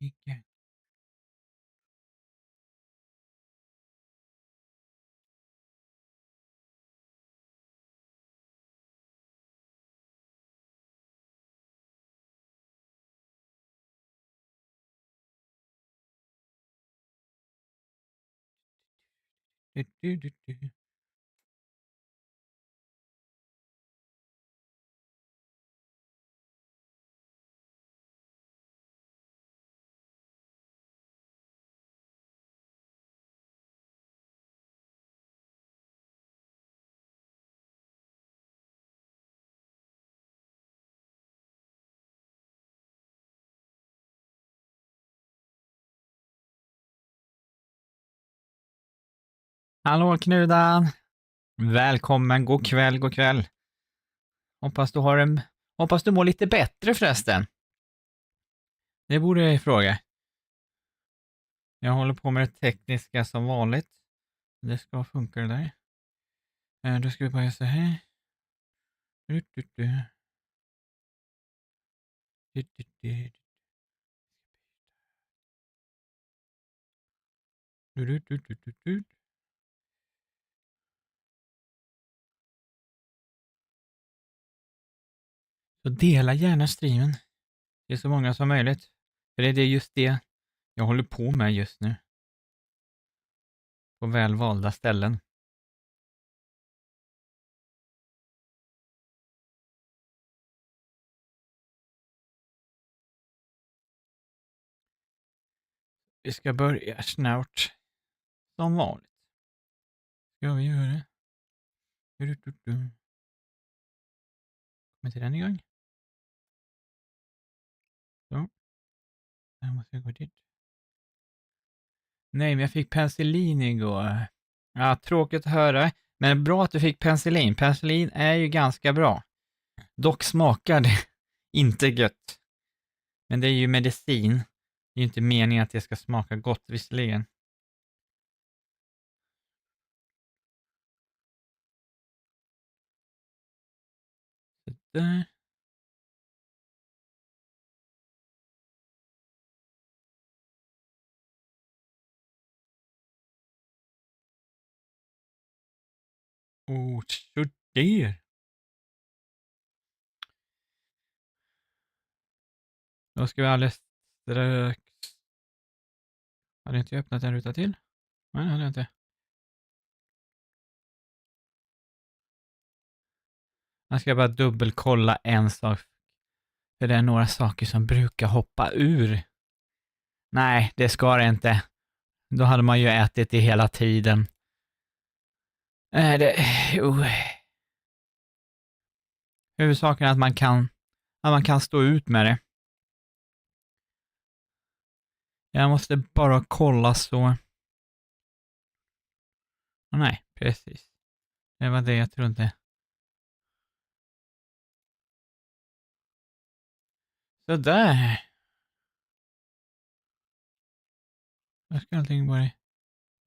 Icke. Du. Hallå Knudan! Välkommen, god kväll, god kväll. Hoppas du mår lite bättre förresten. Det borde jag fråga. Jag håller på med det tekniska som vanligt. Det ska funka det där. Då ska vi bara göra så här. Du. Du. Så dela gärna streamen. Det är så många som möjligt. För det är just det jag håller på med just nu. På väl valda ställen. Vi ska börja snart. Som vanligt. Ska vi göra det? Kommer inte den igång? Så. Här måste jag gå dit. Nej, men jag fick penicillin igår. Ja, tråkigt att höra. Men bra att du fick penicillin. Penicillin är ju ganska bra. Dock smakar det inte gött. Men det är ju medicin. Det är ju inte meningen att det ska smaka gott visserligen. Så där. Oh, så där. Då ska vi alldeles strax... Hade jag inte öppnat en ruta till? Nej, det hade jag inte. Jag ska bara dubbelkolla en sak. För det är några saker som brukar hoppa ur. Nej, det ska det inte. Då hade man ju ätit det hela tiden. Huvudsaken är att man kan stå ut med det. Jag måste bara kolla så. Nej, precis. Det var det jag trodde. Så där. Då ska allting vara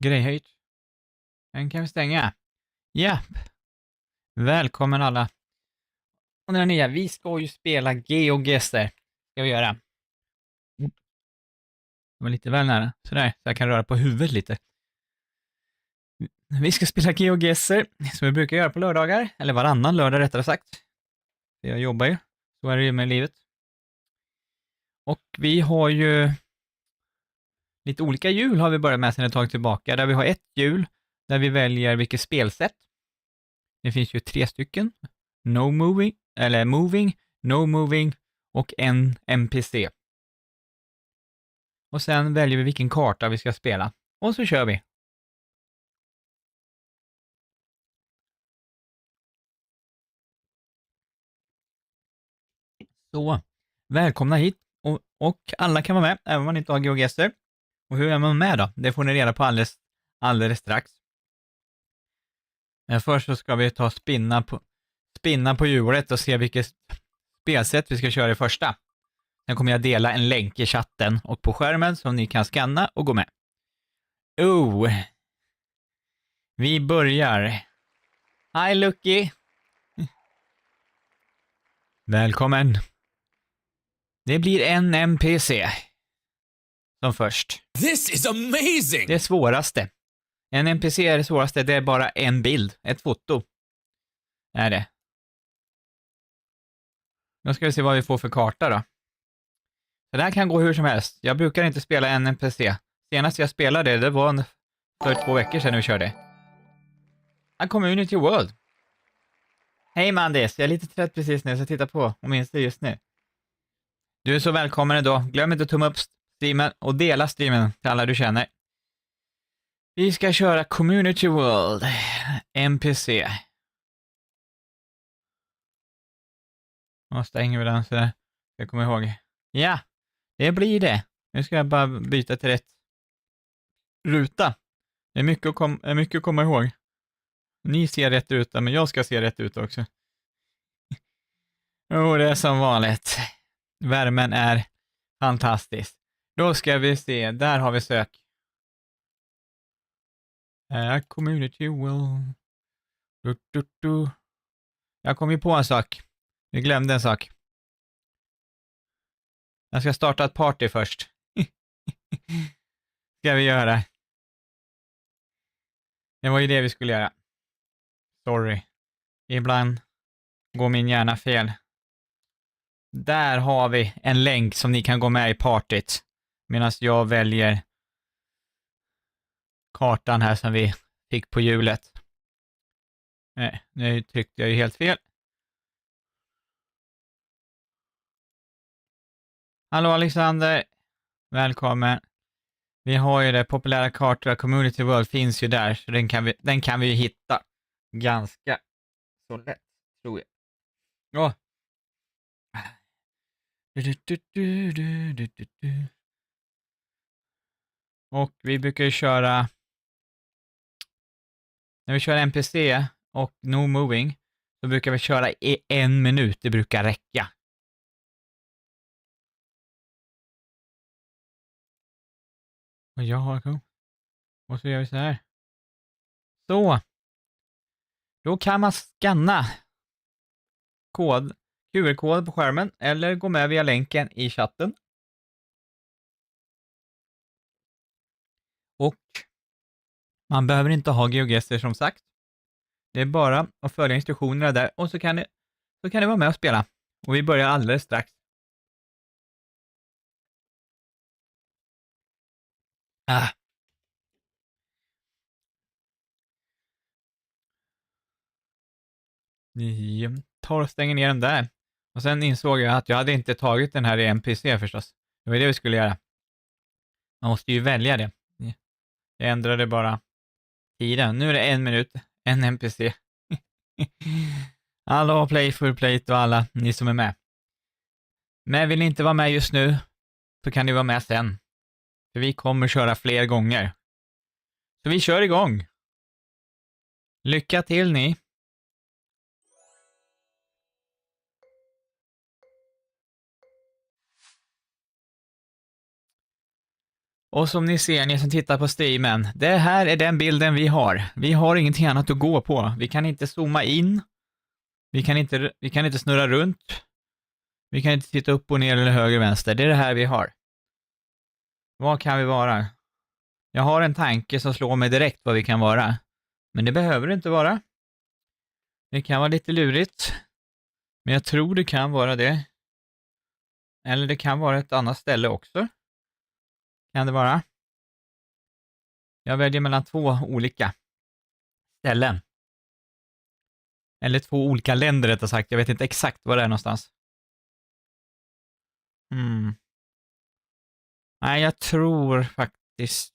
grejhöjt. Den kan vi stänga. Japp. Välkommen alla. Och den nya, vi ska ju spela GeoGuessr. Ska vi göra. Det var lite väl nära. Sådär, så jag kan röra på huvudet lite. Vi ska spela GeoGuessr, som vi brukar göra på lördagar. Eller varannan lördag rättare sagt. Jag jobbar ju. Så är det ju med livet. Och vi har ju lite olika hjul har vi börjat med sedan ett tag tillbaka. Där vi har ett hjul där vi väljer vilket spelsätt. Det finns ju 3 stycken. No moving, eller moving, no moving och en NPC. Och sen väljer vi vilken karta vi ska spela. Och så kör vi. Så, välkomna hit. Och alla kan vara med, även om man inte har GeoGuessr. Och hur är man med då? Det får ni reda på alldeles strax. Men först så ska vi ta spinna på hjulet och se vilket spelsätt vi ska köra i första. Sen kommer jag dela en länk i chatten och på skärmen som ni kan scanna och gå med. Vi börjar. Hi Lucky. Välkommen. Det blir en NPC. som först. This is amazing! Det svåraste. En NPC är det svåraste, det är bara en bild, ett foto. Är det. Då ska vi se vad vi får för karta då. Så det här kan gå hur som helst. Jag brukar inte spela en NPC. Senast jag spelade, det var för 2 veckor sedan vi körde. A Community World. Hej Mandis, jag är lite trött precis nu så jag tittar på och minns det just nu. Du är så välkommen idag. Glöm inte att tumma upp streamen och dela streamen till alla du känner. Vi ska köra Community World. NPC. Jag stänger vi den så jag kommer ihåg. Ja, det blir det. Nu ska jag bara byta till rätt ruta. Det är mycket att komma ihåg. Ni ser rätt ruta, men jag ska se rätt ut också. Det är som vanligt. Värmen är fantastisk. Då ska vi se, där har vi sök. Community World. Jag kom ju på en sak. Vi glömde en sak. Jag ska starta ett party först. Ska vi göra. Det var ju det vi skulle göra. Sorry. Ibland går min hjärna fel. Där har vi en länk som ni kan gå med i partyt. Medan jag väljer kartan här som vi fick på hjulet. Nej, nu tryckte jag ju helt fel. Hallå Alexander. Välkommen. Vi har ju det populära kartor, Community World finns ju där, så den kan vi ju hitta ganska så lätt, tror jag. Ja. Och vi brukar ju köra, när vi kör NPC och no moving, så brukar vi köra i 1 minut, det brukar räcka. Och och så gör vi så här. Så. Då kan man scanna QR-kod på skärmen eller gå med via länken i chatten. Och man behöver inte ha GeoGuessr som sagt. Det är bara att följa instruktionerna där och så kan ni vara med och spela. Och vi börjar alldeles strax. Jag tar och stänger ner den där. Och sen insåg jag att jag hade inte tagit den här i NPC förstås. Det var det vi skulle göra. Man måste ju välja det. Jag ändrade bara tiden. Nu är det 1 minut. En NPC. Hallå Playful Plate och alla ni som är med. Men vill ni inte vara med just nu så kan ni vara med sen. För vi kommer köra fler gånger. Så vi kör igång. Lycka till ni. Och som ni ser, ni som tittar på streamen, det här är den bilden vi har. Vi har ingenting annat att gå på. Vi kan inte zooma in. Vi kan inte snurra runt. Vi kan inte titta upp och ner eller höger och vänster. Det är det här vi har. Vad kan vi vara? Jag har en tanke som slår mig direkt vad vi kan vara. Men det behöver det inte vara. Det kan vara lite lurigt. Men jag tror det kan vara det. Eller det kan vara ett annat ställe också. Kan det vara? Jag väljer mellan 2 olika ställen. Eller 2 olika länder rättare sagt. Jag vet inte exakt var det är någonstans. Nej, jag tror faktiskt...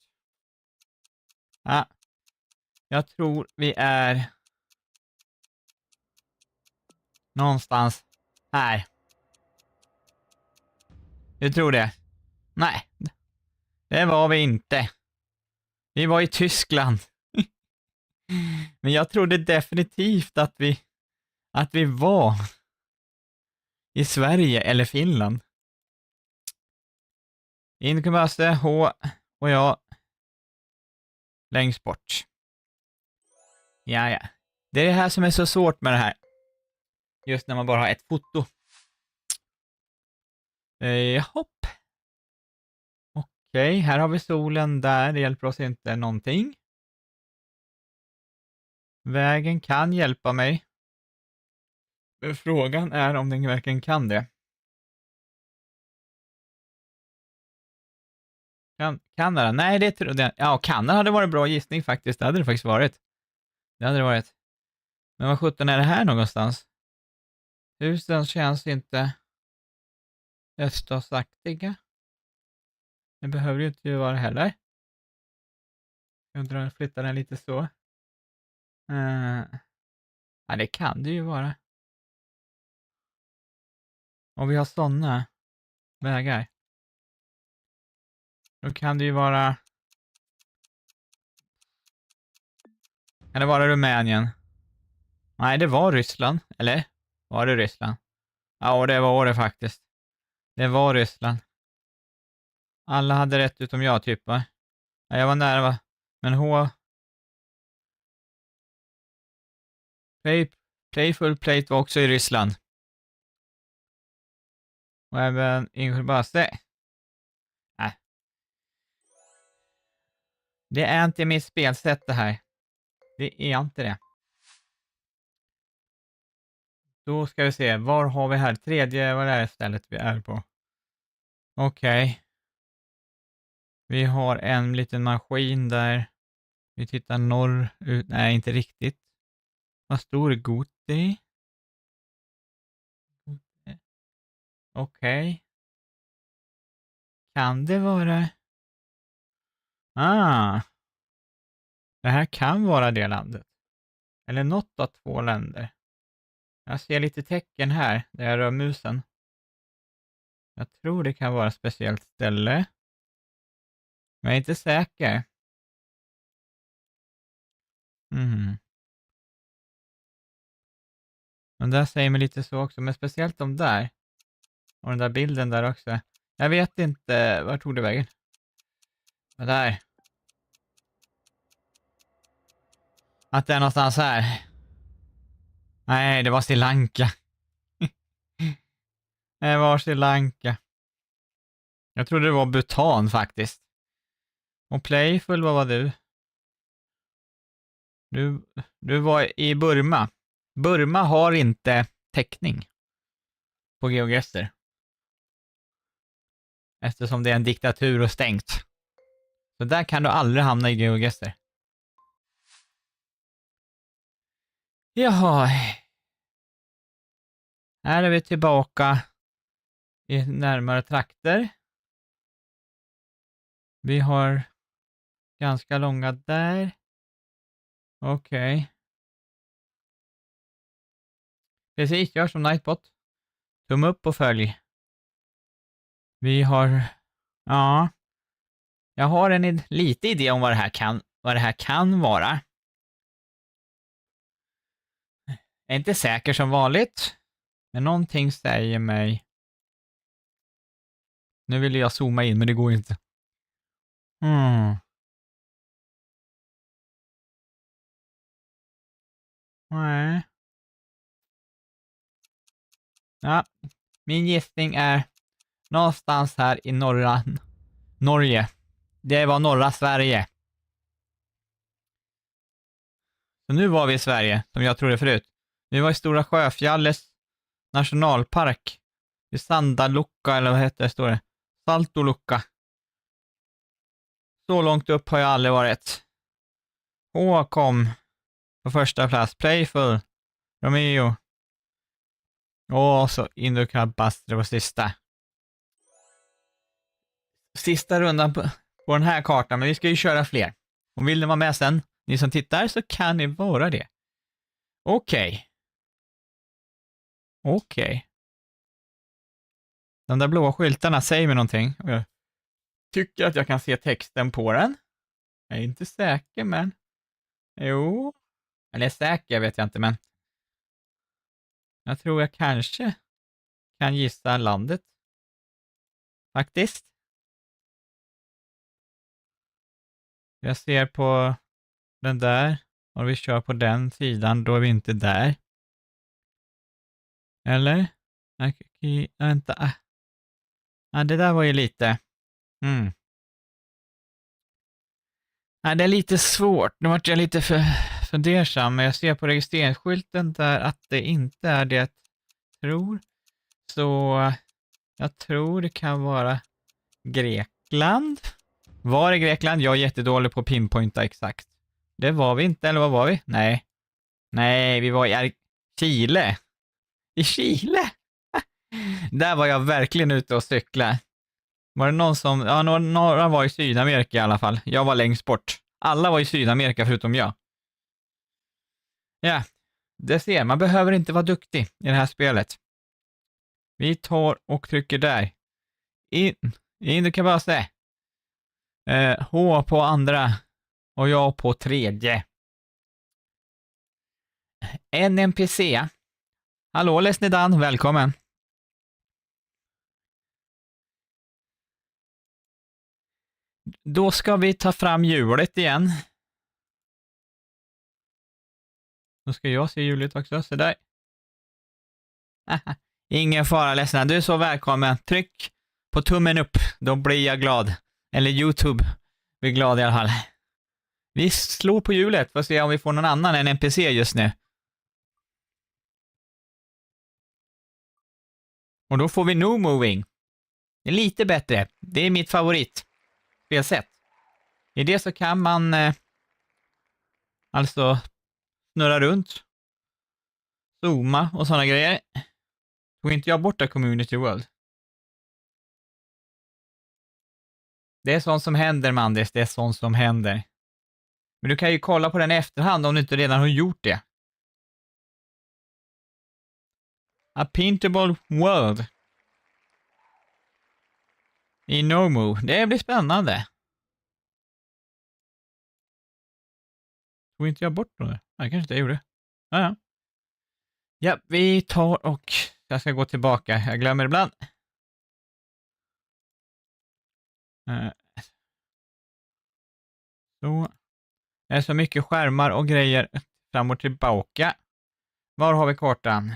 Ja. Jag tror vi är... någonstans här. Du tror det? Nej. Det var vi inte. Vi var i Tyskland. Men jag trodde definitivt att vi var i Sverige eller Finland. Inkubasse, H och jag längst bort. Ja. Det är det här som är så svårt med det här. Just när man bara har ett foto. Hopp. Och Okej, här har vi solen där. Det hjälper oss inte någonting. Vägen kan hjälpa mig. Men frågan är om den verkligen kan det. Kanada? Nej, det trodde jag. Ja, Kanada hade varit bra gissning faktiskt. Det hade det faktiskt varit. Det hade det varit. Men vad sjutton är det här någonstans? Husen känns inte öststatsaktiga. Det behöver ju inte vara heller. Jag flyttar den lite så. Ja, det kan det ju vara. Och vi har sådana vägar. Då kan det ju vara... Kan det vara Rumänien? Nej, det var Ryssland. Eller? Var det Ryssland? Ja, det var det faktiskt. Det var Ryssland. Alla hade rätt utom jag, typ, va? Ja, jag var nära, va? Men Playful Plate var också i Ryssland. Och även Ingelbase. Nej. Det är inte mitt spelsätt det här. Det är inte det. Då ska vi se, var har vi här? Tredje, vad är det stället vi är på? Okej. Vi har en liten maskin där. Vi tittar norrut. Nej, inte riktigt. Vad stor är Goti? Okej. Kan det vara... Det här kan vara det landet. Eller något av två länder. Jag ser lite tecken här där jag rör musen. Jag tror det kan vara ett speciellt ställe. Men jag är inte säker. Men där säger mig lite så också. Men speciellt de där. Och den där bilden där också. Jag vet inte. Var tog det vägen? Vad där? Att det är någonstans här. Nej, det var Sri Lanka. Det var Sri Lanka. Jag trodde det var Bhutan faktiskt. Och Playful, vad var du? Du var i Burma. Burma har inte täckning på GeoGuessr. Eftersom det är en diktatur och stängt. Så där kan du aldrig hamna i GeoGuessr. Jaha. Här är vi tillbaka i närmare trakter. Vi har ganska långa där. Okej. Precis, gör som Nightbot. Tumme upp och följ. Vi har... Ja. Jag har en lite idé om vad det här kan vara. Jag är inte säker som vanligt. Men någonting säger mig... Nu vill jag zooma in, men det går inte. Nej. Ja, min gissning är någonstans här i Norge. Det var norra Sverige. Så nu var vi i Sverige, som jag trodde förut. Vi var i Stora Sjöfjallets nationalpark. I Sandalukka, eller vad heter det, står det? Saltolukka. Så långt upp har jag aldrig varit. Kom på första plats. Playful. Romeo. Och så Indukabastre var sista. Sista rundan på den här kartan, men vi ska ju köra fler. Och vill ni vara med sen, ni som tittar, så kan ni vara det. Okej. De där blåa skyltarna säger mig någonting. Jag tycker att jag kan se texten på den. Jag är inte säker, men... Jo. Eller säker vet jag inte, men... Jag tror jag kanske kan gissa landet. Faktiskt. Jag ser på den där. Och vi kör på den sidan, då är vi inte där. Eller? Vänta. Ja, det där var ju lite... Nej, det är lite svårt. Nu vart jag lite fundersam, men jag ser på registreringsskylten där att det inte är det jag tror. Så jag tror det kan vara Grekland. Var det Grekland? Jag är jättedålig på att pinpointa exakt. Det var vi inte, eller vad var vi? Nej. Nej, vi var i Chile. I Chile? Där var jag verkligen ute och cykla. Var det någon som... Ja, några var i Sydamerika i alla fall. Jag var längst bort. Alla var i Sydamerika förutom jag. Ja, det ser. Man behöver inte vara duktig i det här spelet. Vi tar och trycker där. In du kan bara se. H på andra och jag på tredje. En NPC. Hallå Lesnidan, välkommen. Då ska vi ta fram hjulet igen. Då ska jag se hjulet också, så där. Ingen fara Lesnidan, du är så välkommen. Tryck på tummen upp, då blir jag glad. Eller YouTube blir glad i alla fall. Vi slår på hjulet för att se om vi får någon annan än NPC just nu. Och då får vi no moving. Det är lite bättre. Det är mitt favorit spelsätt. I det så kan man alltså snurra runt, zooma och sådana grejer. Tog inte jag borta Community World? Det är sånt som händer, Mandis. Det är sånt som händer. Men du kan ju kolla på den i efterhand om du inte redan har gjort det. A Paintable World. I Nomu. Det blir spännande. Tog inte jag bort det? Nej, kanske inte jag gjorde. Ja. Ja, vi tar och... Jag ska gå tillbaka. Jag glömmer ibland. Så. Det är så mycket skärmar och grejer fram och tillbaka. Var har vi kartan?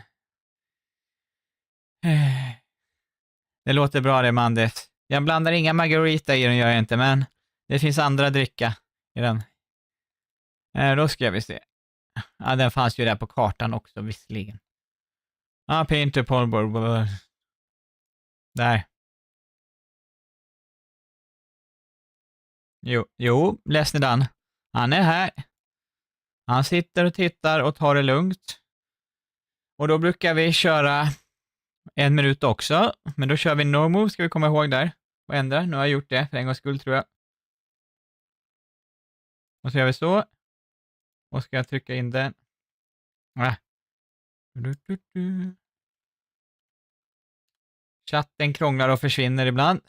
Det låter bra det, Mandes. Jag blandar inga margarita i den, gör jag inte, men det finns andra dricka i den. Då ska vi se. Ja, den fanns ju där på kartan också, visserligen. Ja, Painter Polborg. Där. Jo, Lesnidan. Han är här. Han sitter och tittar och tar det lugnt. Och då brukar vi köra 1 minut också. Men då kör vi no move, ska vi komma ihåg där. Och ändra. Nu har jag gjort det för en gångs skull, tror jag. Och så gör vi så. Och ska jag trycka in den. Chatten krånglar och försvinner ibland.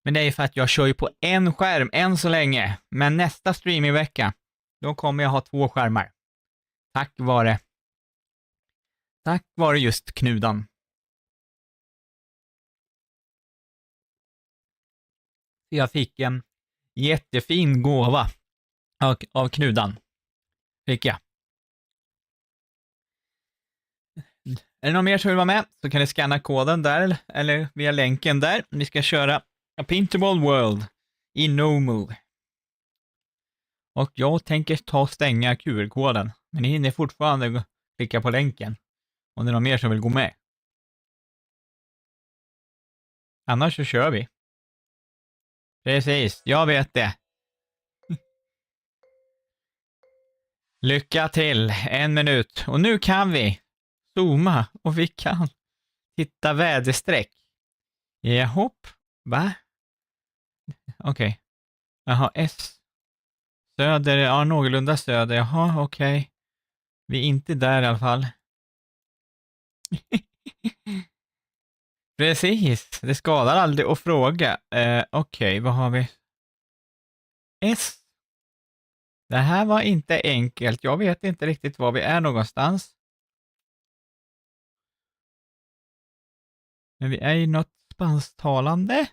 Men det är för att jag kör ju på en skärm än så länge. Men nästa streamingvecka, då kommer jag ha 2 skärmar. Tack vare just Knudan. Jag fick en jättefin gåva av Knudan. Fick jag. Är det någon mer som vill vara med så kan ni scanna koden där eller via länken där. Vi ska köra A Paintable World i No Move. Och jag tänker ta och stänga QR-koden. Men ni hinner fortfarande klicka på länken om det är någon mer som vill gå med. Annars så kör vi. Precis, jag vet det. Lycka till, 1 minut. Och nu kan vi zooma och vi kan hitta väderstreck. Jahopp, va? Okej. Jaha, S. Söder, ja någorlunda söder. Jaha, okej. Vi är inte där i alla fall. Precis, det skadar aldrig att fråga. Okej, vad har vi? S. Det här var inte enkelt. Jag vet inte riktigt var vi är någonstans. Men vi är i något spansktalande.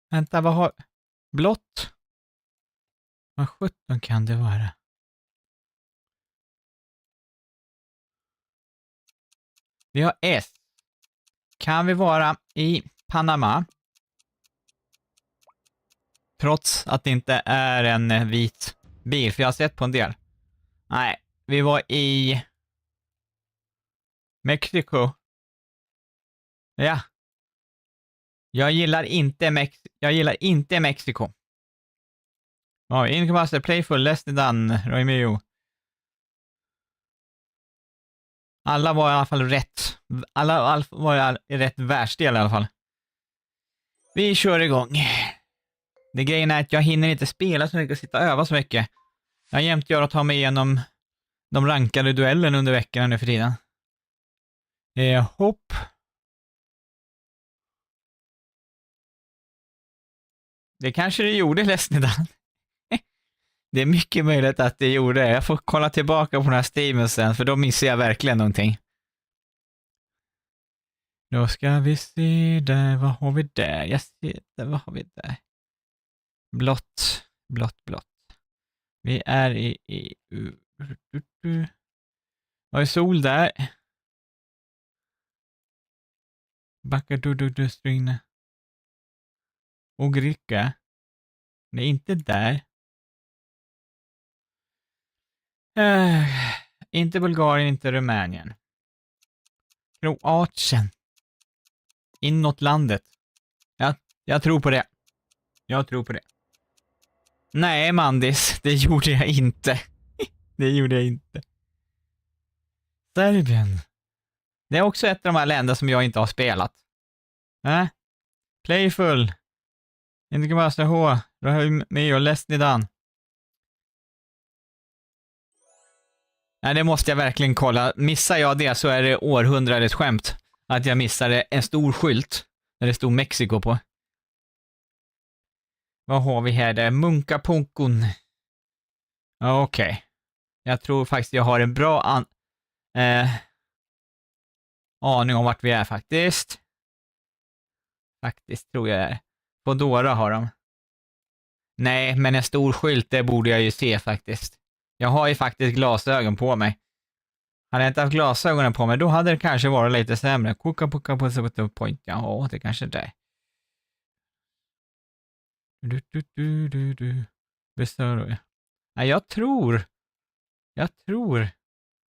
Vänta, vad har... Blått? Vad 17 kan det vara? Vi har S. Kan vi vara i Panama? Trots att det inte är en vit bil, för jag har sett på en del. Nej, vi var i Mexiko. Ja. Jag gillar inte Mexiko. Ja, Incubator, Playful, Leslie Dunn, Romeo. Alla var i alla fall rätt. Alla var i rätt världsdel i alla fall. Vi kör igång. Det grejen är att jag hinner inte spela så mycket och sitta och öva så mycket. Jag har jämt gör att ta mig igenom de rankade duellen under veckan nu för tiden. Hopp. Det kanske det gjorde, Lesnidan. Det är mycket möjligt att det gjorde. Jag får kolla tillbaka på den här streamen sen, för då missar jag verkligen någonting. Då ska vi se där. Vad har vi där? Jag ser där. Vad har vi där? Blått. Vi är i vad är sol där? Backa du stringna. Ogrika. Det är inte där. Inte Bulgarien, inte Rumänien. Kroatien. Inåt landet. Jag tror på det. Nej, Mandis. Det gjorde jag inte. Serbien. Det är också ett av de här länderna som jag inte har spelat. Playful. Inte kan bara stå H. Då har vi med och Lesnidan. Nej, det måste jag verkligen kolla. Missar jag det så är det århundradets skämt. Att jag missade en stor skylt där det stod Mexiko på. Vad har vi här? Det är Munkapunkon. Okej. Jag tror faktiskt jag har en bra aning om vart vi är faktiskt. Faktiskt tror jag det är. Fodora har de. Nej, men en stor skylt, det borde jag ju se faktiskt. Jag har ju faktiskt glasögon på mig. Hade jag inte haft glasögonen på mig, då hade det kanske varit lite sämre. Kuka på point. Ja, det kanske det är. Består. Nej, jag tror.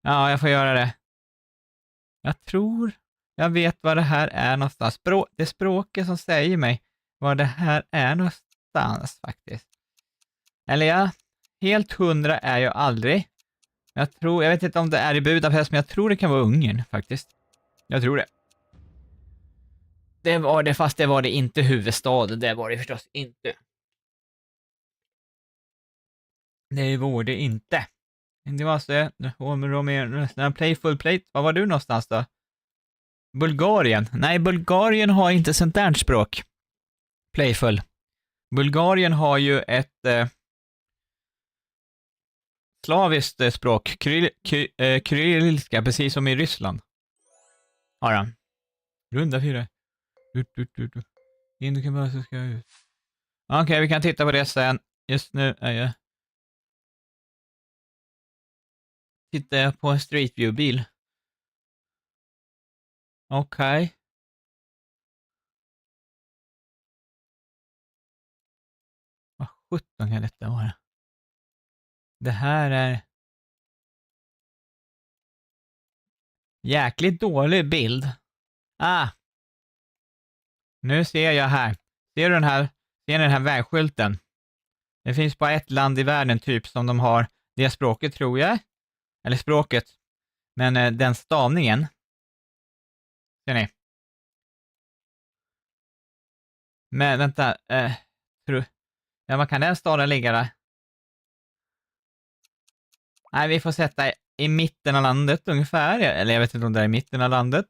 Ja, jag får göra det. Jag vet vad det här är någonstans. Det är språket som säger mig vad det här är någonstans faktiskt. Eller ja, helt 100 är jag aldrig. Jag vet inte om det är i Budapest, men jag tror det kan vara Ungern faktiskt. Jag tror det. Det var det, fast det var det inte huvudstaden. Det var det förstås inte. Det var det inte. Det var så. Playful plate. Var var du någonstans då? Bulgarien. Nej, Bulgarien har inte sånt där språk. Playful. Bulgarien har ju ett slaviskt språk. Kyrilliska, precis som i Ryssland. Har han. Runda 4. In kan bara så ska jag ut. Okej, vi kan titta på det sen. Just nu är jag... Tittar jag på en Street View-bil. Okej. Vad 17 kan detta vara? Det här är... jäkligt dålig bild. Nu ser jag här. Ser du den här vägskylten? Det finns bara ett land i världen typ som de har det språket, tror jag. Eller språket. Men den stavningen. Ser ni? Men vänta. Vad kan den staden ligga där? Nej, vi får sätta i mitten av landet ungefär. Eller jag vet inte om det är i mitten av landet.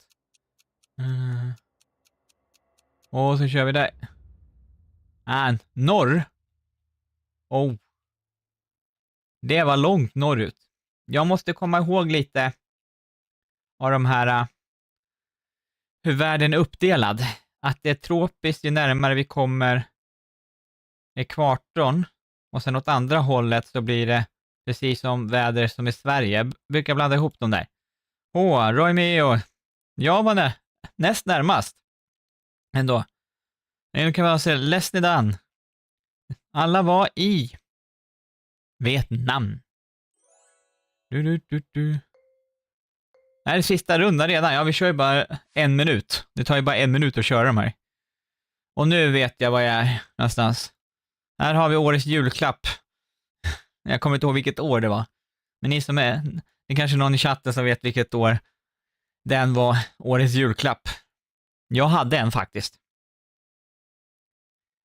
Och så kör vi där. Norr. Det var långt norrut. Jag måste komma ihåg lite av de här hur världen är uppdelad. Att det är tropiskt ju närmare vi kommer ekvatorn. Och sen åt andra hållet så blir det precis som väder som i Sverige. Jag brukar blanda ihop dem där. Romeo. Jag var näst närmast. Ändå. Nu kan man se Lesnidan. Alla var i Vietnam. Du. Det här är sista rundan redan. Ja, vi kör ju bara 1 minut. Det tar ju bara 1 minut att köra de här. Och nu vet jag var jag är någonstans. Här har vi årets julklapp. Jag kommer inte ihåg vilket år det var. Men ni som är, det är kanske någon i chatten som vet vilket år den var årets julklapp. Jag hade en faktiskt.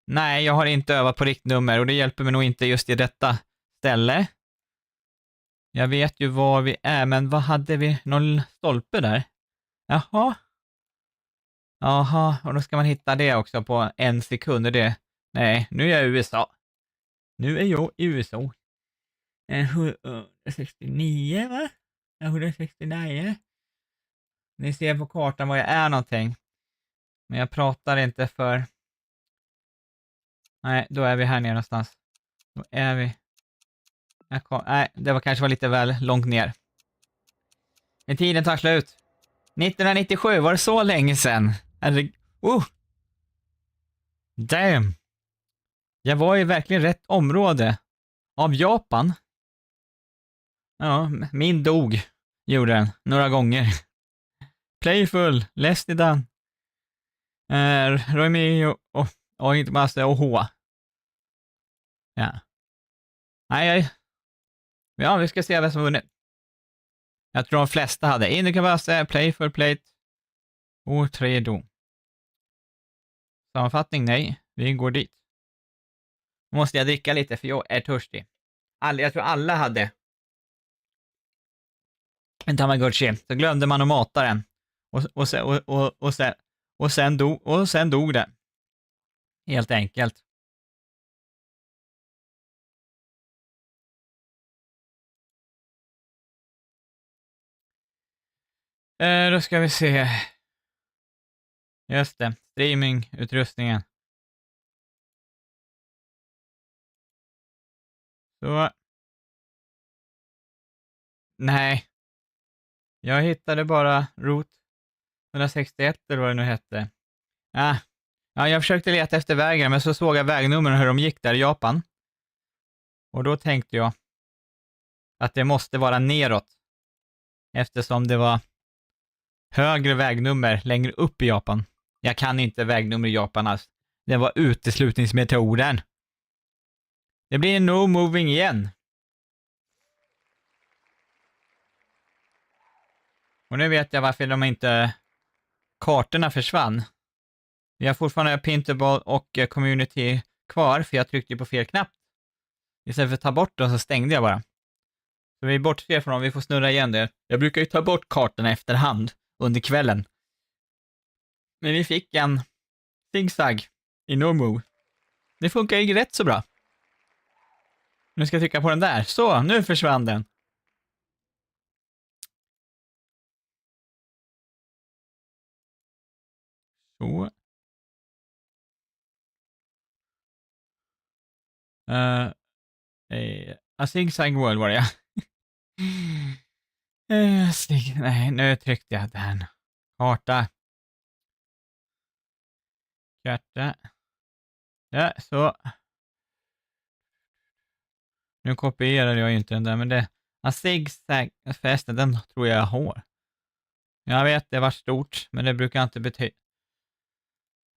Nej, jag har inte övat på riktnummer och det hjälper mig nog inte just i detta ställe. Jag vet ju var vi är, men vad hade vi? Någon stolpe där? Jaha. Jaha, och då ska man hitta det också på 1 sekund. Det. Nej, nu är jag i USA. Nu är jag i USA. 169, va? 169. Ni ser på kartan var jag är någonting. Men jag pratar inte för... Nej, då är vi här nere någonstans. Då är vi... Nej, det var kanske lite väl långt ner. Men tiden tar slut. 1997, var det så länge sedan? Damn. Jag var i verkligen rätt område av Japan. Ja, min dog, gjorde den, några gånger. Playful, Leslie Dunn. Romeo och inte massa och H. Ja. Nej. Ja, vi ska se vem som vunnit. Jag tror de flesta hade. Indica Basse, Playful Plate och 3 dom. Sammanfattning, nej. Vi går dit. Nu måste jag dricka lite för jag är törstig. Jag tror alla hade en Tamagotchi. Så glömde man att mata den. Och sen dog den. Helt enkelt. Då ska vi se. Just det. Streamingutrustningen. Så. Nej. Jag hittade bara Route 161 eller vad det nu hette. Ja, jag försökte leta efter vägen, men så såg jag vägnumren och hur de gick där i Japan. Och då tänkte jag att det måste vara neråt. Eftersom det var högre vägnummer längre upp i Japan. Jag kan inte vägnummer i Japan alls. Det var uteslutningsmetoden. Det blir en no moving igen. Och nu vet jag varför de inte... Kartorna försvann. Vi har fortfarande Pintable och Community kvar, för jag tryckte på fel knapp. Istället för att ta bort dem så stängde jag bara. Så vi bortser från dem, vi får snurra igen det. Jag brukar ju ta bort kartorna efterhand under kvällen. Men vi fick en zigzag i no move. Det funkar ju rätt så bra. Nu ska jag trycka på den där. Så, nu försvann den. Så. A zigzag world var det, ja. Nej, nu tryckte jag den. Karta. Karta. Ja, så. Nu kopierade jag ju inte den där, men det... A zigzag festen, den tror jag har. Jag vet, det var stort, men det brukar inte betyda...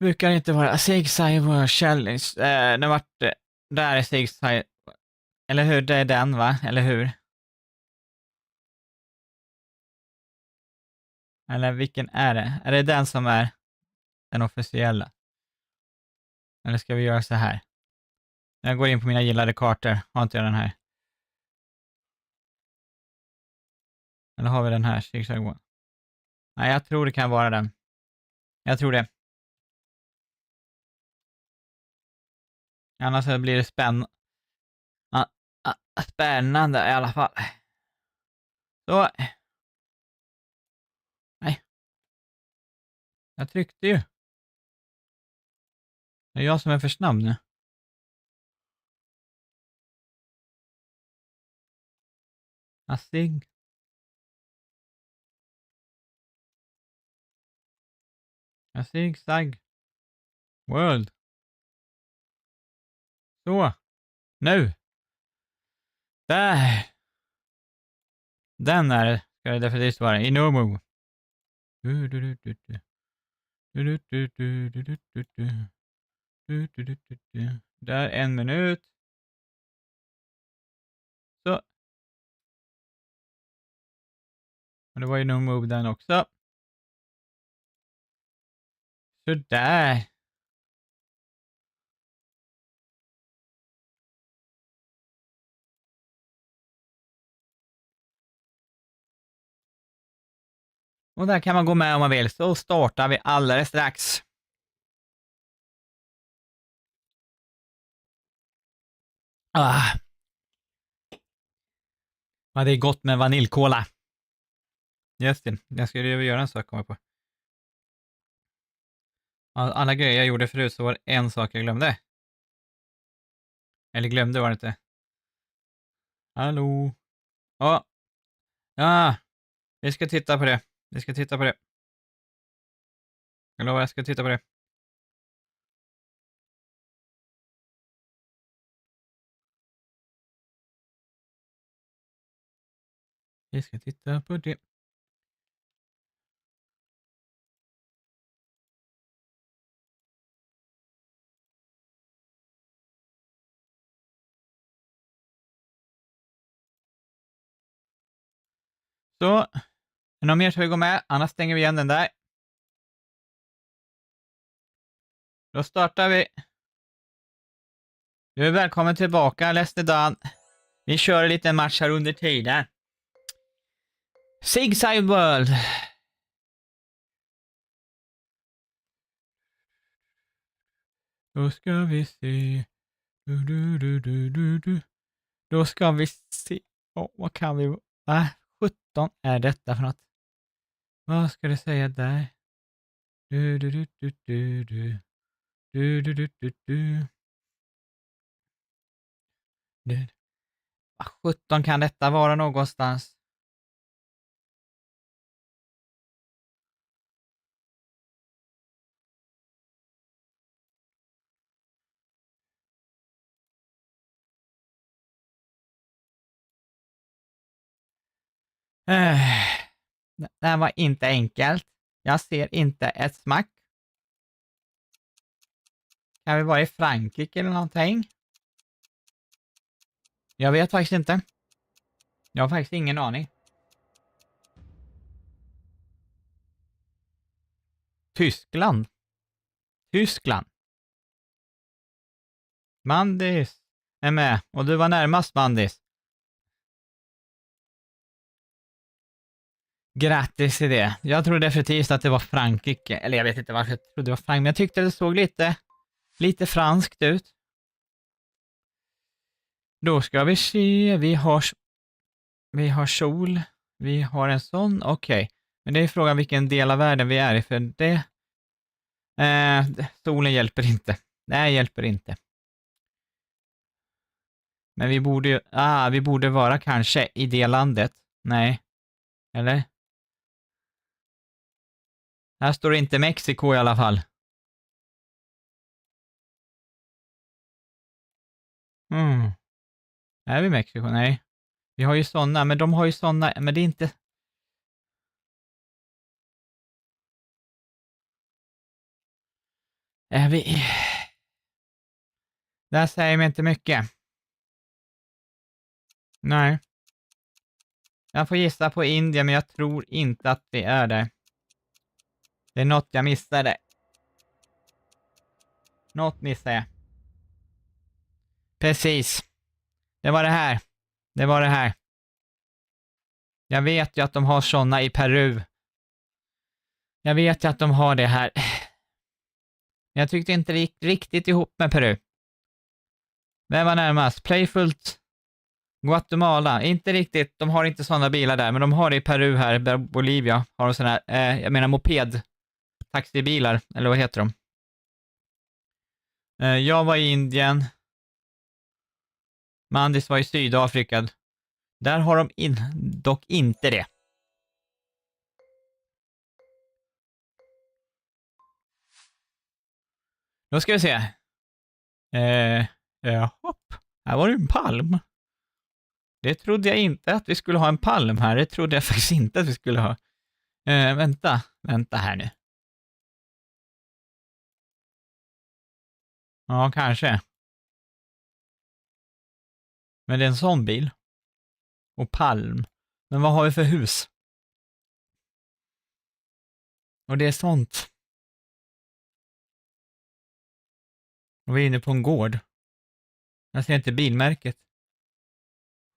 Brukar inte vara... A zigzag world challenge. Det vart... Där är zigzag... Eller hur? Det är den, va? Eller hur? Eller vilken är det? Är det den som är den officiella? Eller ska vi göra så här? Jag går in på mina gillade kartor. Har inte jag den här? Eller har vi den här? Zigzag one. Nej, jag tror det kan vara den. Jag tror det. Annars blir det spännande i alla fall. Så. Nej. Jag tryckte ju. Det är jag som är för snabb nu. Assig. Zigzag. World. Så. Nu! Där! Den är ska det definitivt vara. I no move. Där 1 minut. Så. Och det var ju no move den också. Så där. Och där kan man gå med om man vill. Så startar vi alldeles strax. Ah. Ja, det är gott med vaniljkola. Just det, jag skulle ju göra en sak, kommer jag på. Alla grejer jag gjorde förut så var det en sak jag glömde. Eller glömde var det inte. Hallå? Ja. Ja, vi ska titta på det. Vi ska titta på det. Jag lovar, jag ska titta på det. Vi ska titta på det. Så, är det någon mer som vill gå med? Annars stänger vi igen den där. Då startar vi. Du är välkommen tillbaka, Leslie Dan. Vi kör en liten match här under tiden. Sigside World. Då ska vi se. Då ska vi se. Vad kan vi... 17 är detta för något? Vad ska du säga där? Vad 17 kan detta vara någonstans? Det här var inte enkelt. Jag ser inte ett smack. Kan vi vara i Frankrike eller någonting? Jag vet faktiskt inte. Jag har faktiskt ingen aning. Tyskland. Tyskland. Mandis är med. Och du var närmast, Mandis. Grattis till det. Jag tror definitivt att det var Frankrike. Eller jag vet inte varför jag trodde det var Frankrike. Men jag tyckte det såg lite franskt ut. Då ska vi se. Vi har sol. Vi har en sån. Okej. Men det är frågan vilken del av världen vi är i. För det... solen hjälper inte. Nej, hjälper inte. Men vi borde vara kanske i det landet. Nej. Eller? Här står det inte Mexiko i alla fall. Är vi Mexiko? Nej. Vi har ju sådana, men de har ju sådana, men det är inte... Är vi... Där säger mig inte mycket. Nej. Jag får gissa på Indien, men jag tror inte att vi är där. Det är något jag missade. Något missade jag. Precis. Det var det här. Det var det här. Jag vet ju att de har sådana i Peru. Jag vet ju att de har det här. Jag tyckte inte det gick riktigt ihop med Peru. Vem var närmast? Playfullt. Guatemala. Inte riktigt. De har inte sådana bilar där, men de har det i Peru här. Bolivia har de sådana här, jag menar moped. Taxibilar, eller vad heter de? Jag var i Indien. Mandis var i Sydafrika. Där har de dock inte det. Då ska vi se. Hopp. Här var det en palm. Det trodde jag inte att vi skulle ha en palm här. Det trodde jag faktiskt inte att vi skulle ha. Vänta här nu. Ja, kanske. Men det är en sån bil. Och palm. Men vad har vi för hus? Och det är sånt. Och vi är inne på en gård. Jag ser inte bilmärket.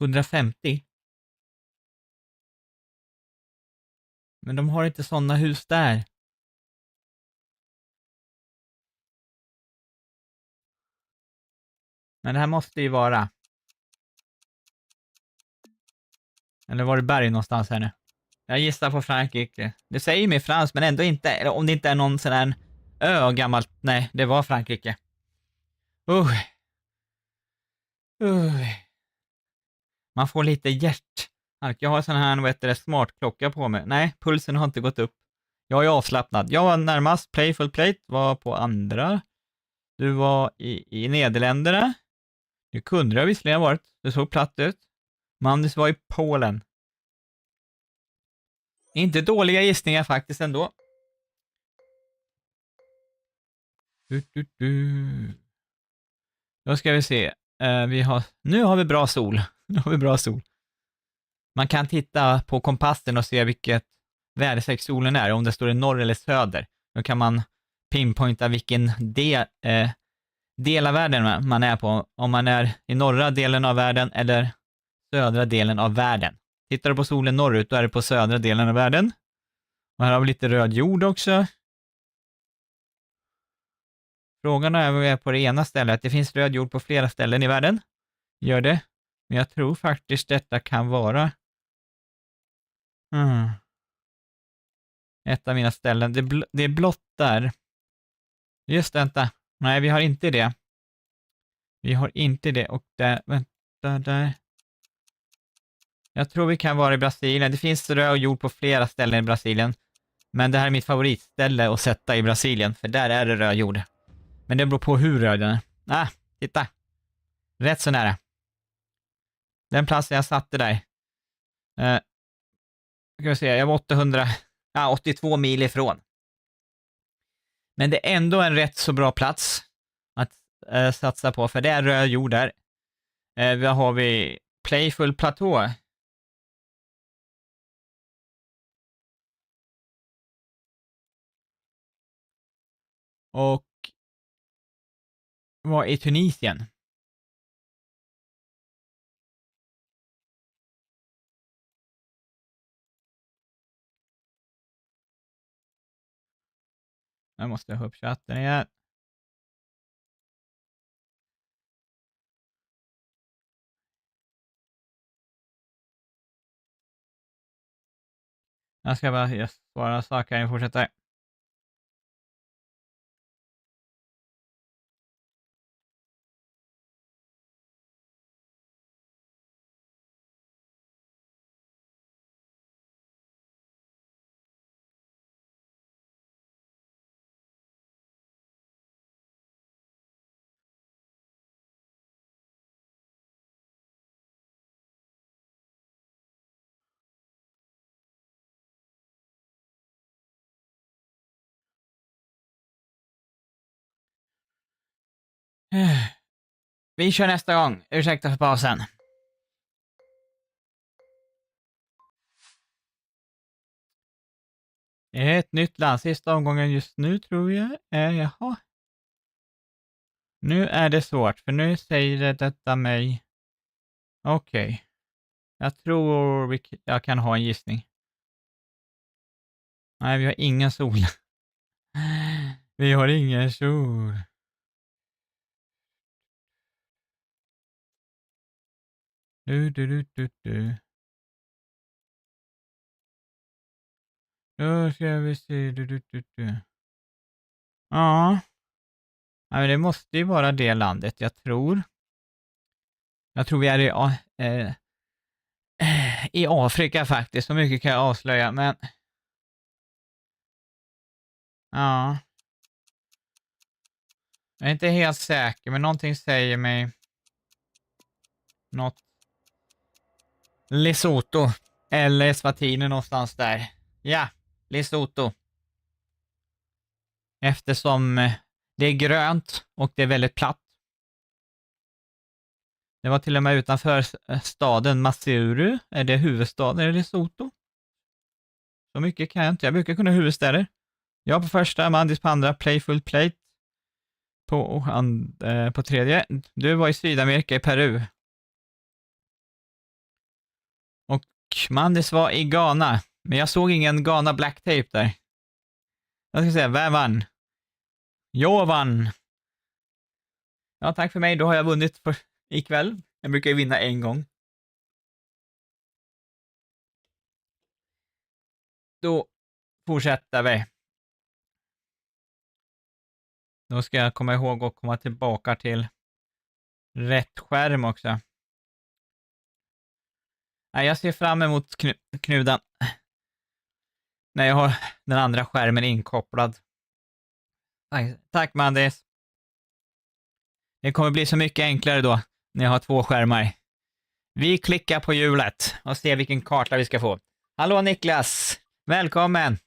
150. Men de har inte sådana hus där. Men det här måste ju vara. Eller var det berg någonstans här nu? Jag gissar på Frankrike. Det säger mig fransk, men ändå inte. Eller om det inte är någon sån här ö gammalt. Nej, det var Frankrike. Uh. Man får lite hjärthark. Jag har sån här, smartklocka på mig. Nej, pulsen har inte gått upp. Jag är avslappnad. Jag var närmast. Playful Plate var på andra. Du var i Nederländerna. Det kunde det visserligen ha varit. Det såg platt ut. Mandis var i Polen. Inte dåliga gissningar faktiskt ändå. Då ska vi se. Nu har vi bra sol. Nu har vi bra sol. Man kan titta på kompassen och se vilket väderstreck solen är, om det står i norr eller söder. Då kan man pinpointa vilken del av världen man är på. Om man är i norra delen av världen eller södra delen av världen. Tittar du på solen norrut, då är det på södra delen av världen. Och här har vi lite röd jord också. Frågan är vad vi är på det ena stället. Det finns röd jord på flera ställen i världen. Gör det. Men jag tror faktiskt detta kan vara ett av mina ställen. Det är blått där. Just vänta. Nej, vi har inte det. Vi har inte det. Och där, vänta där. Jag tror vi kan vara i Brasilien. Det finns röd jord på flera ställen i Brasilien. Men det här är mitt favoritställe att sätta i Brasilien. För där är det röd jord. Men det beror på hur röd den är. Titta. Rätt så nära. Den platsen jag satte där. Ska vi se, jag var 82 mil ifrån. Men det är ändå en rätt så bra plats att satsa på, för det är röd jord där. Vad har vi? Playful Platå. Och var i Tunisien. Jag måste ha upp chatten igen. Jag ska bara svara saker och fortsätta. Vi kör nästa gång. Ursäkta för pausen. Det är ett nytt land. Sista omgången just nu tror jag. Jaha. Nu är det svårt, för nu säger detta mig. Okej. Jag tror jag kan ha en gissning. Nej, vi har ingen sol. Vi har ingen sol. Du. Då ska vi se. Ja. Ja, men det måste ju vara det landet, jag tror. Jag tror vi är i Afrika faktiskt, så mycket kan jag avslöja, men ja. Jag är inte helt säker, men någonting säger mig. något Lesotho eller Eswatini någonstans där. Ja, Lesotho. Eftersom det är grönt och det är väldigt platt. Det var till och med utanför staden Maseru. Är det huvudstaden i Lesotho? Så mycket kan jag inte. Jag brukar kunna huvudstäder. Jag på första, Mandis på andra, Playful Plate på tredje. Du var i Sydamerika, i Peru. Och Mandis var i Ghana. Men jag såg ingen Ghana Black Tape där. Jag ska säga, vem vann? Jag vann. Ja, tack för mig. Då har jag vunnit för ikväll. Jag brukar ju vinna en gång. Då fortsätter vi. Då ska jag komma ihåg att komma tillbaka till rätt skärm också. Nej, jag ser fram emot knudan när jag har den andra skärmen inkopplad. Tack Mandis. Det kommer bli så mycket enklare då när jag har två skärmar. Vi klickar på hjulet och ser vilken karta vi ska få. Hallå Niklas, välkommen.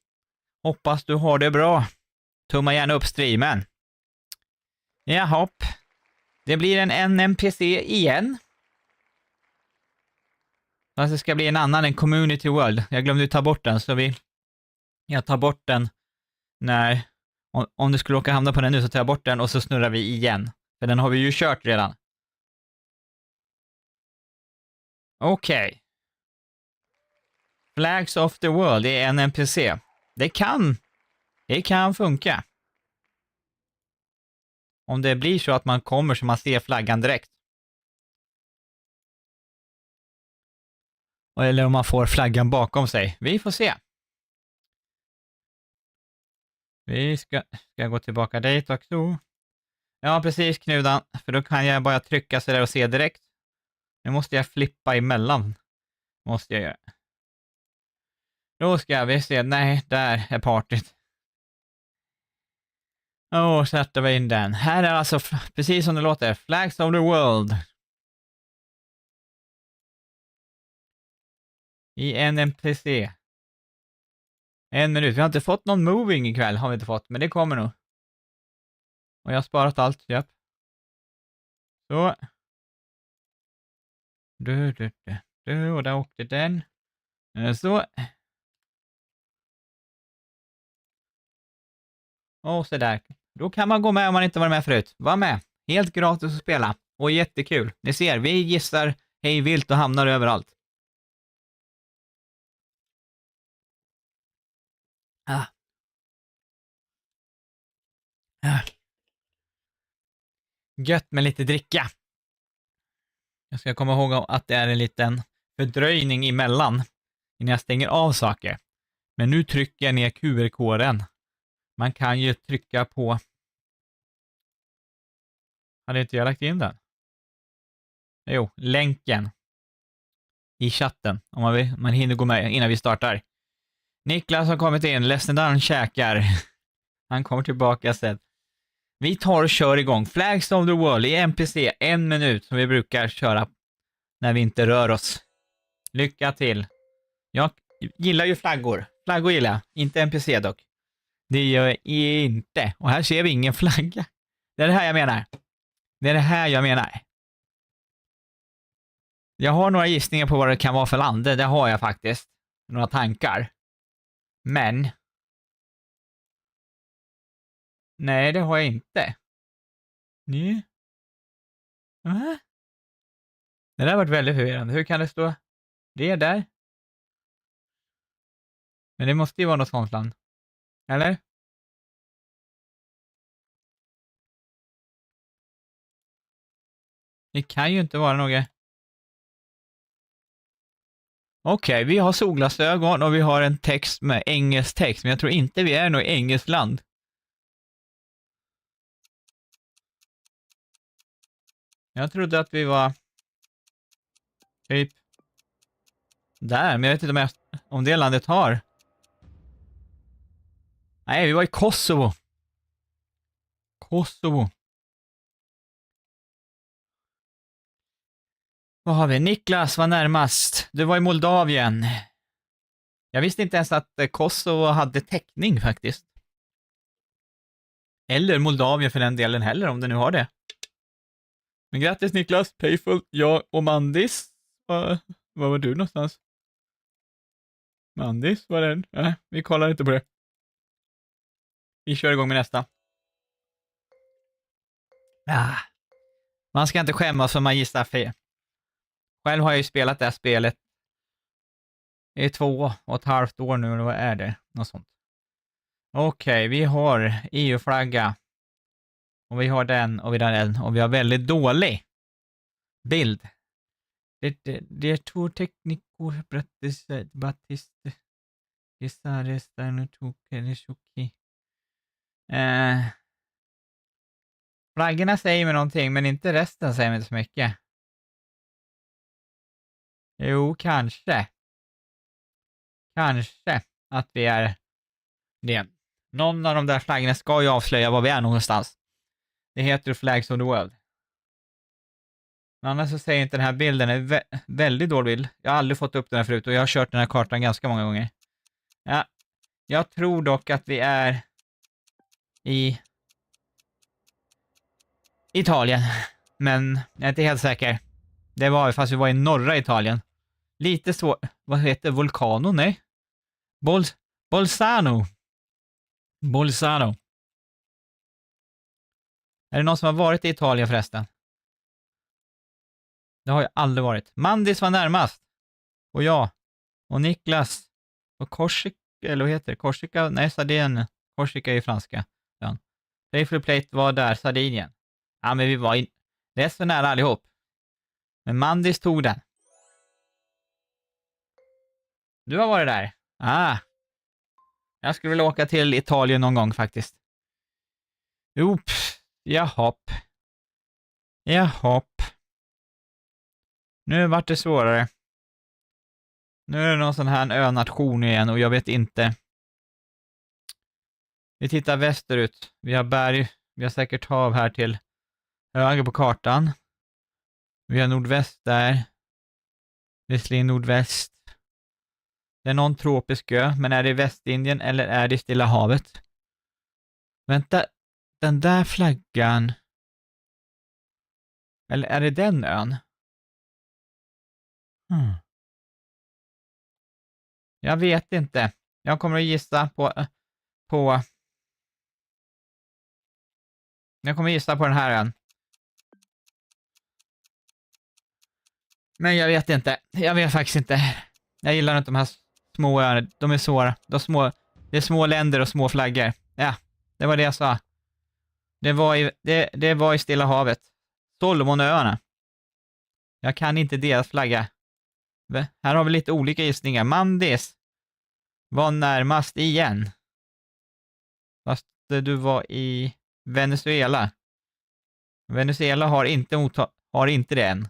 Hoppas du har det bra. Tumma gärna upp streamen. Jaha, det blir en NPC igen. Fast det ska bli en annan, en Community World. Jag glömde ta bort den, så jag tar bort den när, om du skulle åka hamna på den nu så tar jag bort den och så snurrar vi igen. För den har vi ju kört redan. Okej. Flags of the World är en NPC. Det kan funka. Om det blir så att man kommer så man ser flaggan direkt. Eller om man får flaggan bakom sig. Vi får se. Vi ska gå tillbaka dit också. Ja, precis Knudan. För då kan jag bara trycka sig där och se direkt. Nu måste jag flippa emellan. Måste jag göra. Då ska vi se. Nej, där är partyt. Sätter vi in den. Här är alltså, precis som det låter, Flags of the World. I en NPC. 1 minut. Vi har inte fått någon moving ikväll, har vi inte fått. Men det kommer nog. Och jag har sparat allt, japp. Så. Och där åkte den. Så. Och så där. Då kan man gå med om man inte var med förut. Var med. Helt gratis att spela. Och jättekul. Ni ser, vi gissar hej vilt och hamnar överallt. Gött med lite dricka. Jag ska komma ihåg att det är en liten fördröjning emellan innan jag stänger av saker. Men nu trycker jag ner QR-koden. Man kan ju trycka på... Hade inte jag lagt in den? Jo, länken i chatten. Om man hinner gå med innan vi startar. Niklas har kommit in. Lesnedan käkar. Han kommer tillbaka sen. Vi tar och kör igång. Flags of the World i NPC. 1 minut som vi brukar köra när vi inte rör oss. Lycka till. Jag gillar ju flaggor. Flaggor gillar jag. Inte NPC dock. Det gör jag inte. Och här ser vi ingen flagga. Det är det här jag menar. Det är det här jag menar. Jag har några gissningar på vad det kan vara för land. Det har jag faktiskt. Några tankar. Men... Nej, det har jag inte. Nej. Det där har varit väldigt förvirrande. Hur kan det stå det där? Men det måste ju vara något sånt land. Eller? Det kan ju inte vara något. Okej, vi har solglasögon och vi har en text med engelsk text. Men jag tror inte vi är något engelskt land. Jag trodde att vi var typ där, men jag vet inte om det landet har. Nej, vi var i Kosovo. Kosovo. Vad har vi? Niklas var närmast. Du var i Moldavien. Jag visste inte ens att Kosovo hade täckning faktiskt. Eller Moldavien för den delen heller, om det nu har det. Men grattis Niklas, Payful, jag och Mandis. Var var du någonstans? Mandis, var den? Nej, vi kollar inte på det. Vi kör igång med nästa. Man ska inte skämmas om man gissar fel. Själv har jag ju spelat det här spelet i 2,5 år nu, eller vad är det? Något sånt. Okej, vi har EU-flagga. Och vi har den och vi har den och vi har väldigt dålig bild. Det är två tekniker, Batiste, Isare, Starnutoke, Nishuki. Flaggorna säger mig någonting, men inte resten säger mig inte så mycket. Jo, kanske. Kanske att vi är det. Någon av de där flaggorna ska ju avslöja var vi är någonstans. Det heter Flags of the World. Men annars så säger inte den här bilden är väldigt dålig bild. Jag har aldrig fått upp den här förut och jag har kört den här kartan ganska många gånger. Ja, jag tror dock att vi är i Italien. Men jag är inte helt säker. Det var fast vi var i norra Italien. Lite svårt. Vad heter Vulcano? Nej. Bolzano. Bolzano. Är det någon som har varit i Italien förresten? Det har jag aldrig varit. Mandis var närmast. Och jag. Och Niklas. Och Korsika, eller vad heter det? Korsika? Nej, Sardinien. Korsika är ju franska. Ja. Playful Plate var där, Sardinien. Ja, men vi var rätt så nära allihop. Men Mandis tog den. Du har varit där. Jag skulle vilja åka till Italien någon gång faktiskt. Jahopp. Nu vart det svårare. Nu är det någon sån här önation igen och jag vet inte. Vi tittar västerut. Vi har berg. Vi har säkert hav här till höger på kartan. Vi har nordväst där. Visserligen nordväst. Det är någon tropisk ö, men är det i Västindien eller är det i Stilla havet? Vänta, den där flaggan. Eller är det den ön? Jag vet inte. Jag kommer att gissa på jag kommer att gissa på den här ön. Men jag vet inte. Jag vet faktiskt inte. Jag gillar inte de här små öarna. De är svåra. Det är små länder och små flaggor. Ja, det var det jag sa. Det var i Stilla havet. Solomonöarna. Jag kan inte deras flagga. Här har vi lite olika gissningar. Mandis var närmast igen. Fast du var i Venezuela. Venezuela har inte det än.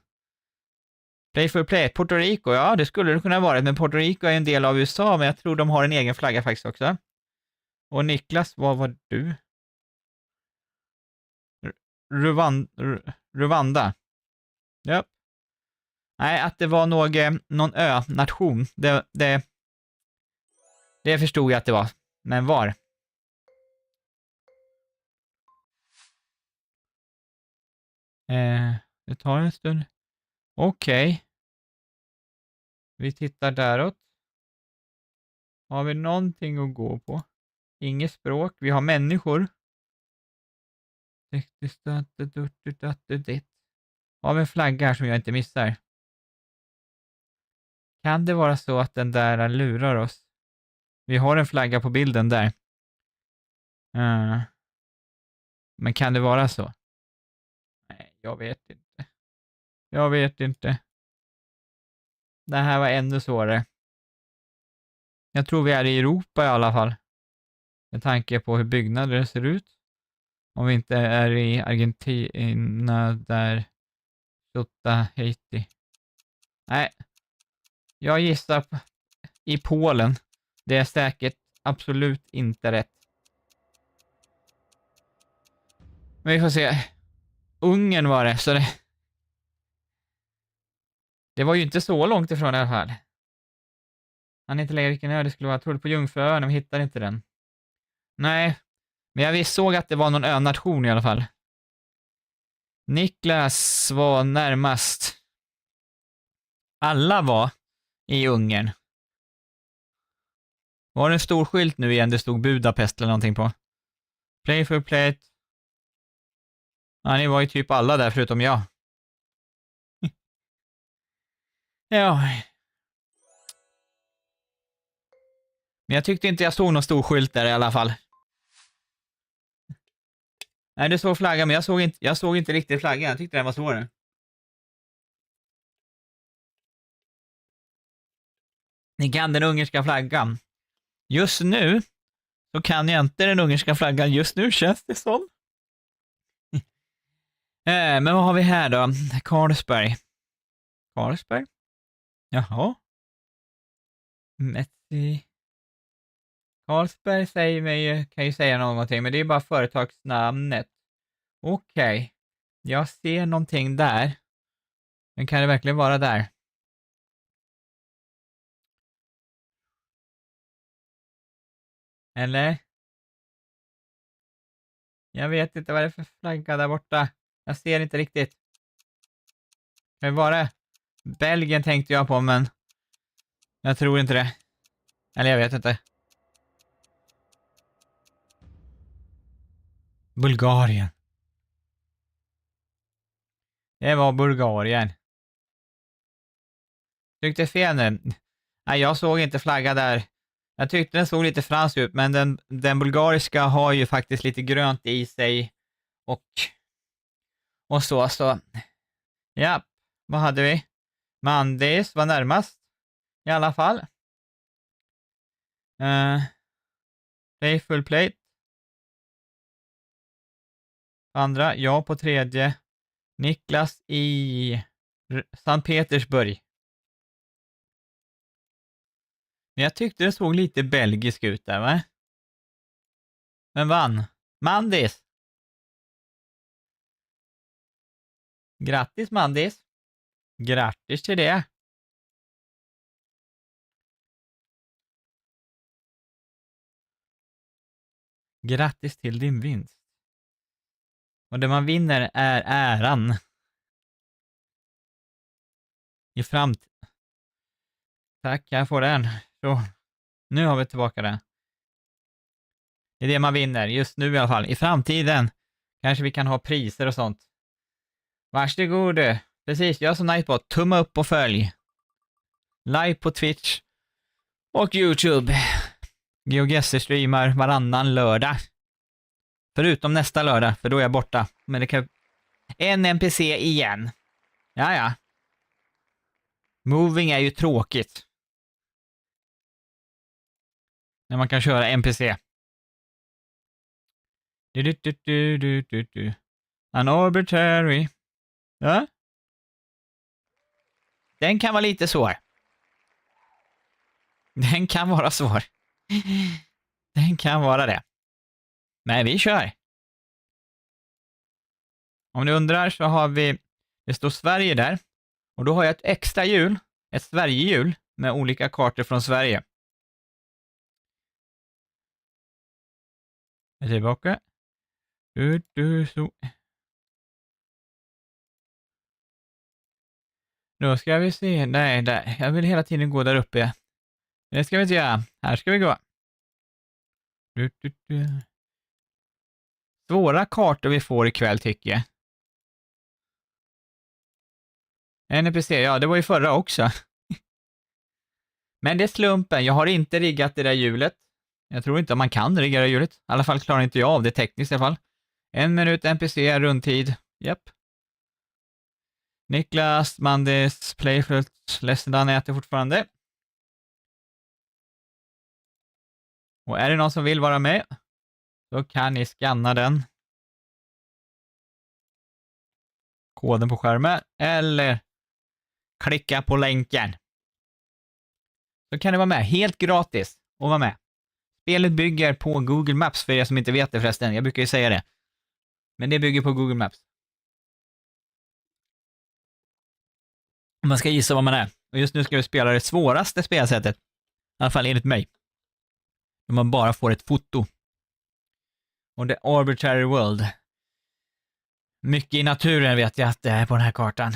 Play for play. Puerto Rico, ja det skulle det kunna vara. Men Puerto Rico är en del av USA, men jag tror de har en egen flagga faktiskt också. Och Niklas, vad var du? Rwanda. Ja. Nej, att det var någon ö-nation. Det förstod jag att det var. Men var? Det tar en stund. Okej. Vi tittar däråt. Har vi någonting att gå på? Inget språk. Vi har människor. Har vi en flagga här som jag inte missar? Kan det vara så att den där lurar oss? Vi har en flagga på bilden där. Men kan det vara så? Nej, jag vet inte. Jag vet inte. Det här var ännu svårare. Jag tror vi är i Europa i alla fall. Med tanke på hur byggnader ser ut. Om vi inte är i Argentina där Haiti. Nej. Jag gissar i Polen. Det är säkert absolut inte rätt. Men vi får se. Ungern var det, så det... Det var ju inte så långt ifrån i alla fall. Han är inte längre vilken ö det skulle vara. Jag trodde på Jungfruön, men hittade inte den. Nej, men jag visst såg att det var någon önation i alla fall. Niklas var närmast. Alla var i Ungern. Var det en stor skylt nu igen? Det stod Budapest eller någonting på. Play for plate. Ja, ni var ju typ alla där förutom jag. Ja. Men jag tyckte inte jag såg någon stor skylt där i alla fall. Nej, det såg flaggan, men jag såg inte riktigt flaggan. Jag tyckte den var svårare. Ni kan den ungerska flaggan. Just nu så kan jag inte den ungerska flaggan. Just nu känns det som. Men vad har vi här då? Carlsberg. Carlsberg? Jaha. Messi. Carlsberg säger mig, kan ju säga någonting, men det är bara företagsnamnet. Okej. Jag ser någonting där. Men kan det verkligen vara där? Eller? Jag vet inte vad det är för flagga där borta. Jag ser inte riktigt. Kan det vara Belgien tänkte jag på, men jag tror inte det. Eller jag vet inte. Bulgarien. Det var Bulgarien. Tyckte fel nu. Nej, jag såg inte flagga där. Jag tyckte den såg lite fransk ut, men den bulgariska har ju faktiskt lite grönt i sig. Och så. Ja, vad hade vi? Mandis var närmast. I alla fall. Play full plate. Andra, jag på tredje. Niklas i Sankt Petersburg. Men jag tyckte det såg lite belgisk ut där, va? Men vann? Mandis! Grattis, Mandis! Grattis till det! Grattis till din vinst. Och det man vinner är äran. I framtiden. Tack, jag får den. Så, nu har vi tillbaka den. Det är det man vinner, just nu i alla fall. I framtiden kanske vi kan ha priser och sånt. Varsågod. Precis, gör som Nightbot. Tumma upp och följ. Live på Twitch och YouTube. GeoGuessr streamar varannan lördag. Förutom nästa lördag, för då är jag borta. Men det kan... En NPC igen. Ja. Moving är ju tråkigt. När man kan köra NPC. An arbitrary. Ja? Den kan vara lite svår. Den kan vara svår. Den kan vara det. Men vi kör. Om ni undrar så har vi... Det står Sverige där. Och då har jag ett extra hjul. Ett Sverige-hjul med olika kartor från Sverige. Jag är tillbaka. Så. Då ska vi se. Nej, där. Jag vill hela tiden gå där uppe. Det ska vi inte göra. Här ska vi gå. Svåra kartor vi får ikväll tycker jag. NPC, ja det var ju förra också. Men det är slumpen. Jag har inte riggat det där hjulet. Jag tror inte att man kan rigga det hjulet. I alla fall klarar inte jag av det tekniskt i alla fall. 1 minut NPC, rundtid. Japp. Niklas, Mandis, Playfult, Lessedan äter fortfarande. Och är det någon som vill vara med så kan ni scanna den. Koden på skärmen eller klicka på länken. Så kan ni vara med helt gratis och vara med. Spelet bygger på Google Maps för er som inte vet det förresten. Jag brukar ju säga det. Men det bygger på Google Maps. Om man ska gissa vad man är. Och just nu ska vi spela det svåraste spelsättet. I alla fall enligt mig. Om man bara får ett foto. Och det är Arbitrary World. Mycket i naturen vet jag att det är på den här kartan.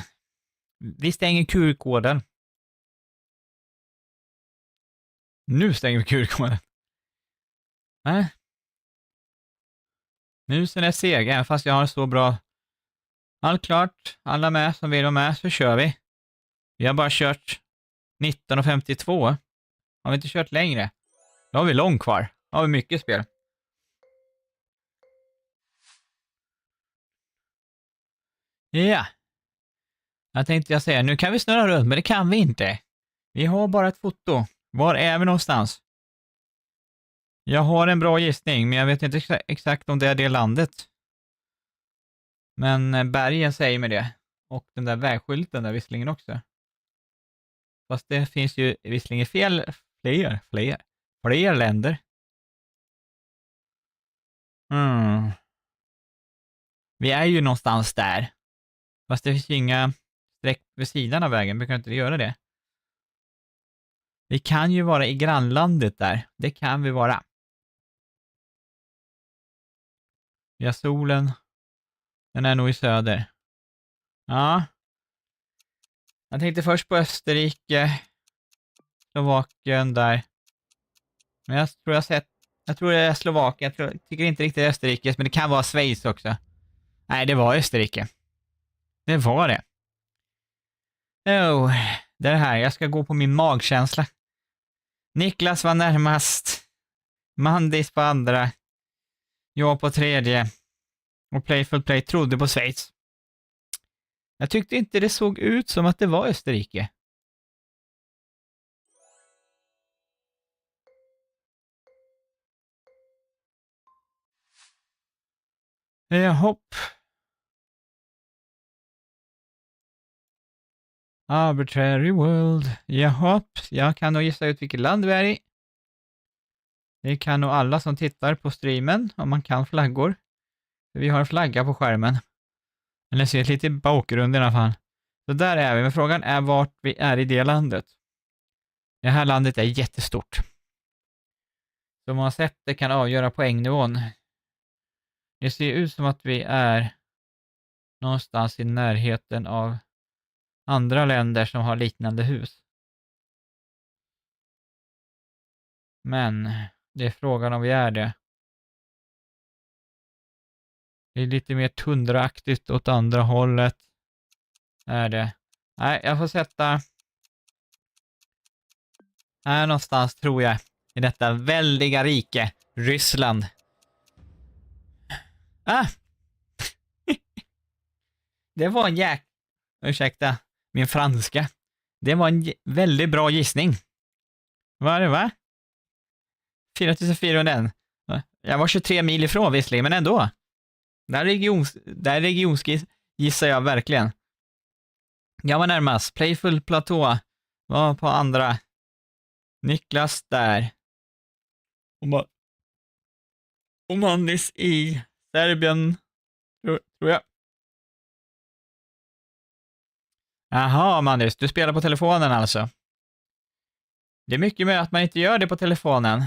Vi stänger QR-koden. Nu stänger vi QR-koden. Nej. Musen är seg, även fast jag har så bra. Allt klart, alla med som vill vara med, så kör vi. Vi har bara kört 19:52. Har vi inte kört längre? Då har vi långt kvar. Då har vi mycket spel. Ja. Jag tänkte jag säga, nu kan vi snurra runt, men det kan vi inte. Vi har bara ett foto. Var är vi någonstans? Jag har en bra gissning, men jag vet inte exakt om det är det landet. Men bergen säger mig det. Och den där vägskylten där visserligen också. Fast det finns ju visserligen fler länder. Vi är ju någonstans där. Fast det finns ju inga streck vid sidan av vägen. Vi kan inte göra det. Vi kan ju vara i grannlandet där. Det kan vi vara. Vi har solen. Den är nog i söder. Ja. Jag tänkte först på Österrike. Slovakien där. Men jag tror det är Slovakien. Jag tycker inte riktigt Österrike, men det kan vara Schweiz också. Nej, det var Österrike. Det var det. Det här. Jag ska gå på min magkänsla. Niklas var närmast. Mandis på andra. Jag på tredje. Och Playful Play trodde på Schweiz. Jag tyckte inte det såg ut som att det var Österrike. Hopp. Arbitrary World. Jaha, jag kan nog gissa ut vilket land vi är i. Det kan nog alla som tittar på streamen, om man kan flaggor. Vi har en flagga på skärmen. Eller ser lite i bakgrunden i alla fall. Så där är vi, men frågan är vart vi är i det landet. Det här landet är jättestort. Så många sätt det kan avgöra poängnivån. Det ser ut som att vi är någonstans i närheten av andra länder som har liknande hus. Men det är frågan om vi är det. Det är lite mer tundraaktigt åt andra hållet. Är det. Nej, jag får sätta här någonstans tror jag. I detta väldiga rike. Ryssland. Det var en ursäkta min franska. Det var en väldigt bra gissning. Vad är det, va? 4401. Jag var 23 mil ifrån visserligen, men ändå. Där regionskiss gissar jag verkligen. Jag var närmast. Playful Platå var på andra. Niklas där. Och Mandis i Serbien, tror jag. Jaha, Mandis, du spelar på telefonen alltså. Det är mycket med att man inte gör det på telefonen.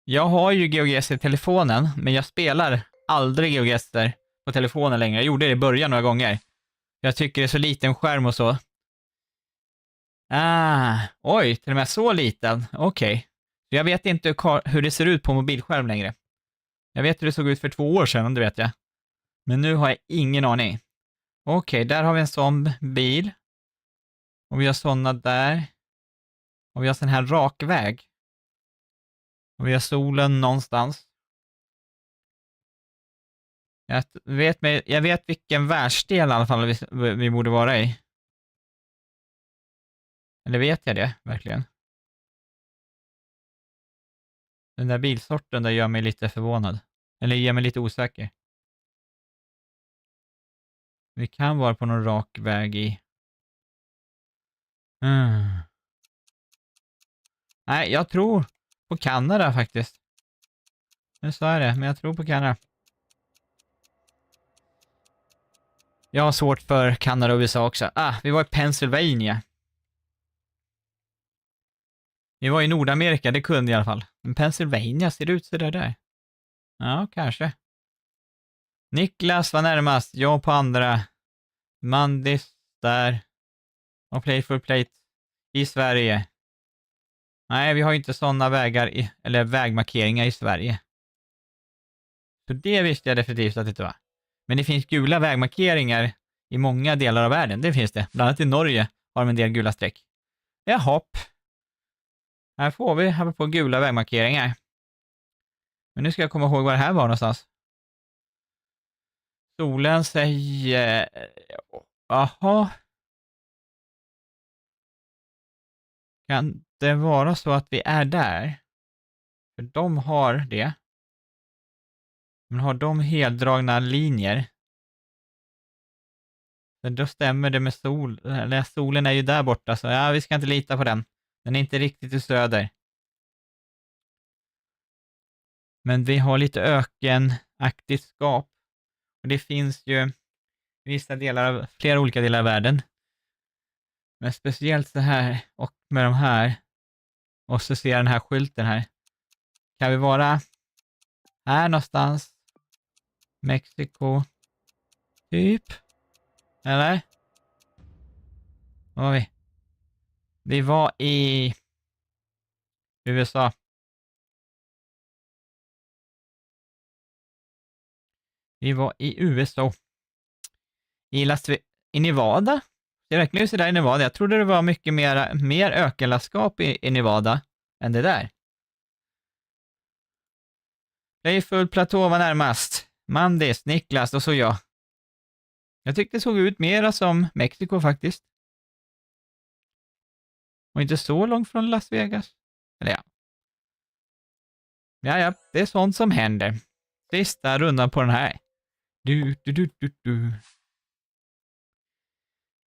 Jag har ju GeoGuessr i telefonen, men jag spelar aldrig GeoGuessr på telefonen längre. Jag gjorde det i början några gånger. Jag tycker det är så liten skärm och så. Oj, till och med så liten. Okej. Jag vet inte hur det ser ut på mobilskärm längre. Jag vet hur det såg ut för 2 år sedan, det vet jag. Men nu har jag ingen aning. Okej, där har vi en sån bil. Och vi har såna där. Och vi har sån här rak väg. Och vi har solen någonstans. Jag vet vilken världsdel i alla fall vi borde vara i. Eller vet jag det, verkligen? Den där bilsorten där gör mig lite förvånad. Eller gör mig lite osäker. Vi kan vara på någon rak väg i. Nej, jag tror på Kanada faktiskt. Nu sa jag det, men jag tror på Kanada. Jag har svårt för Kanada och USA också. Vi var i Pennsylvania. Vi var i Nordamerika, det kunde i alla fall. Men Pennsylvania, ser det ut så där? Ja, kanske. Niklas var närmast, jag på andra. Mandis där. Och Playful Plate i Sverige. Nej, vi har ju inte sådana vägar eller vägmarkeringar i Sverige. Så det visste jag definitivt att det inte var. Men det finns gula vägmarkeringar i många delar av världen. Det finns det. Bland annat i Norge har de en del gula streck. Jaha. Här får vi här på gula vägmarkeringar. Men nu ska jag komma ihåg var det här var någonstans. Solen säger... Jaha. Kan det vara så att vi är där? För de har det. Men har de heldragna linjer? För då stämmer det med solen är ju där borta, så ja, vi ska inte lita på den. Den är inte riktigt i söder. Men vi har lite ökenaktigt skap. Och det finns ju flera olika delar av världen. Men speciellt så här och med de här. Och så ser jag den här skylten här. Kan vi vara här någonstans? Mexiko. Typ. Eller? Vad var vi? Vi var i USA. Vi var i USA. I Nevada? Det verkligen så där i Nevada. Jag trodde det var mycket mer ökenlandskap i Nevada än det där. Playful Platå var närmast. Mandis, Niklas och så jag. Jag tyckte det såg ut mera som Mexiko faktiskt. Och inte så långt från Las Vegas. Eller ja. Ja, det är sånt som händer. Sista rundan på den här. Du.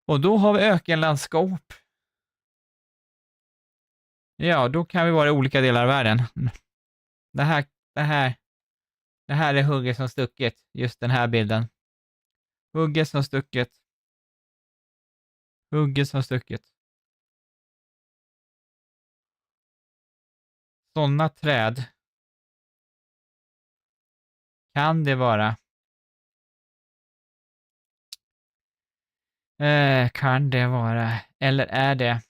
Och då har vi ökenlandskap. Ja, då kan vi vara i olika delar av världen. Det här är hugget som stucket. Just den här bilden. Hugget som stucket. Hugget som stucket. Sådana träd. Kan det vara? Kan det vara? Eller är det?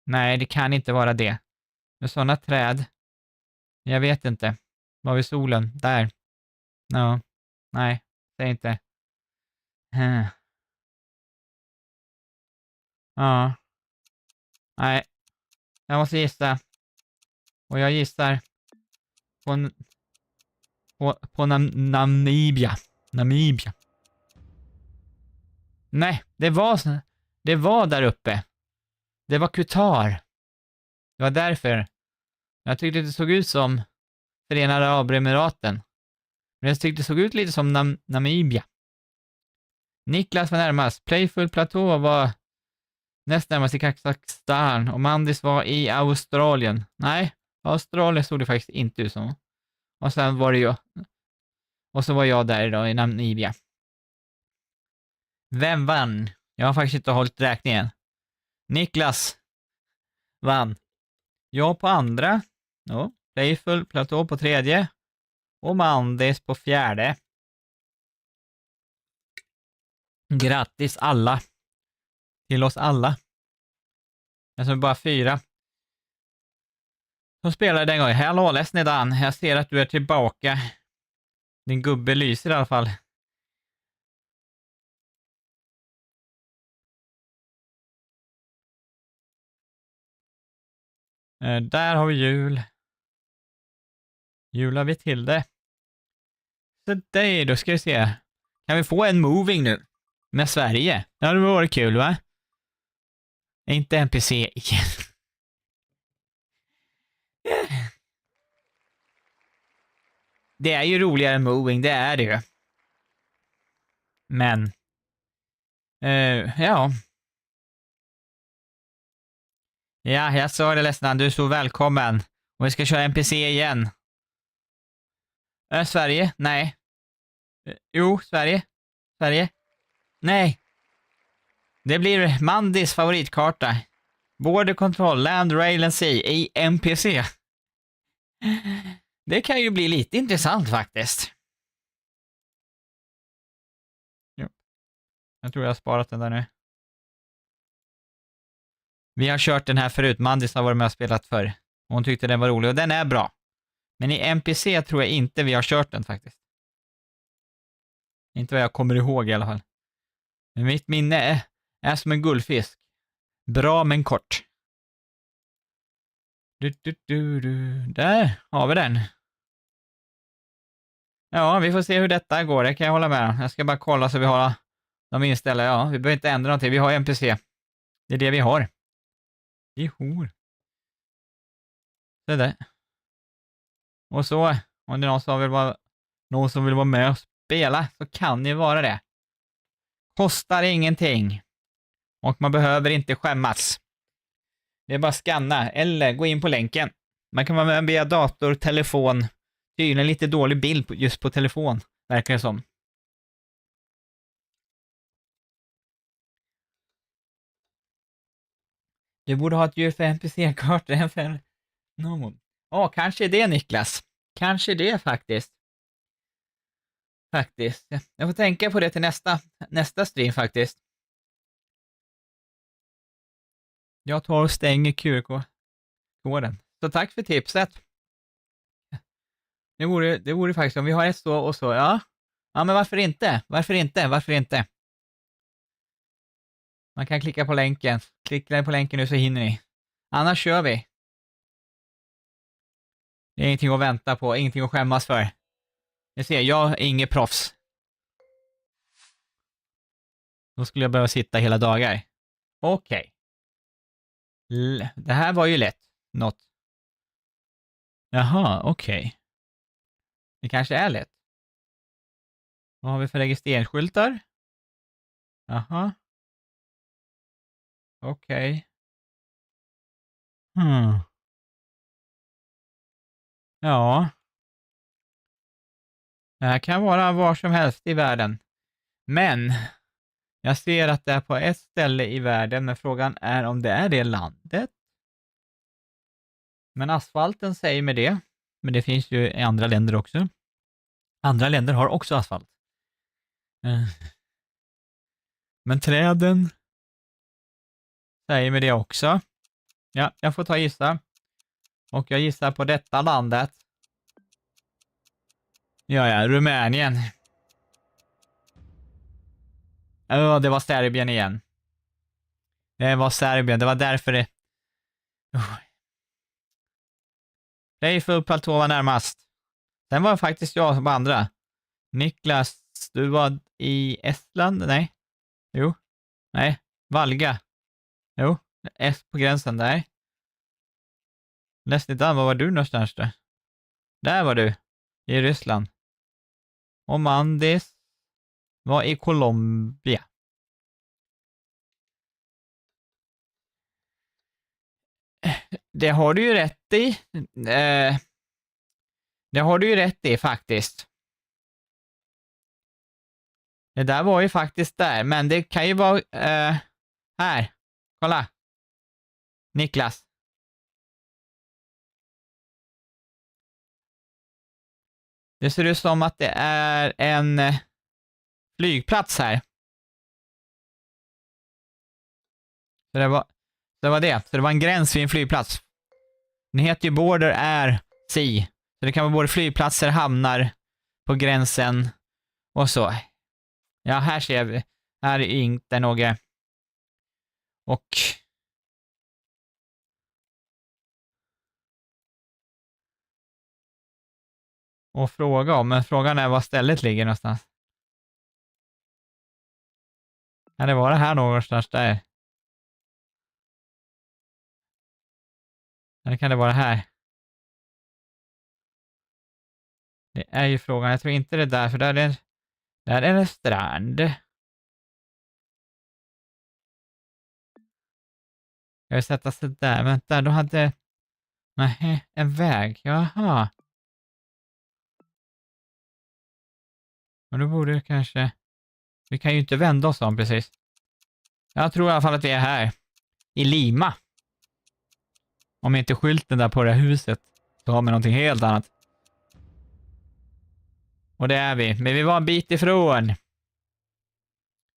Nej, det kan inte vara det. Med sådana träd. Jag vet inte. Var vi solen? Där. No. Nej, säg inte. Ja. Nej. Jag måste gissa. Och jag gissar på Namibia. Namibia. Nej, det var där uppe. Det var Qatar. Det var därför. Jag tyckte det såg ut som Förenade Arabemiraten. Men jag tyckte det såg ut lite som Namibia. Niklas var närmast. Playful Platå var näst närmast i Kazakstan. Och Mandis var i Australien. Nej, Australien stod det faktiskt inte ut som. Och sen var det jag. Och så var jag där då i Namibia. Vem vann? Jag har faktiskt inte hållit räkningen. Niklas vann. Jag på andra. Ja, Playful Platå på tredje. Och Mandis på fjärde. Grattis alla. Till oss alla. Alltså bara 4. Så spelade den gången. Hallå, ledsen Dan. Jag ser att du är tillbaka. Din gubbe lyser i alla fall. Där har vi jul. Jular vi till det. Så det då ska vi se. Kan vi få en moving nu? Med Sverige? Ja, det var kul va? Inte NPC igen. Det är ju roligare än moving, det är det ju. Men. Ja. Ja, jag sa det ledsen. Du är så välkommen. Och vi ska köra NPC igen. Sverige? Nej. Jo, Sverige. Sverige. Nej. Det blir Mandis favoritkarta. Border Control, Land, Rail and Sea i NPC. Det kan ju bli lite intressant faktiskt. Ja. Jag tror jag har sparat den där nu. Vi har kört den här förut. Mandis har varit med och spelat förr. Hon tyckte den var rolig och den är bra. Men i NPC tror jag inte vi har kört den faktiskt. Inte vad jag kommer ihåg i alla fall. Men mitt minne är som en guldfisk. Bra men kort. Där har vi den. Ja, vi får se hur detta går. Det kan jag hålla med om. Jag ska bara kolla så vi har de inställda. Ja, vi behöver inte ändra någonting. Vi har NPC. Det är det vi har. Ihor. Det där. Och så, om det är någon som vill vara med och spela så kan ni vara det. Kostar ingenting. Och man behöver inte skämmas. Det är bara att scanna eller gå in på länken. Man kan vara med via dator, telefon. Tydligen lite dålig bild just på telefon, verkar det som. Du borde ha ett djur för NPC-kartor än för någon. Kanske det, Niklas. Kanske det faktiskt. Jag får tänka på det till nästa stream faktiskt. Jag tar och stänger QR-koden. Så tack för tipset. Det vore faktiskt, om vi har ett så och så, ja. Ja, men varför inte? Varför inte? Man kan klicka på länken. Klicka på länken nu så hinner ni. Annars kör vi. Det är ingenting att vänta på, ingenting att skämmas för. Ni ser, jag är inget proffs. Då skulle jag behöva sitta hela dagar. Okej. Det här var ju lätt. Något. Jaha, okej. Det kanske är lätt. Vad har vi för registreringsskyltar? Jaha. Okej. Ja. Det här kan vara var som helst i världen. Men jag ser att det är på ett ställe i världen, men frågan är om det är det landet. Men asfalten säger med det. Men det finns ju i andra länder också. Andra länder har också asfalt. Men träden säger med det också. Ja, jag får ta gissa. Och jag gissar på detta landet. Ja, Rumänien. Ja, det var Serbien igen. Det var Serbien, det var därför det... Eiffel-platå var närmast. Sen var faktiskt jag som andra. Niklas, du var i Estland? Nej. Jo. Nej. Valga. Jo. S på gränsen där. Nästan, var du någonstans då? Där var du. I Ryssland. Och Mandis var i Colombia. Det har du ju rätt i. Det har du ju rätt i faktiskt. Det där var ju faktiskt där, men det kan ju vara här. Kolla. Niklas. Det ser ut som att det är en flygplats här. Så det var det. Så det var en gräns vid en flygplats. Den heter ju Border Air Sea. Så det kan vara både flygplatser, hamnar på gränsen och så. Ja, här ser vi. Här är inte något. Och fråga om. Men frågan är var stället ligger någonstans. Kan det vara här någonstans där? Eller kan det vara här? Det är ju frågan. Jag tror inte det är där, för där är en strand. Jag vill sätta sig där. Vänta, då hade... Nej, en väg. Jaha. Men då borde det kanske... Vi kan ju inte vända oss om precis. Jag tror i alla fall att vi är här. I Lima. Om inte skylten där på det här huset så har vi någonting helt annat. Och det är vi. Men vi var en bit ifrån.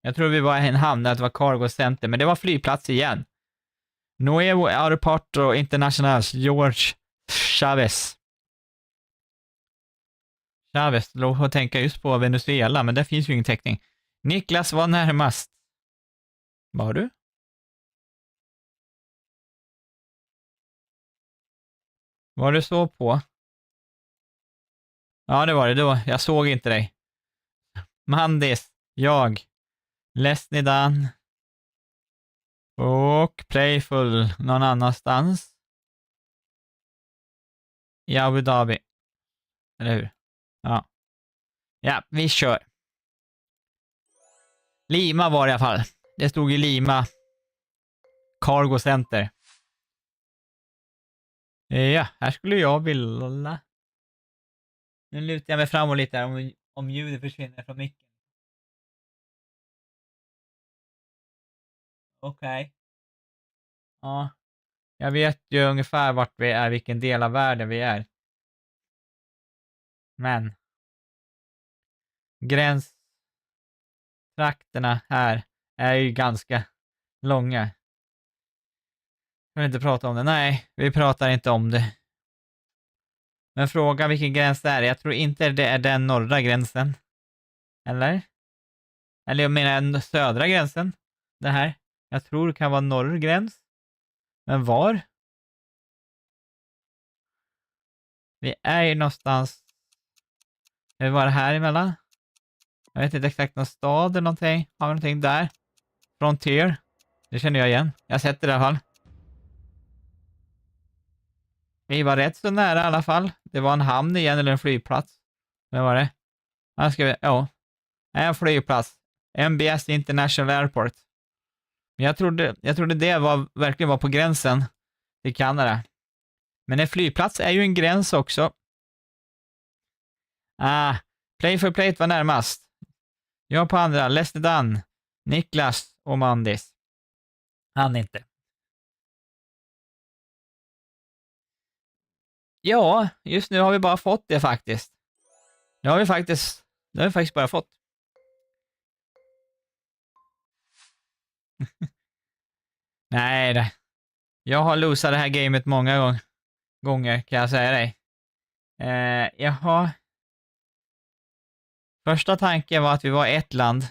Jag tror vi var i en hamn där det var Cargo Center. Men det var flygplats igen. Nuevo Aeroporto Internacional George Chavez. Chavez, låt att tänka just på Venezuela, men där finns ju ingen täckning. Niklas var närmast. Var du? Var du så på? Ja, det var det då. Jag såg inte dig. Mandis, jag, Lesnidan och Playful någon annanstans. I Abu Dhabi. Eller hur? Ja. Ja, vi kör. Lima var det i alla fall. Det stod i Lima Cargo Center. Ja, här skulle jag vilja. Nu lutar jag mig framåt lite här om ljudet försvinner från micken. Okej. Ja, jag vet ju ungefär vart vi är, vilken del av världen vi är. Men gränstrakterna här är ju ganska långa. Jag vill inte prata om det. Nej, vi pratar inte om det. Men fråga vilken gräns det är. Jag tror inte det är den norra gränsen. Eller? Eller jag menar den södra gränsen. Det här. Jag tror det kan vara norr gräns. Men var? Vi är ju någonstans. Vi var det här emellan. Jag vet inte exakt någon stad eller någonting. Har vi någonting där? Frontier. Det känner jag igen. Jag har sett det i alla fall. Vi var rätt så nära i alla fall. Det var en hamn igen eller en flygplats. Vad var det? Här ska vi, ja. En flygplats. MBS International Airport. Men jag trodde det verkligen var på gränsen till Kanada. Men en flygplats är ju en gräns också. Play for Plate var närmast. Jag på andra, Lester Dunn, Niklas och Mandis. Han inte. Ja, just nu har vi bara fått det faktiskt. Det har vi faktiskt bara fått. Nej det. Jag har losat det här gamet många gånger kan jag säga dig. Jaha. Första tanken var att vi var ett land.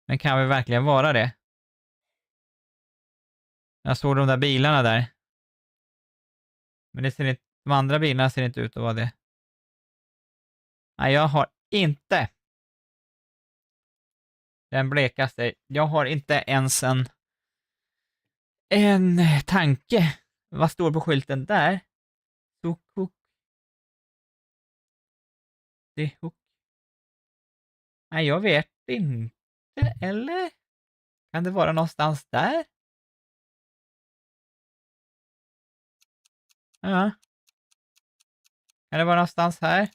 Men kan vi verkligen vara det? Jag såg de där bilarna där. Men det ser inte, de andra bilarna ser inte ut att vara det. Nej, jag har inte den blekaste. Jag har inte ens en tanke. Vad står på skylten där? Sukuk. Nej, jag vet inte. Eller? Kan det vara någonstans där? Ja. Kan det vara någonstans här?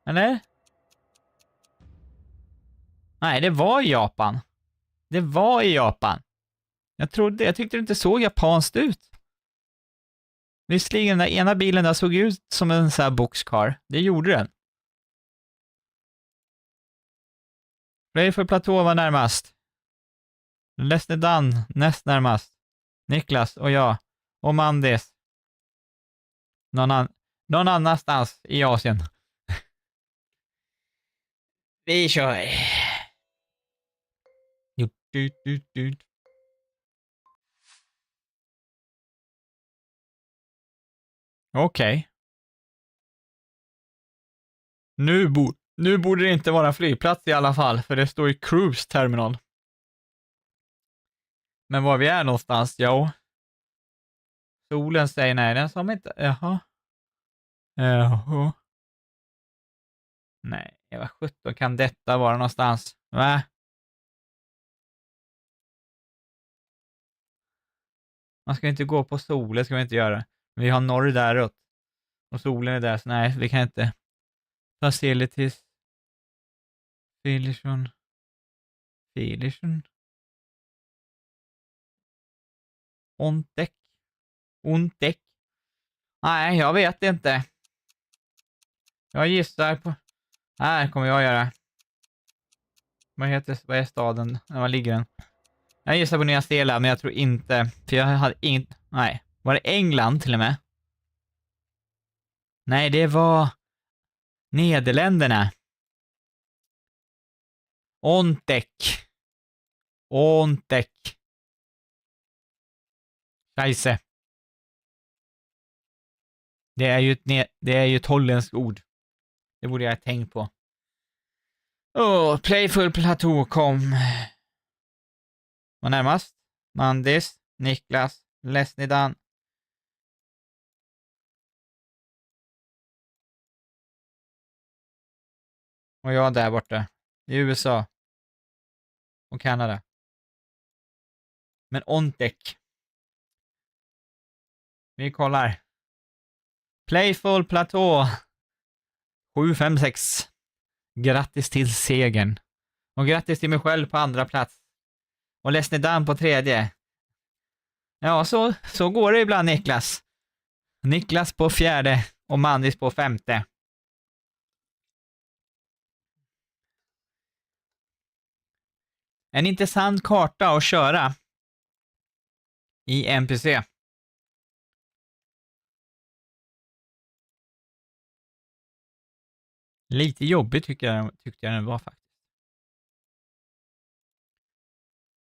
Eller? Nej, det var i Japan. Det var i Japan. Jag tyckte det inte såg japanskt ut. Visserligen, den ena bilen där såg ut som en sån här boxcar. Det gjorde den. Playful Platå var närmast. Lester Dunn näst närmast. Niklas och jag. Och Mandis. Någon annanstans i Asien. Vi kör. Okej. Nu borde det inte vara flygplats i alla fall, för det står i Cruise Terminal. Men var vi är någonstans, ja. Solen säger nej, den som inte, jaha. Jaha. Nej, vad 17 kan detta vara någonstans? Va? Man ska inte gå på solen, ska vi inte göra. Men vi har norr däråt. Och solen är där, så nej, vi kan inte. Facilities. Filerson. Ontek. Nej, jag vet inte. Jag gissar på... Här kommer jag göra. Vad är staden? Var ligger den? Jag gissar på Nya Zeeland, men jag tror inte... För jag hade inget... Nej. Var det England till och med? Nej, det var... Nederländerna. Ontek. Scheisse. Det är ju ett holländskt ord. Det borde jag ha tänkt på. Playful Plateau kom. Var närmast. Mandis, Niklas, Lesnidan. Och jag där borta. I USA. Och Kanada. Men Ontek. Vi kollar. Playful Plateau. 756. Grattis till segern. Och grattis till mig själv på andra plats. Och Lesnidan på tredje. Ja, så går det ibland, Niklas. Niklas på fjärde och Mandis på femte. En intressant karta att köra i NPC. Lite jobbigt tyckte jag den var faktiskt.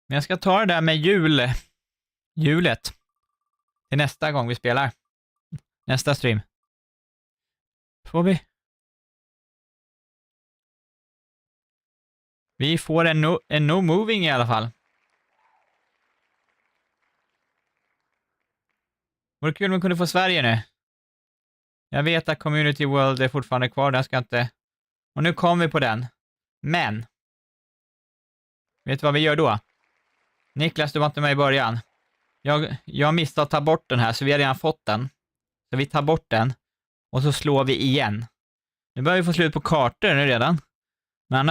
Men jag ska ta det där med hjulet till nästa gång vi spelar. Nästa stream. Får vi? Vi får en no moving i alla fall. Vore kul om vi kunde få Sverige nu. Jag vet att Community World är fortfarande kvar, den ska inte... Och nu kommer vi på den. Men... Vet du vad vi gör då? Niklas, du var inte med i början. Jag missade att ta bort den här, så vi har redan fått den. Så vi tar bort den. Och så slår vi igen. Nu börjar vi få slut på kartor nu redan. Men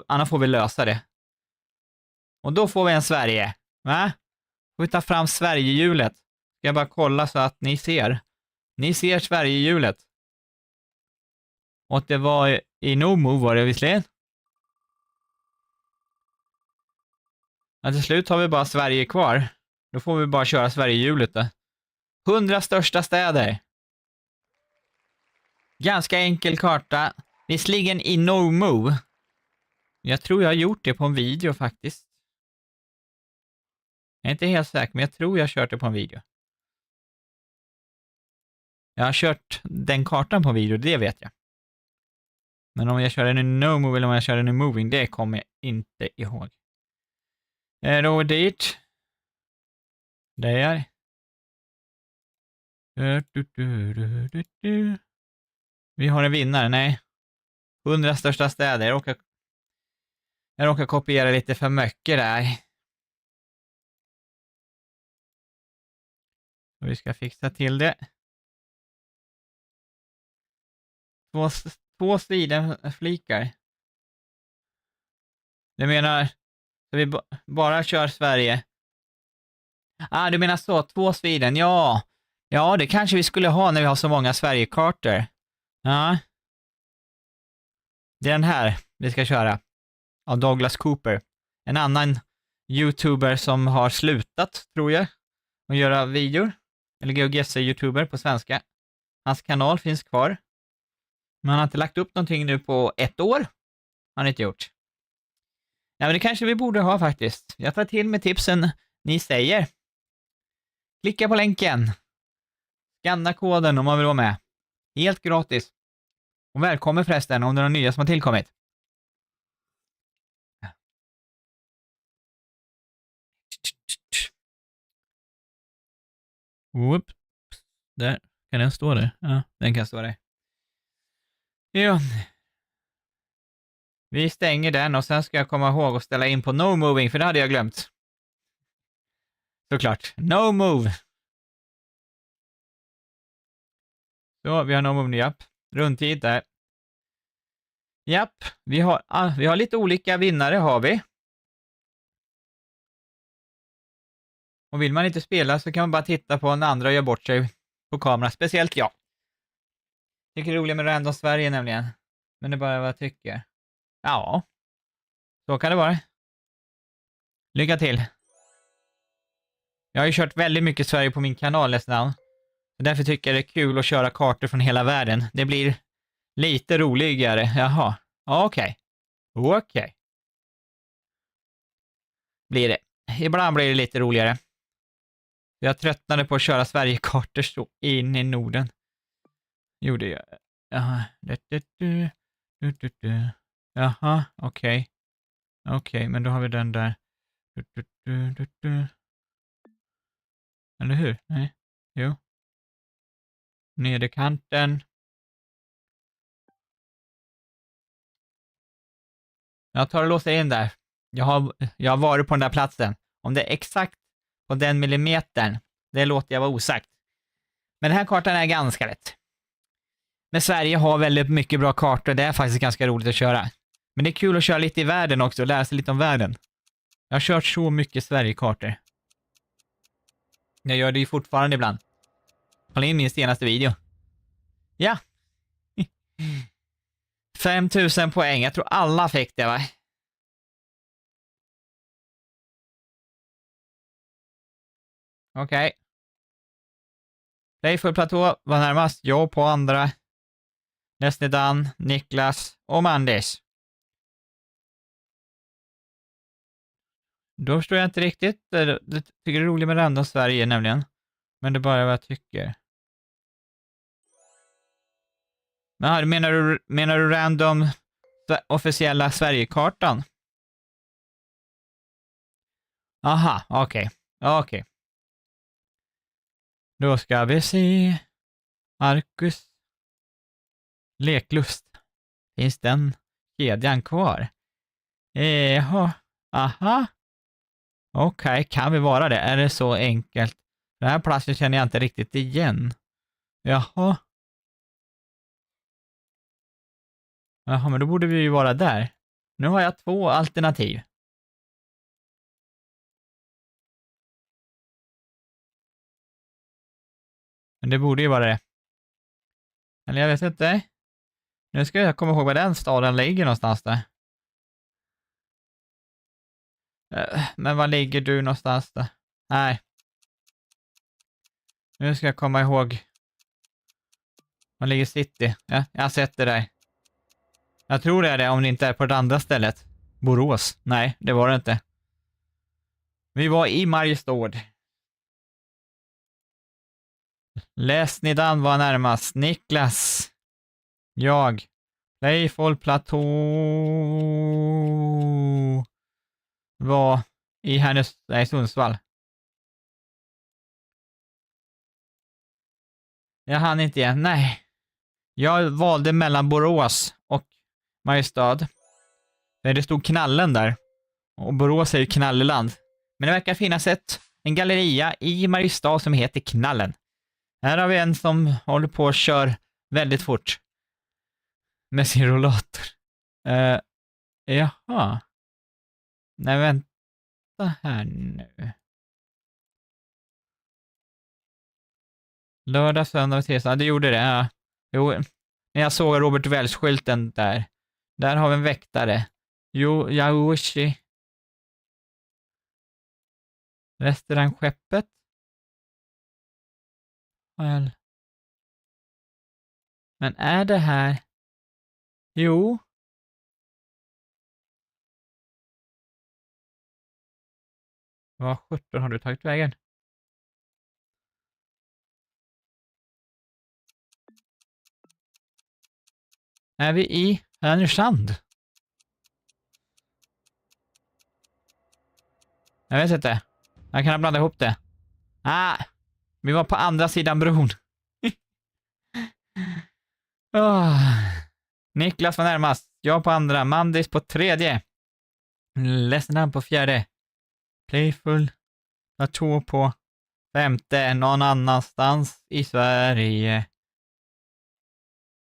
annars får vi lösa det. Och då får vi en Sverige. Va? Får vi ta fram Sverigehjulet. Ska jag bara kolla så att ni ser. Ni ser Sverigehjulet. Och det var i No Move var det visserligen. Men till slut har vi bara Sverige kvar. Då får vi bara köra Sverigehjulet då. 100 största städer. Ganska enkel karta. Visserligen i No Move. Jag tror jag har gjort det på en video faktiskt. Jag är inte helt säker, men jag tror jag har kört det på en video. Jag har kört den kartan på en video, det vet jag. Men om jag kör den i No Move eller om jag kör den i Moving, det kommer jag inte ihåg. Då dit. Där. Vi har en vinnare, nej. 100 största städer. Jag råkar kopiera lite för mycket där. Och vi ska fixa till det. Två sidenflikar. Du menar så vi bara kör Sverige? Du menar så, 2 Sweden, ja. Ja, det kanske vi skulle ha när vi har så många Sverigekartor. Ja. Det är den här vi ska köra. Av Douglas Cooper. En annan YouTuber som har slutat, tror jag, att göra videor. Eller GeoGuessr-YouTuber på svenska. Hans kanal finns kvar. Men han har inte lagt upp någonting nu på 1 år. Han har inte gjort. Ja, men det kanske vi borde ha faktiskt. Jag tar till med tipsen ni säger. Klicka på länken. Skanna koden om man vill vara med. Helt gratis. Och välkommen förresten om det är några nya som har tillkommit. Whoops. Där. Kan den stå där? Ja, den kan stå där. Ja. Vi stänger den och sen ska jag komma ihåg att ställa in på No Moving, för det hade jag glömt. Såklart. No Move. Så, vi har No Move ny app. Rundtid där. Japp, vi har lite olika vinnare har vi. Och vill man inte spela så kan man bara titta på när andra gör bort sig på kamera. Speciellt jag. Tycker det är roligt med Random Sverige nämligen. Men det är bara vad jag tycker. Ja, så kan det vara. Lycka till. Jag har ju kört väldigt mycket Sverige på min kanal nästan. Därför tycker jag det är kul att köra kartor från hela världen. Det blir lite roligare. Jaha, okej. Okej. Blir det. Ibland blir det lite roligare. Jag tröttnade på att köra Sverigekartor så in i Norden. Gjorde jag. Jaha. Jaha, okej. Okej, men då har vi den där. Eller hur? Nej. Jo. Nederkanten. Jag tar och låser in där. Jag har varit på den där platsen. Om det är exakt på den millimetern, det låter jag vara osagt. Men den här kartan är ganska lätt. Men Sverige har väldigt mycket bra kartor. Det är faktiskt ganska roligt att köra. Men det är kul att köra lite i världen också och lära sig lite om världen. Jag har kört så mycket Sverigekartor. Jag gör det ju fortfarande ibland. Kolla in min senaste video. Ja. 5000 poäng. Jag tror alla fick det, va? Okej. Playful Platå var närmast. Jag på andra. Nesnidan, Niklas och Mandis. Då förstår jag inte riktigt. Jag tycker det är roligt med Random Sverige nämligen. Men det är bara vad jag tycker. Men menar du random officiella Sverigekartan? Aha, okej. Okej. Då ska vi se. Marcus. Leklust. Finns den kedjan kvar? Jaha. Aha. Okej, kan vi vara det? Är det så enkelt? Den här platsen känner jag inte riktigt igen. Jaha. Jaha, men då borde vi ju vara där. Nu har jag 2 alternativ. Men det borde ju vara det. Eller jag vet inte. Nu ska jag komma ihåg var den staden ligger någonstans där. Men var ligger du någonstans där? Nej. Nu ska jag komma ihåg. Var ligger city? Ja, jag har sett det där. Jag tror det är det om det inte är på det andra stället. Borås. Nej, det var det inte. Vi var i Mariestad. Läsnidan var närmast. Niklas. Jag. Playful Platå var i Sundsvall. Jag hann inte igen. Nej. Jag valde mellan Borås och Mariestad. Det stod Knallen där. Och Borås är ju knalleland. Men det verkar finnas en galleria i Mariestad som heter Knallen. Här har vi en som håller på och kör väldigt fort. Med sin rollator. Jaha. Nej, vänta här nu. Lördag, söndag och tisdag. Det gjorde det, ja. Jo, när jag såg Robert Wells-skylten där. Där har vi en väktare. Jo, Yaoshi. Restaurangskeppet. Well. Men är det här? Jo. Vad 17 har du tagit vägen? Är vi i Härnösand? Jag vet inte. Jag kan blanda ihop det. Vi var på andra sidan bron. Niklas var närmast. Jag på andra. Mandis på 3:e. Ledsen på 4:e. Playful. Platå på 5:e. Någon annanstans i Sverige.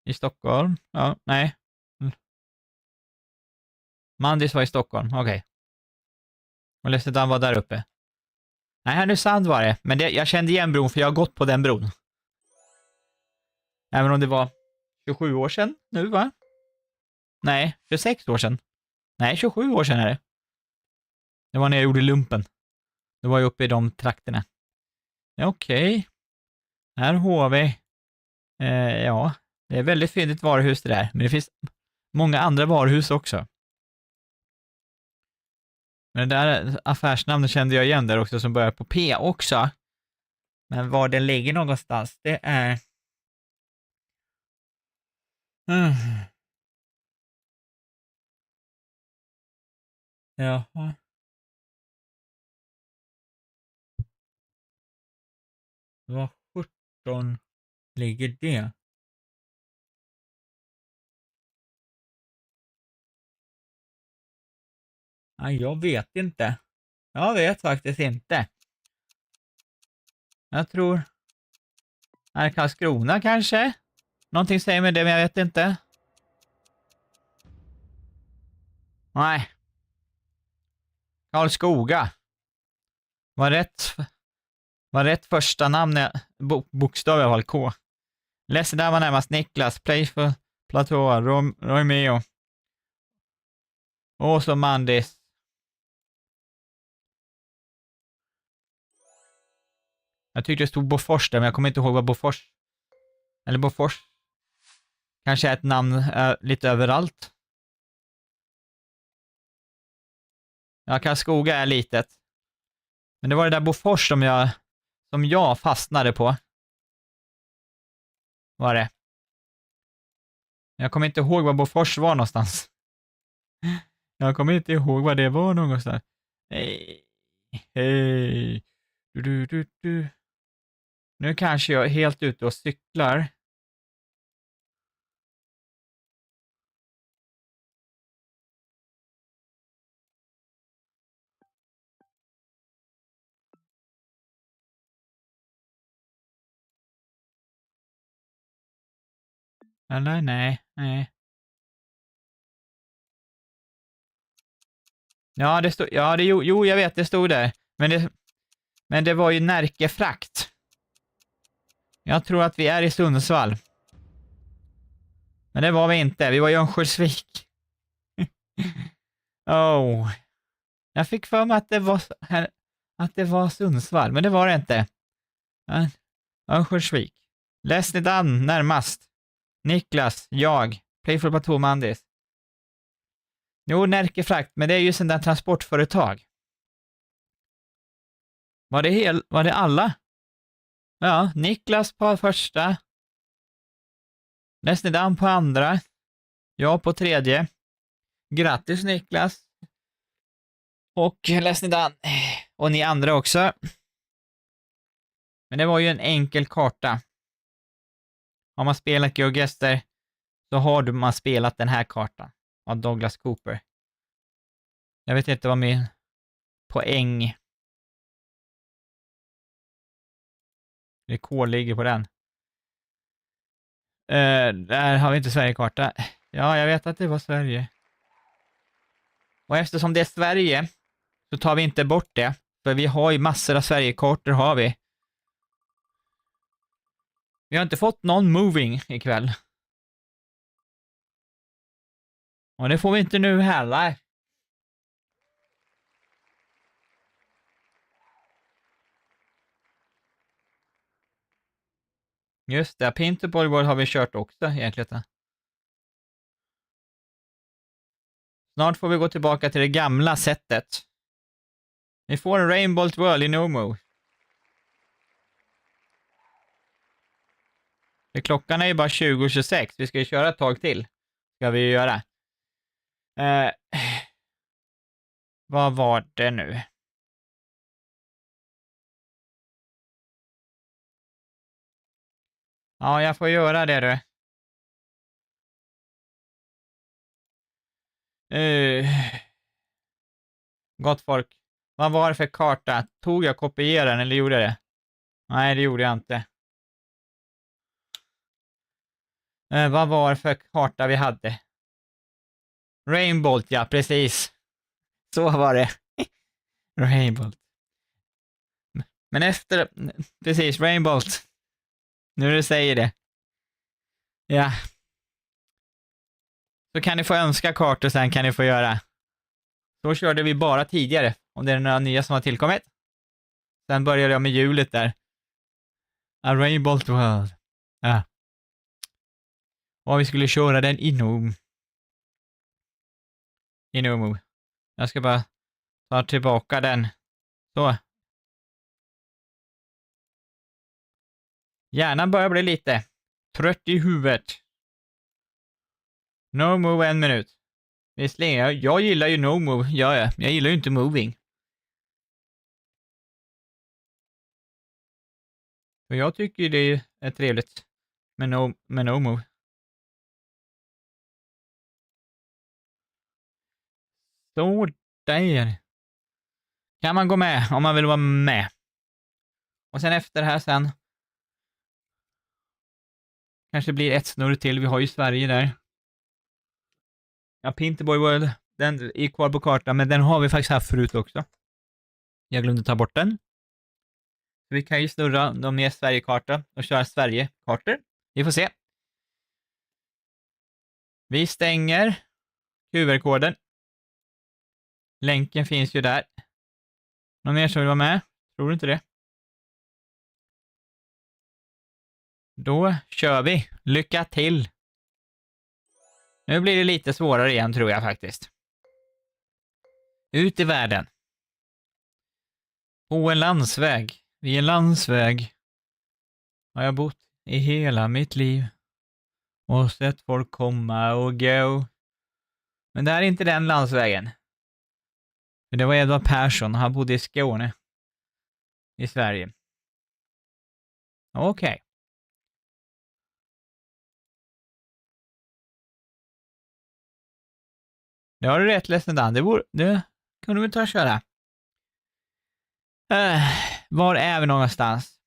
I Stockholm. Ja, nej. Mandis var i Stockholm, okej. Och Lesterdan var där uppe. Nej, Härnösand var det. Men jag kände igen bron för jag har gått på den bron. Även om det var 27 år sedan nu, va? Nej, 26 år sedan. Nej, 27 år sedan är det. Det var när jag gjorde lumpen. Det var ju uppe i de trakterna. Okej. Här har vi. Ja, det är väldigt fint varuhus det där. Men det finns många andra varuhus också. Men det där affärsnamnet kände jag igen där också som börjar på P också. Men var den ligger någonstans, det är... Jaha. Vad 17 ligger det? Nej, jag vet inte. Jag vet faktiskt inte. Jag tror... Är Karlskrona kanske? Någonting säger mig det, men jag vet inte. Nej. Karlskoga. Var rätt första namn, bokstav i alla fall, K. Ledsen där var närmast Niklas, Playful, Platå, Romeo. Och så Mandis. Jag tyckte det stod Bofors där, men jag kommer inte ihåg vad Bofors... Eller Bofors. Kanske är ett namn lite överallt. Ja, Karlskoga är litet. Men det var det där Bofors som jag fastnade på. Var det. Jag kommer inte ihåg var Bofors var någonstans. Jag kommer inte ihåg var det var någonstans. Hej. Hej. Du. Nu kanske jag är helt ute och cyklar. Eller nej. Ja, det stod, ja, jo, jag vet, det stod där. Men det var ju Närkefrakt. Jag tror att vi är i Sundsvall. Men det var vi inte. Vi var i Örnsköldsvik. Oh. Jag fick för mig att det var Sundsvall, men det var det inte. Örnsköldsvik. Läsnidan närmast. Niklas, jag. Playful Platå Mandis. Jo, Närkefrakt, men det är ju sån där transportföretag. Var det alla? Ja, Niklas på första. Läsnidan på andra. Jag på tredje. Grattis Niklas. Och Läsnidan. Och ni andra också. Men det var ju en enkel karta. Har man spelat GeoGuessr så har man spelat den här kartan av Douglas Cooper. Jag vet inte vad min poäng rekord ligger på den. Där har vi inte Sverigekarta. Ja, jag vet att det var Sverige. Och eftersom det är Sverige så tar vi inte bort det. För vi har ju massor av Sverigekartor har vi. Vi har inte fått någon moving ikväll. Och det får vi inte nu heller. Just det, Pinterboard har vi kört också egentligen. Snart får vi gå tillbaka till det gamla sättet. Vi får en Rainbow World i Nomo. För klockan är ju bara 20:26. Vi ska ju köra ett tag till. Ska vi göra. Vad var det nu? Ja, jag får göra det du. Gott folk. Vad var det för karta? Tog jag kopieraren eller gjorde jag det? Nej, det gjorde jag inte. Vad var det för karta vi hade? Rainbolt, ja, precis. Så var det. Rainbolt. Men efter, precis, Rainbolt. Nu du säger det. Ja. Så kan ni få önska kartor, sen kan ni få göra. Så körde vi bara tidigare, om det är några nya som har tillkommit. Sen började jag med hjulet där. A Rainbolt World. Ja. Och vi skulle köra den inom. Jag ska bara ta tillbaka den. Så. Hjärnan börjar bli lite trött i huvudet. No move 1 minut. Visserligen, jag gillar ju no move, jag gillar ju inte moving. För jag tycker det är trevligt med no move. Så där. Kan man gå med om man vill vara med. Och sen efter det här sen kanske blir ett snurr till. Vi har ju Sverige där. Ja, Pinterboy World, den är kvar på kartan, men den har vi faktiskt haft förut också. Jag glömde ta bort den. Vi kan ju snurra de mer Sverige-karta och köra Sverige-kartor. Vi får se. Vi stänger QR-koden. Länken finns ju där. Någon mer som vill vara med? Tror du inte det? Då kör vi. Lycka till! Nu blir det lite svårare igen, tror jag faktiskt. Ut i världen. På en landsväg. Vid en landsväg har jag bott i hela mitt liv. Och sett folk komma och gå. Men det här är inte den landsvägen. För det var Edvard Persson. Han bodde i Skåne. I Sverige. Okej. Det har du rätt, Lesnedan. Det kunde vi ta och köra. Var är vi någonstans?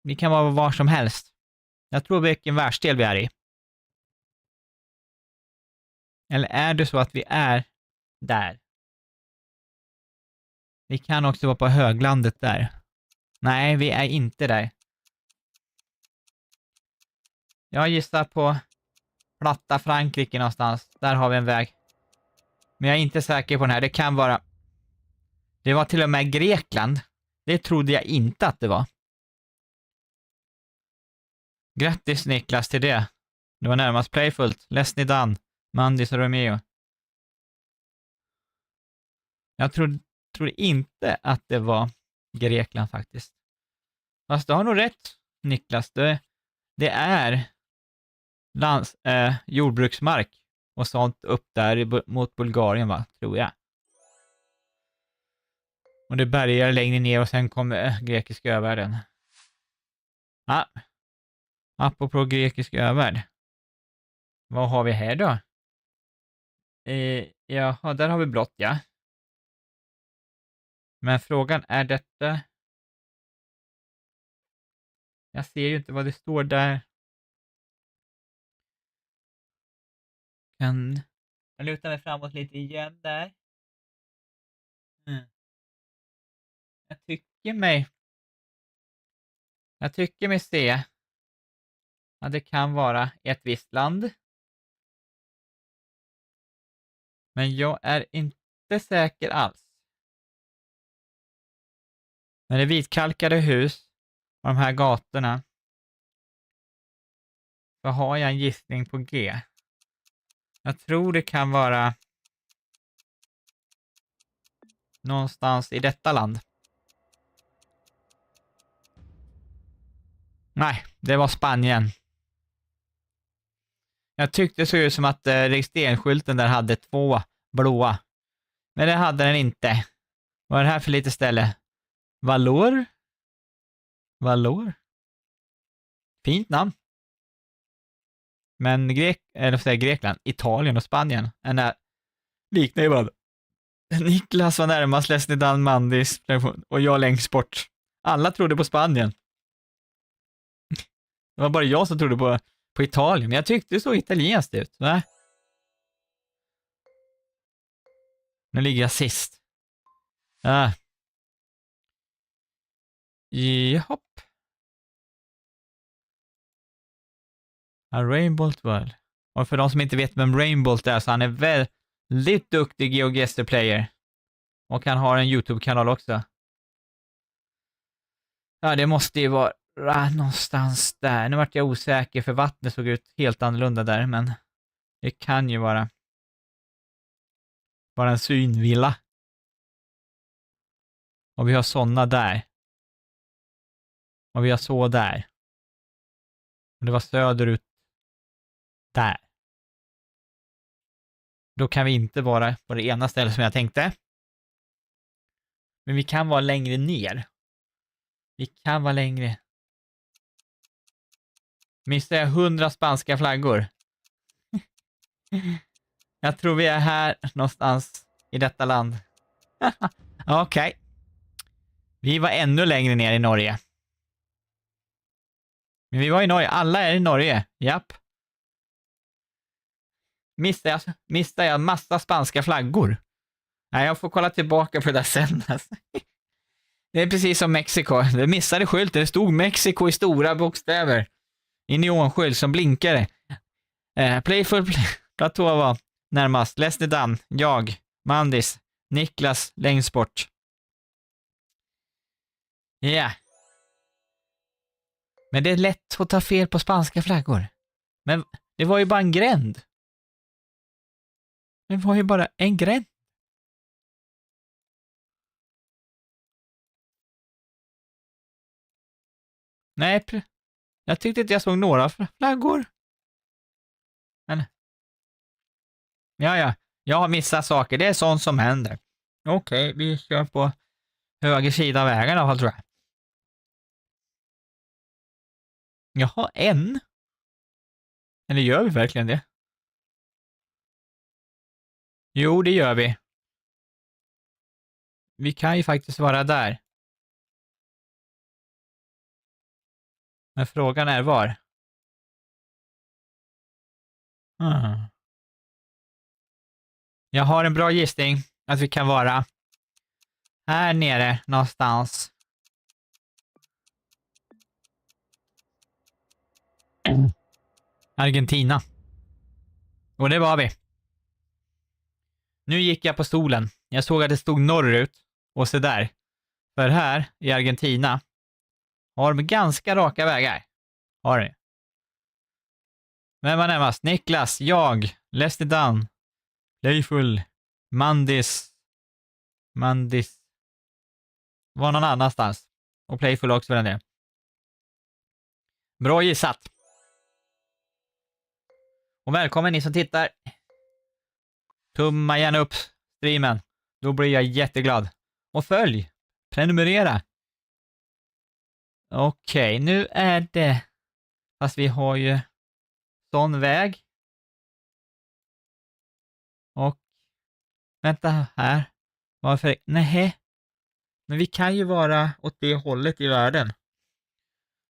Vi kan vara var som helst. Jag tror vilken världsdel vi är i. Eller är det så att vi är där? Vi kan också vara på höglandet där. Nej, vi är inte där. Jag gissar på platta Frankrike någonstans. Där har vi en väg. Men jag är inte säker på den här. Det kan vara... Det var till och med Grekland. Det trodde jag inte att det var. Grattis Niklas till det. Det var närmast playfullt. Lesnidan, Mandis och Romeo. Jag trodde inte att det var Grekland faktiskt. Fast du har nog rätt, Niklas. Det är jordbruksmark och sånt upp där mot Bulgarien, va? Tror jag. Och det bergar längre ner och sen kommer grekiska övärlden. Ja. Apropå grekisk övärld. Vad har vi här då? Jaha, där har vi blått, ja. Men frågan är detta... Jag ser ju inte vad det står där. Jag lutar mig framåt lite igen där. Jag tycker mig se att det kan vara ett visst land. Men jag är inte säker alls. Men det vitkalkade hus och de här gatorna, så har jag en gissning på G. Jag tror det kan vara någonstans i detta land. Nej, det var Spanien. Jag tyckte det såg ut som att registreringsskylten där hade 2 blåa. Men det hade den inte. Vad är det här för lite ställe? Valor? Fint namn. Men Grekland, Italien och Spanien liknar ju bara. Niklas var närmast, Lesnidan, Mandis och jag längst bort. Alla trodde på Spanien. Det var bara jag som trodde på Italien, men jag tyckte det såg italienskt ut. Va? Nu ligger jag sist. Japp. Rainbolt World. Och för de som inte vet vem Rainbolt är, så han är väldigt duktig GeoGuessr-player. Och han har en YouTube-kanal också. Ja, det måste ju vara någonstans där. Nu vart jag osäker för vattnet såg ut helt annorlunda där, men det kan ju vara bara en synvilla. Och vi har såna där. Och vi har så där. Och det var söderut där. Då kan vi inte vara på det ena stället som jag tänkte. Men vi kan vara längre ner. Vi kan vara längre. Missar jag 100 spanska flaggor? Jag tror vi är här någonstans i detta land. Okej. Vi var ännu längre ner i Norge. Men vi var i Norge. Alla är i Norge. Japp. Missar jag massa spanska flaggor? Nej, jag får kolla tillbaka på det där sen. Det är precis som Mexiko. Det missade skylten. Det stod Mexiko i stora bokstäver. I neonskylt som blinkade. Playful platå var närmast. Leslie Dunn, jag, Mandis, Niklas längst bort. Ja. Yeah. Men det är lätt att ta fel på spanska flaggor. Men det var ju bara en gränd. Det var ju bara en gränd. Nej, jag tyckte inte jag såg några flaggor. Men... Ja. Jag har missat saker. Det är sånt som händer. Okej, vi kör på höger sida av vägen i alla fall, tror jag. Jaha, en? Eller gör vi verkligen det? Jo, det gör vi. Vi kan ju faktiskt vara där. Men frågan är var? Jag har en bra gissning att vi kan vara här nere någonstans. Argentina. Och det var vi. Nu gick jag på stolen. Jag såg att det stod norrut. Och så där. För här i Argentina har de ganska raka vägar. Har det. Vem var närmast? Niklas, jag, Leslie Dunn, Playful, Mandis var någon annanstans. Och Playful också för den det. Bra gissat. Och välkommen ni som tittar. Tumma gärna upp streamen. Då blir jag jätteglad. Och följ. Prenumerera. Okej, nu är det... Fast vi har ju sån väg. Och... Vänta här. Varför? Nej. Men vi kan ju vara åt det hållet i världen.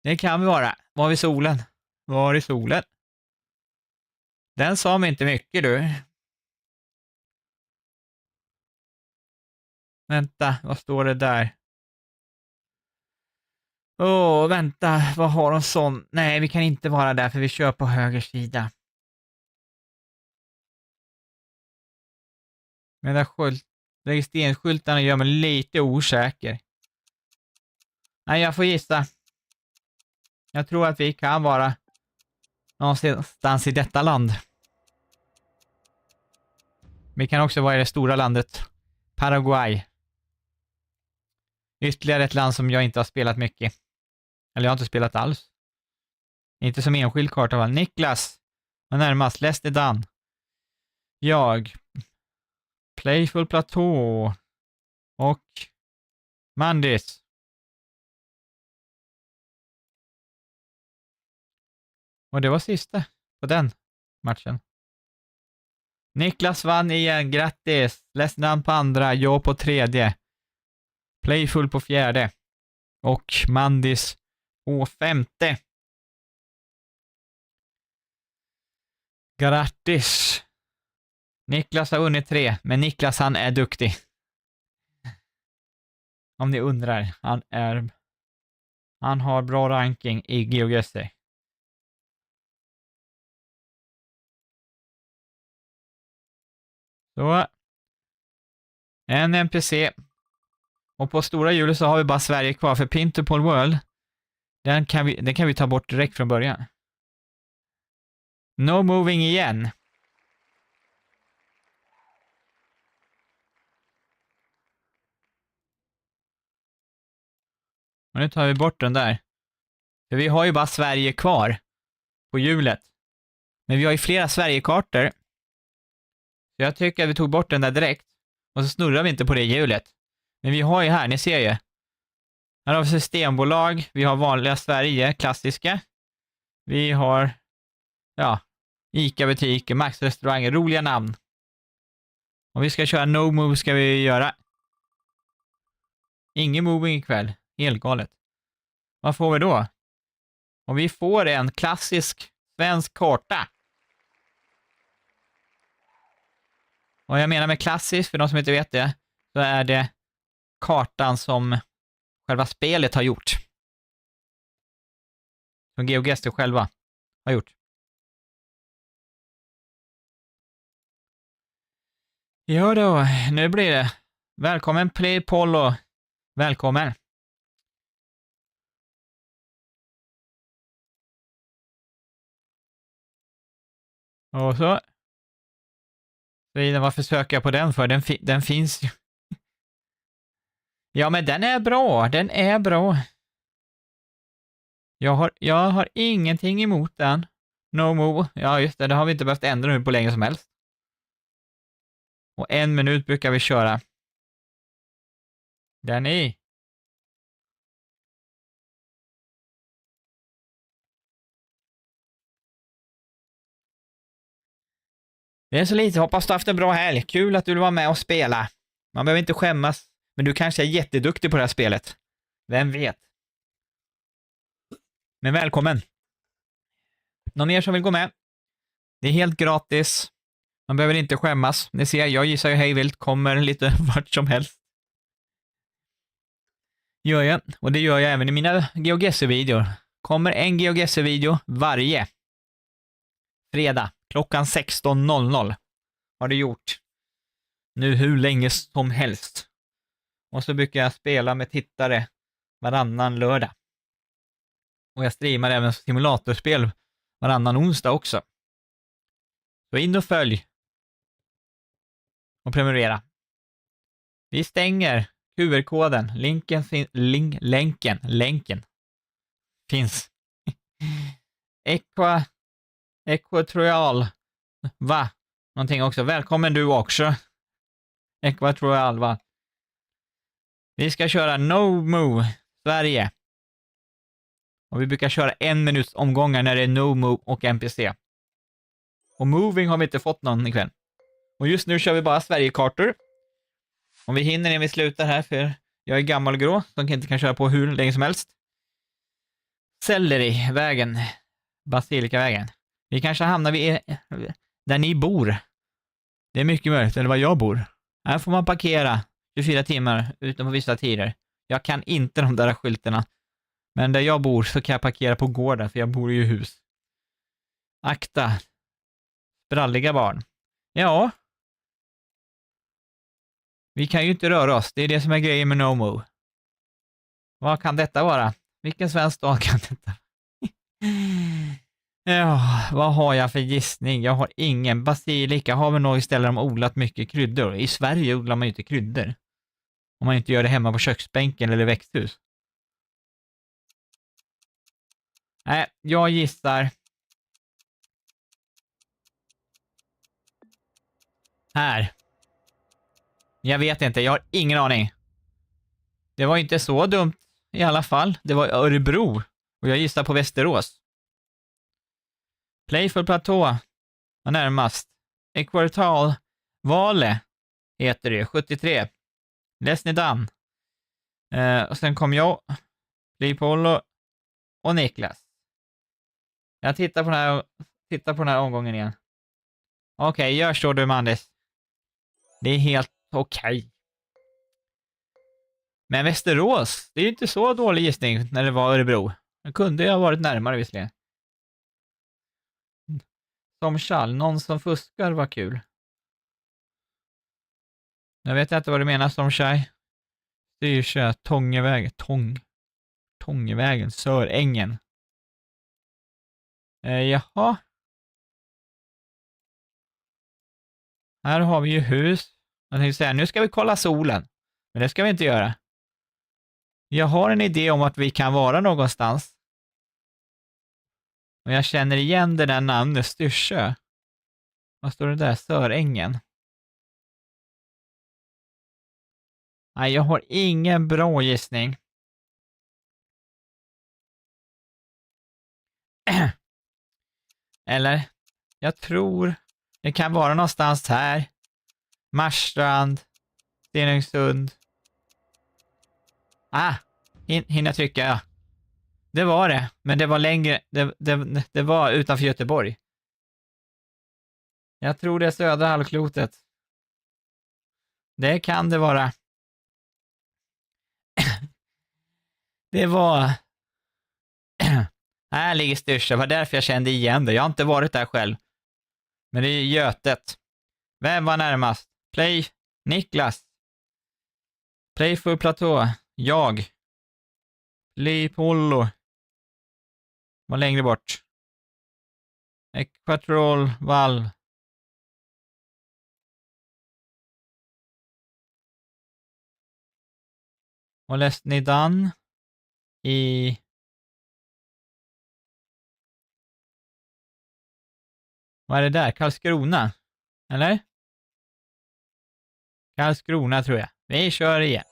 Det kan vi vara. Var är solen? Var är solen? Den sa mig inte mycket du. Vänta, vad står det där? Vänta, vad har de sån? Nej, vi kan inte vara där för vi kör på höger sida. Men där registreringsskyltarna gör mig lite osäker. Nej, jag får gissa. Jag tror att vi kan vara någonstans i detta land. Vi kan också vara i det stora landet Paraguay. Ytterligare ett land som jag inte har spelat mycket. Eller jag har inte spelat alls. Inte som enskild karta va. Niklas var närmast. Leslie Dunn. Jag. Playful Platå. Och Mandis. Och det var sista på den matchen. Niklas vann igen. Grattis. Leslie Dunn på andra. Jag på tredje. Playful på fjärde. Och Mandis på femte. Grattis. Niklas har vunnit 3, men Niklas han är duktig. Om ni undrar, han har bra ranking i GeoGuessr. Så. En NPC. Och på stora hjulet så har vi bara Sverige kvar, för Pinterpol World, den kan vi ta bort direkt från början. No moving igen. Och nu tar vi bort den där. För vi har ju bara Sverige kvar på hjulet. Men vi har ju flera Sverigekartor. Så jag tycker att vi tog bort den där direkt. Och så snurrar vi inte på det hjulet. Men vi har ju här, ni ser ju. Här har vi systembolag, vi har vanliga Sverige, klassiska. Vi har, ICA-butiker, Max-restauranger, roliga namn. Om vi ska köra no move ska vi göra. Ingen moving ikväll, helt galet. Vad får vi då? Om vi får en klassisk svensk karta. Och jag menar med klassisk, för de som inte vet det, så är det kartan som själva spelet har gjort. Som GeoGuessr själva har gjort. Ja då, nu blir det. Välkommen Play Polo. Välkommen. Och så. Varför söker jag på den för? Den finns ju. Ja, men den är bra. Den är bra. Jag har ingenting emot den. No move. Ja, just det. Det har vi inte behövt ändra nu på länge som helst. Och 1 minut brukar vi köra. Den är. Det är så lite. Hoppas du haft en bra helg. Kul att du vill vara med och spela. Man behöver inte skämmas. Men du kanske är jätteduktig på det här spelet. Vem vet? Men välkommen. Någon mer som vill gå med? Det är helt gratis. Man behöver inte skämmas. Ni ser, jag gissar ju hejvilt kommer lite vart som helst. Gör jag. Och det gör jag även i mina GeoGuessr-videor. Kommer en GeoGuessr-video varje fredag klockan 16:00. Har det gjort. Nu hur länge som helst. Och så brukar jag spela med tittare varannan lördag. Och jag streamar även simulatorspel varannan onsdag också. Så in och följ. Och prenumerera. Vi stänger QR-koden. Länken finns. Equatorial. Va? Någonting också. Välkommen du också. Equatorial, va? Vi ska köra No Move Sverige. Och vi brukar köra 1 minuts omgångar när det är No Move och NPC. Och Moving har vi inte fått någon ikväll. Och just nu kör vi bara Sverigekartor. Om vi hinner när vi slutar här, för jag är gammal och grå, som inte kan köra på hur länge som helst. Sellerivägen. Basilikavägen. Vi kanske hamnar där ni bor. Det är mycket möjligt, eller var jag bor. Här får man parkera 24 timmar utom på vissa tider. Jag kan inte de där skyltarna. Men där jag bor så kan jag parkera på gården, för jag bor ju i hus. Akta. Spralliga barn. Ja. Vi kan ju inte röra oss. Det är det som är grejen med No Move. Vad kan detta vara? Vilken svensk stad kan detta? Ja, vad har jag för gissning? Jag har ingen. Basilika har väl något ställe de odlat mycket kryddor. I Sverige odlar man ju inte kryddor. Om man inte gör det hemma på köksbänken eller växthus. Nej, jag gissar. Här. Jag vet inte, jag har ingen aning. Det var inte så dumt i alla fall. Det var Örebro. Och jag gissar på Västerås. Playful Platå var närmast. Equatorial Vale heter det, 73. Lesnidan. Och sen kom jag, Playpolo och Niklas. Jag tittar på den här omgången igen. Okej, gör så du, Mandis. Det är helt okej. Men Västerås, det är ju inte så dålig gissning när det var Örebro. Det kunde ju ha varit närmare visserligen. Som Schall, någon som fuskar var kul. Jag vet inte vad du menar som Schall. Styrsö, Tångevägen, Tångevägen, Sörängen. Jaha. Här har vi ju hus. Jag tänkte säga, nu ska vi kolla solen. Men det ska vi inte göra. Jag har en idé om att vi kan vara någonstans. Och jag känner igen det där namnet, Styrsö. Vad står det där? Sörängen. Nej, jag har ingen bra gissning. Eller, jag tror det kan vara någonstans här. Marstrand, Stenungsund. Hinner trycka, ja. Det var det, men det var längre. Det var utanför Göteborg. Jag tror det är södra halvklotet. Det kan det vara. Det var... Här ligger Styrsö, det var därför jag kände igen det. Jag har inte varit där själv. Men det är Götet. Vem var närmast? Play, Niklas. Playful Platå, jag. Play Pollo. Var längre bort. Equatorial Valve. Och Läsnidan i... Vad är det där? Karlskrona? Eller? Karlskrona tror jag. Vi kör igen.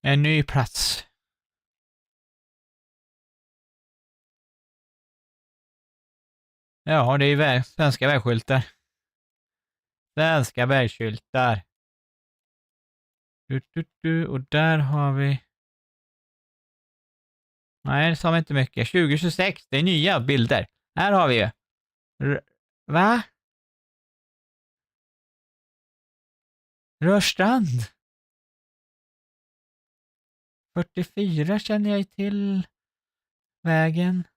En ny plats. Ja, det är svenska vägskyltar. Svenska vägskyltar. Och där har vi... Nej, det sa vi inte mycket. 2026, det är nya bilder. Här har vi ju. Va? Rörstrand. 44 känner jag till vägen.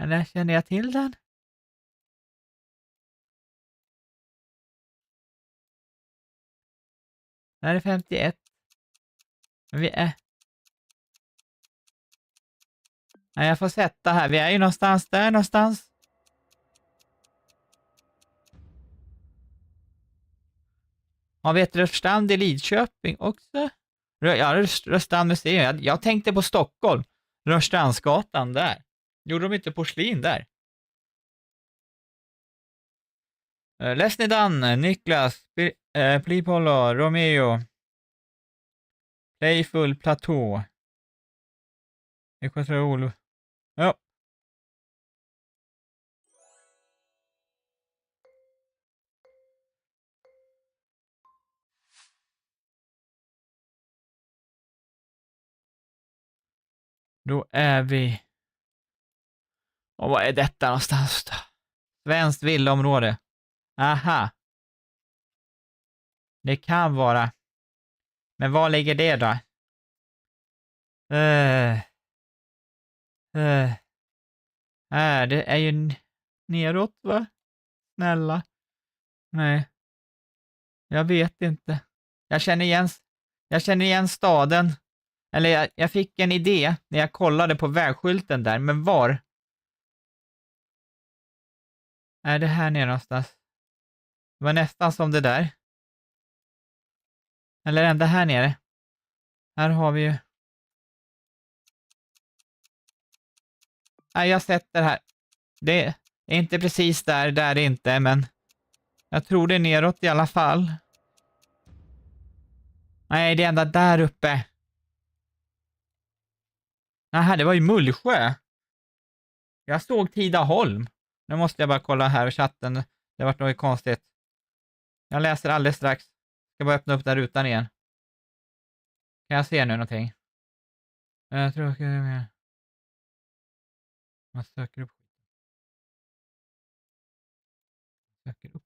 Eller känner jag till den? Det här är 51. Men vi är... Nej, jag får sätta här. Vi är ju någonstans där någonstans. Har vi ett Rörstrand i Lidköping också? Ja, Rörstrand museum. Jag tänkte på Stockholm. Rörstrandsgatan där. Gjorde de inte porslin där? Lesnidan, Niklas, Plipolo, Romeo. Playful Platå. Equatorial. Ja. Då är vi... Och vad är detta någonstans då? Svenskt villaområde. Aha. Det kan vara. Men var ligger det då? Det är ju neråt, va? Snälla. Nej. Jag vet inte. Jag känner igen staden. Eller jag fick en idé när jag kollade på vägskylten där. Men var? Är det här nere någonstans? Det var nästan som det där. Eller ända här nere. Här har vi ju... Nej, jag sätter här. Det är inte precis där är det inte, men jag tror det är neråt i alla fall. Nej, det är ända där uppe. Nej, det var ju Mullsjö. Jag såg Tidaholm. Nu måste jag bara kolla här i chatten. Det har varit något konstigt. Jag läser alldeles strax. Ska bara öppna upp den rutan igen. Kan jag se nu någonting? Jag tror att det är mer. Man söker upp. Söker upp.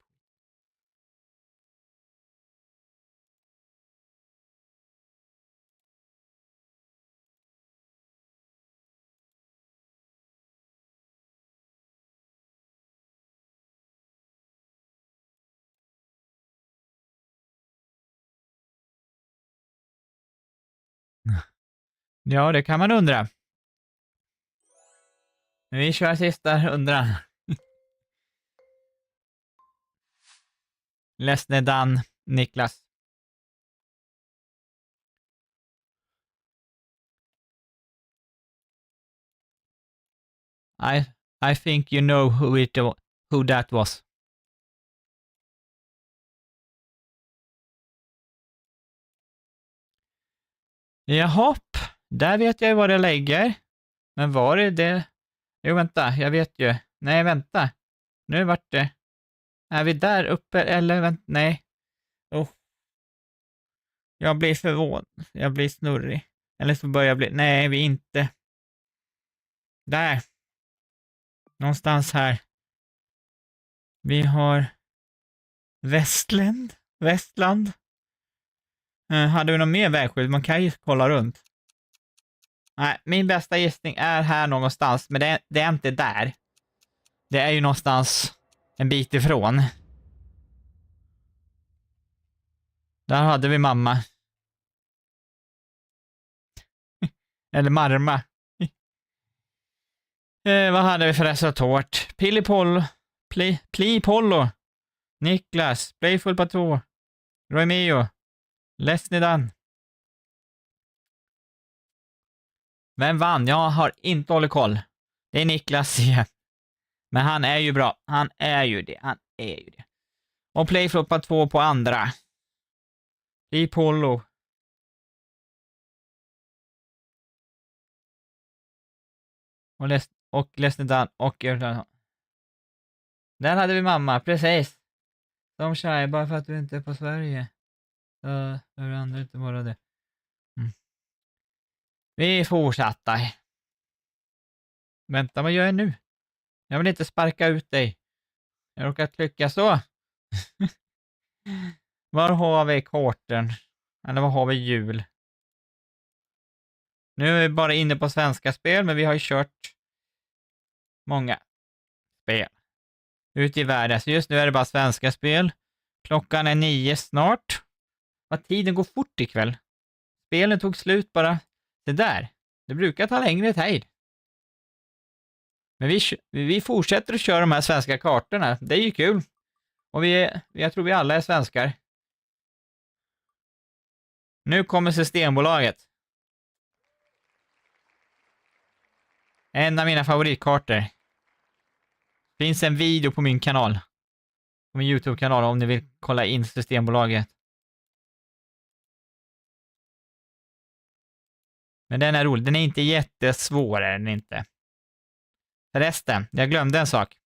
Ja, det kan man undra. Men vi kör sista undran. Lesne Dan, Niklas. I think you know who that was. Jahopp, där vet jag ju vad det lägger. Men var är det? Jo, vänta, jag vet ju. Nej, vänta. Nu vart det. Är vi där uppe eller vänta? Nej. Oh. Jag blir förvånad. Jag blir snurrig. Eller så börjar jag bli. Nej, vi är inte. Där. Någonstans här. Vi har Västland. Hade vi någon mer vägskylt? Man kan ju kolla runt. Nej, min bästa gissning är här någonstans, men det är inte där. Det är ju någonstans en bit ifrån. Där hade vi mamma. Eller marma. Vad hade vi för resultat? Plipollo. Niklas. Playful på 2. Romeo. Lesnidan. Vem vann? Jag har inte hållit koll. Det är Niklas igen. Men han är ju bra. Han är ju det. Och Playful på 2 på andra. Plipollo. Och Lesnidan och där hade vi mamma, precis. Som tjej, bara för att du inte är på Sverige. Så är det andra inte bara det. Vi fortsätter. Vänta, vad gör jag nu? Jag vill inte sparka ut dig. Jag råkar klicka så. Var har vi korten? Eller var har vi jul? Nu är vi bara inne på svenska spel, men vi har ju kört många spel ute i världen. Så just nu är det bara svenska spel. Klockan är 9 snart. Vad tiden går fort ikväll. Spelen tog slut bara. Det där. Det brukar ta längre tid. Men vi fortsätter att köra de här svenska kartorna. Det är ju kul. Och jag tror vi alla är svenskar. Nu kommer Systembolaget. En av mina favoritkartor. Finns en video på min kanal. På min YouTube-kanal om ni vill kolla in Systembolaget. Men den är rolig. Den är inte jättesvår, är den inte. Förresten, jag glömde en sak.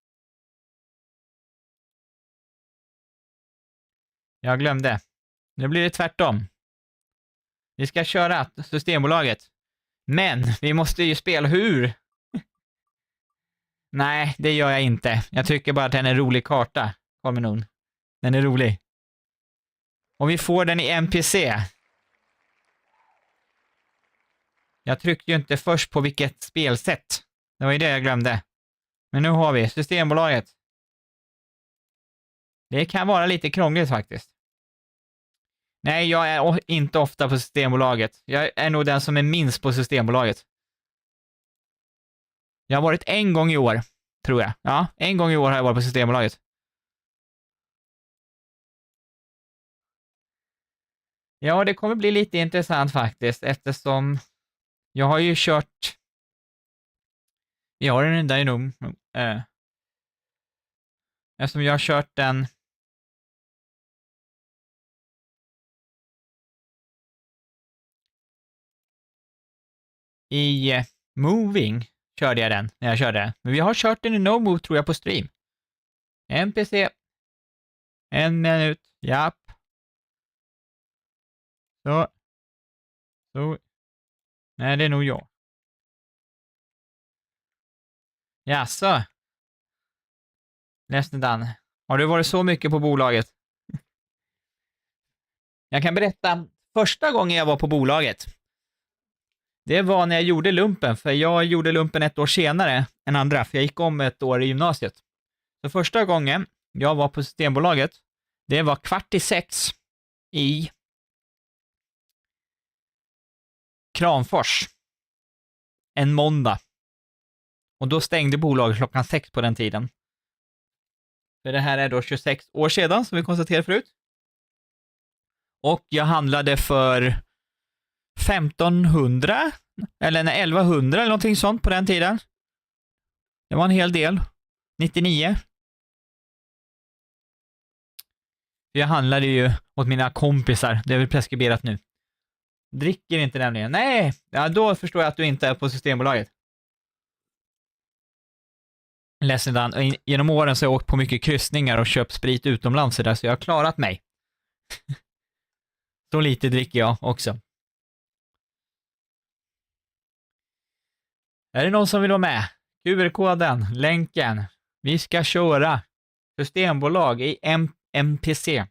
Jag glömde. Nu blir det tvärtom. Vi ska köra Systembolaget. Men vi måste ju spela hur? Nej, det gör jag inte. Jag tycker bara att den är en rolig karta. Kolmenon. Den är rolig. Och vi får den i NPC. Jag tryckte ju inte först på vilket spelsätt. Det var ju det jag glömde. Men nu har vi Systembolaget. Det kan vara lite krångligt faktiskt. Nej, jag är inte ofta på Systembolaget. Jag är nog den som är minst på Systembolaget. Jag har varit en gång i år, tror jag. Ja, en gång i år har jag varit på Systembolaget. Ja, det kommer bli lite intressant faktiskt, eftersom jag har ju kört... Vi har den där nog. Eftersom jag har kört den... I Moving körde jag den när jag körde. Men vi har kört den i No Move tror jag på stream. NPC. 1 minut. Japp. Så. Nej, det är nog jag. Jaså? Nästan. Har du varit så mycket på bolaget? Jag kan berätta, första gången jag var på bolaget, det var när jag gjorde lumpen, för jag gjorde lumpen ett år senare än andra, för jag gick om ett år i gymnasiet. Så första gången jag var på Systembolaget, det var 5:15 i Kramfors. En måndag. Och då stängde bolaget 6:00 på den tiden. För det här är då 26 år sedan, som vi konstaterade förut. Och jag handlade för 1500 eller 1100 eller någonting sånt på den tiden. Det var en hel del. 99. Jag handlade ju åt mina kompisar. Det är väl preskriberat nu. Dricker inte nämligen. Nej, ja, då förstår jag att du inte är på Systembolaget. Ledsen Dan. Genom åren så har jag åkt på mycket kryssningar och köpt sprit utomlands så där, så jag har klarat mig. Så lite dricker jag också. Är det någon som vill vara med? QR-koden, länken. Vi ska köra Systembolag i MPC.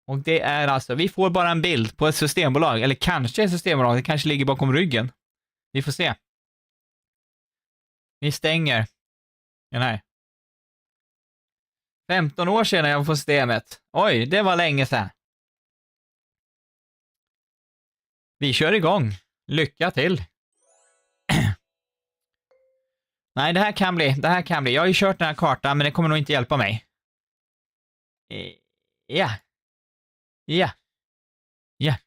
Och det är alltså, vi får bara en bild på ett systembolag, eller kanske ett systembolag, det kanske ligger bakom ryggen. Vi får se. Vi stänger den här. 15 år sedan jag var på systemet. Oj, det var länge sedan. Vi kör igång. Lycka till. Nej, det här kan bli. Jag har ju kört den här kartan, men det kommer nog inte hjälpa mig. Ja. Ja. Ja.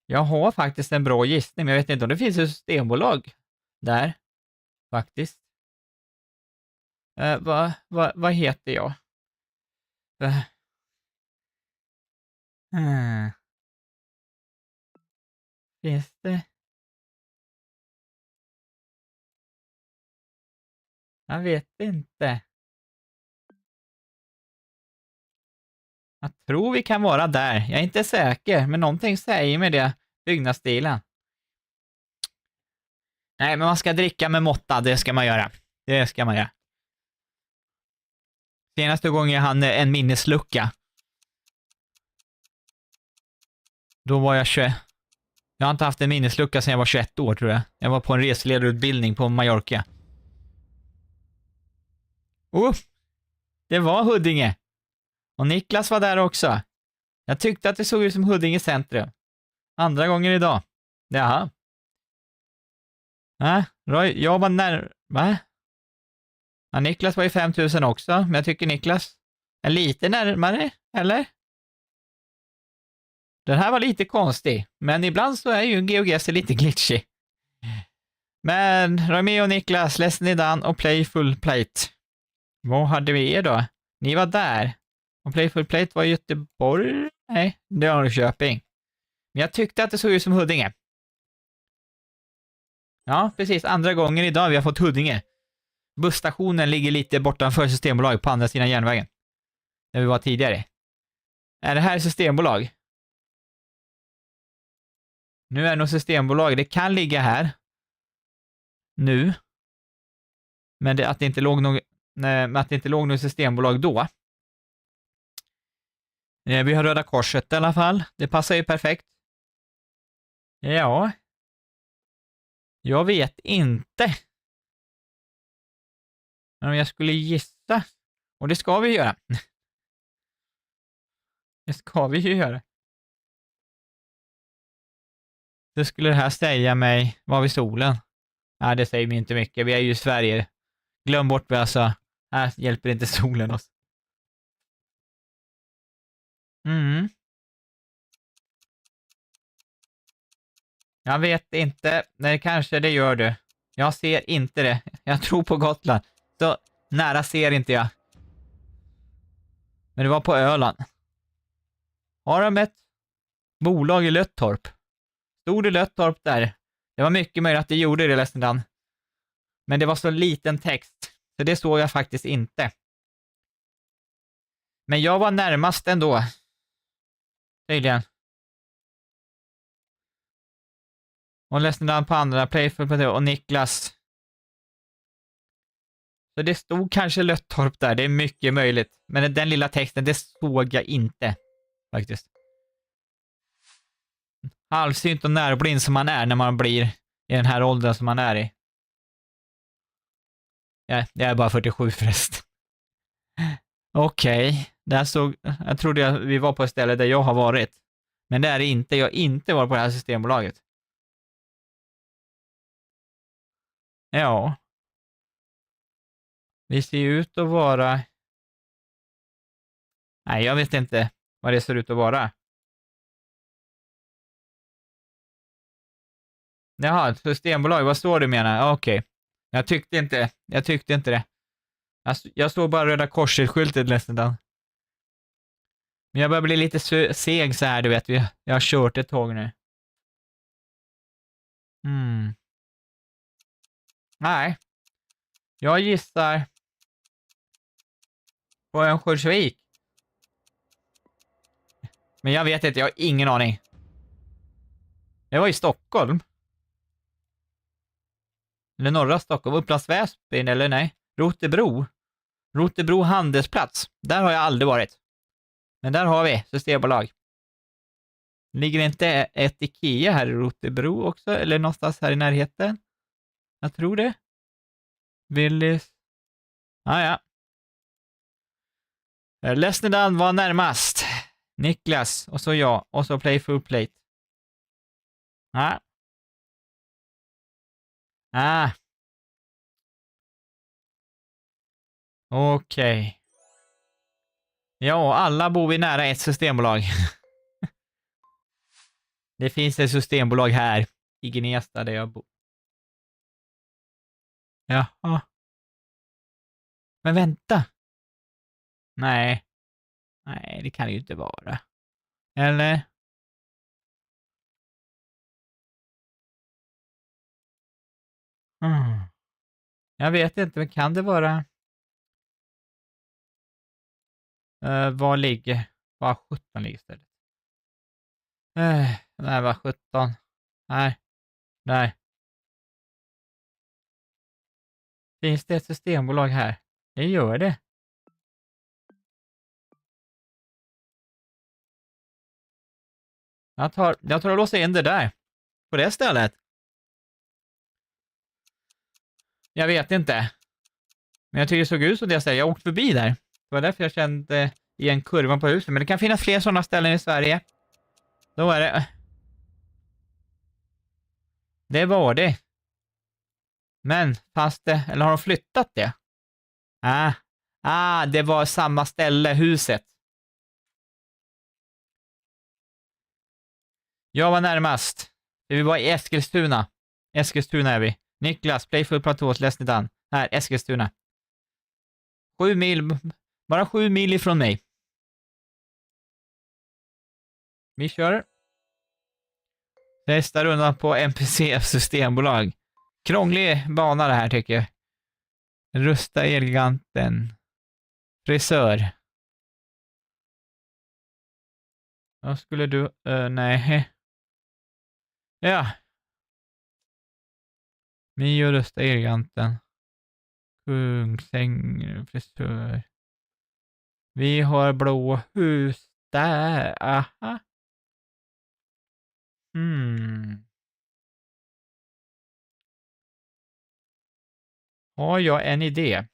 Jag har faktiskt en bra gissning, men jag vet inte om det finns ett systembolag där. Faktiskt. Vad heter jag? Finns det? Jag vet inte. Jag tror vi kan vara där. Jag är inte säker, men någonting säger med det. Byggnadsstilen. Nej, men man ska dricka med måtta. Det ska man göra. Det ska man göra. Senaste gången jag hade en minneslucka. Då var jag 21. Jag har inte haft en minneslucka sedan jag var 21 år, tror jag. Jag var på en reseledarutbildning på Mallorca. Det var Huddinge. Och Niklas var där också. Jag tyckte att det såg ut som Huddinge centrum. Andra gången idag. Jaha. Roy, jag var Va? Ja, Niklas var ju 5000 också, men jag tycker Niklas är lite närmare, eller? Den här var lite konstig, men ibland så är ju GeoGuessr lite glitchy. Men Romeo och Niklas, Leslie Dan och Playful Plate. Vad hade vi er då? Ni var där. Och Playful Plate var i Göteborg? Nej, det var Norrköping. Men jag tyckte att det såg ut som Huddinge. Ja, precis. Andra gången idag vi har fått Huddinge. Busstationen ligger lite bortanför Systembolag på andra sidan järnvägen. Där vi var tidigare. Är det här Systembolag? Nu är det nog Systembolag. Det kan ligga här. Nu. Men att det inte låg något Systembolag då. Vi har Röda Korset i alla fall. Det passar ju perfekt. Ja. Jag vet inte. Men om jag skulle gissa. Och det ska vi göra. Det ska vi ju göra. Då skulle det här säga mig, var vid solen? Nej, det säger mig inte mycket. Vi är ju i Sverige. Glöm bort vad jag sa. Här hjälper inte solen oss. Jag vet inte. Nej, kanske det gör du. Jag ser inte det. Jag tror på Gotland. Så nära ser inte jag. Men det var på Öland. Har de ett bolag i Löttorp? Stod det Löttorp där? Det var mycket möjligt att det gjorde det, Lesndan. Men det var så liten text. Så det såg jag faktiskt inte. Men jag var närmast ändå. Tydligen. Och Lesnar på andra, Playful på det, och Niklas. Så det stod kanske Löttorp där, det är mycket möjligt. Men den lilla texten, det såg jag inte, faktiskt. Halvsynt och närblind som man är när man blir i den här åldern som man är i. Ja, jag är bara 47 förresten. Okej, där såg, jag trodde vi var på ett ställe där jag har varit. Men det är det inte, jag har inte varit på det här systembolaget. Ja. Vi ser ut att vara... Nej, jag vet inte vad det ser ut att vara. Jaha, ett systembolag, vad står det menar? Okej. Jag tyckte inte det. Jag såg bara Röda Korset-skyltet nästan. Men jag börjar bli lite seg så här, du vet. Jag har kört ett tåg nu. Nej. Jag gissar på Örnsköldsvik. Men jag vet inte, jag har ingen aning. Det var i Stockholm. Eller norra Stockholm, Upplands Väsby, eller nej? Rotebro handelsplats. Där har jag aldrig varit. Men där har vi systembolag. Ligger det inte ett Ikea här i Rotebro också? Eller någonstans här i närheten? Jag tror det. Willys. Ja. Lesnedan var närmast. Niklas, och så jag, och så Playful Plate. Okej. Ja, alla bor vi nära ett systembolag. Det finns ett systembolag här i Gnesta där jag bor. Jaha. Men vänta. Nej, det kan det ju inte vara. Eller? Jag vet inte, men kan det vara... Var 17 ligger istället? Nej, var 17? Nej. Finns det ett systembolag här? Det gör det. Jag tar och låser in det där. På det stället. Jag vet inte. Men jag tycker det såg ut som det stället. Jag åkte förbi där. Det var därför jag kände igen kurvan på huset. Men det kan finnas fler sådana ställen i Sverige. Då är det... Det var det. Men fast det... Eller har de flyttat det? Det var samma ställe, huset. Jag var närmast. Vi var i Eskilstuna. Eskilstuna är vi. Niklas, Playful Platås, Lesnedan. Här, Eskilstuna. 7 mil... Bara 7 mil ifrån mig. Vi kör. Nästa runda på NPC systembolag. Krånglig bana det här tycker jag. Rusta Elgiganten. Frisör. Vad skulle du... nej. Ja. Mio Rusta Elgiganten. Kungsäng, frisör. Vi har blå hus där. Aha. Har jag en idé?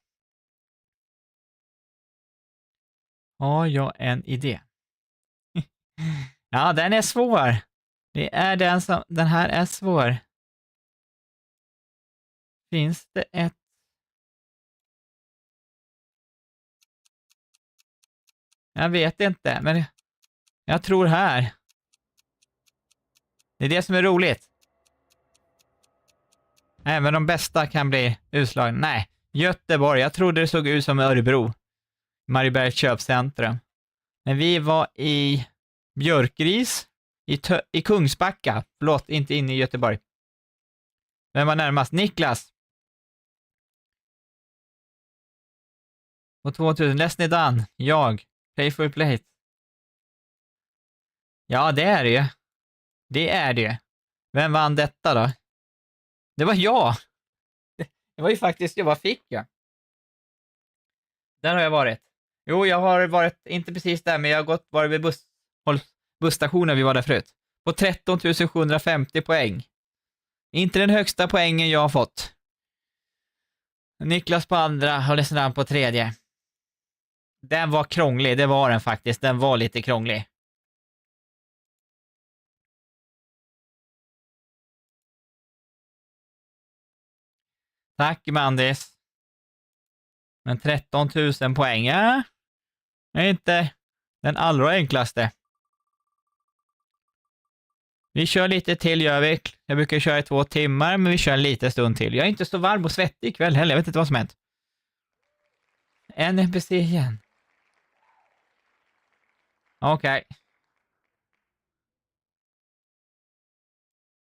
Ja, den är svår. Det är den här är svår. Finns det ett... Jag vet inte, men jag tror här. Det är det som är roligt. Även de bästa kan bli utslagna. Nej, Göteborg. Jag trodde det såg ut som Örebro. Mariebergs köpcentrum. Men vi var i Björkris. I Kungsbacka. Förlåt, inte inne i Göteborg. Vem var närmast? Niklas. Och 2000. Lesnedan. Jag. Playful Plate. Ja, det är det ju. Det är det. Vem vann detta då? Det var jag! Det var ju faktiskt jag. Vad fick jag? Där har jag varit. Jo, jag har varit, inte precis där, men jag har varit vid busstationen vi var där förut. På 13 750 poäng. Inte den högsta poängen jag har fått. Niklas på andra och Lesenam på tredje. Den var krånglig, det var den faktiskt. Den var lite krånglig. Tack Mandis. Men 13 000 poäng, ja, är inte den allra enklaste. Vi kör lite till, gör vi. Jag brukar köra i 2 timmar, men vi kör en liten stund till. Jag är inte så varm och svettig ikväll heller, jag vet inte vad som hänt. En NPC igen. Okej.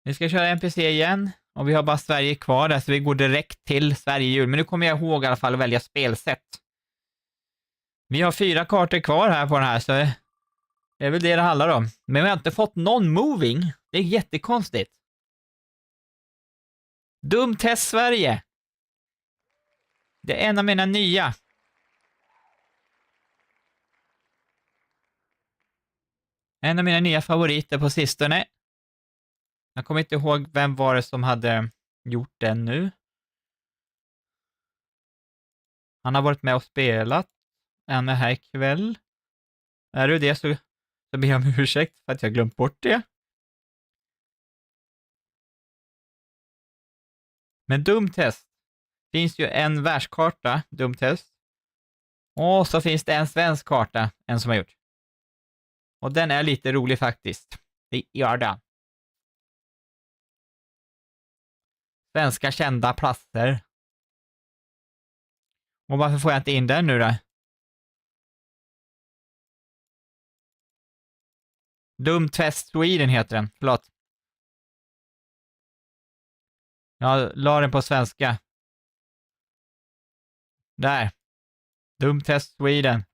Vi ska köra NPC igen. Och vi har bara Sverige kvar där, så vi går direkt till Sverige-jul. Men nu kommer jag ihåg i alla fall att välja spelsätt. Vi har 4 kartor kvar här på den här, så det är väl det handlar om. Men vi har inte fått någon moving. Det är jättekonstigt. Dumt test Sverige. Det är en av mina nya. En av mina nya favoriter på sistone. Jag kommer inte ihåg vem var det som hade gjort den nu. Han har varit med och spelat. Han är här ikväll. Är du det så ber jag om ursäkt för att jag glömt bort det. Men dumtest. Finns ju en världskarta, dumtest. Och så finns det en svensk karta, en som har gjort. Och den är lite rolig faktiskt. Det gör den. Svenska kända platser. Och varför får jag inte in den nu då? Dumtest Sweden heter den, förlåt. Jag la den på svenska. Där. Dumtest Sweden.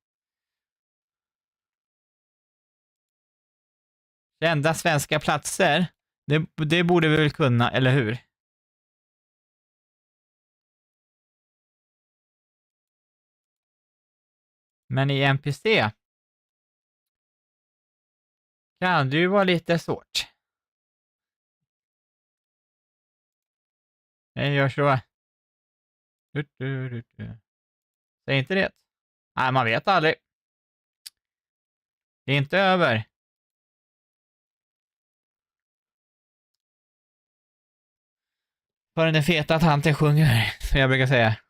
Kända svenska platser. Det borde vi väl kunna, eller hur? Men i NPC kan det ju vara lite svårt. Jag gör så. Säg inte det. Nej, man vet aldrig. Det är inte över. Förrän den feta tanten sjunger, som jag brukar säga.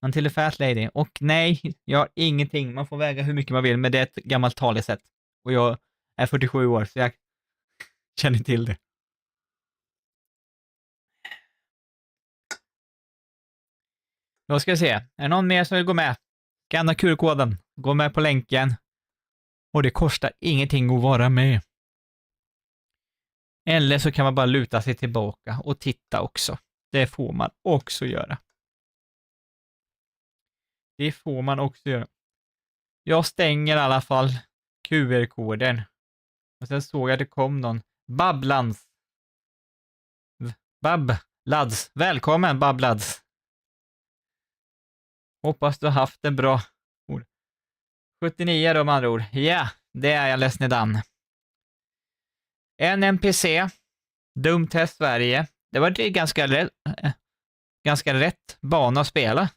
Until the fat lady. Och nej, jag har ingenting. Man får väga hur mycket man vill, men det är ett gammalt talesätt. Och jag är 47 år, så jag känner till det. Då ska vi se. Är det någon mer som vill gå med? Scanna QR-koden. Gå med på länken. Och det kostar ingenting att vara med. Eller så kan man bara luta sig tillbaka och titta också. Det får man också göra. Det får man också göra. Jag stänger i alla fall QR-koden. Och sen såg jag att det kom någon. Bablads. Välkommen Bablads. Hoppas du har haft en bra ord. 79 då med andra ord. Ja, det är jag ledsen. En NPC. Dumtest Sverige. Det var det ganska rätt bana att spela.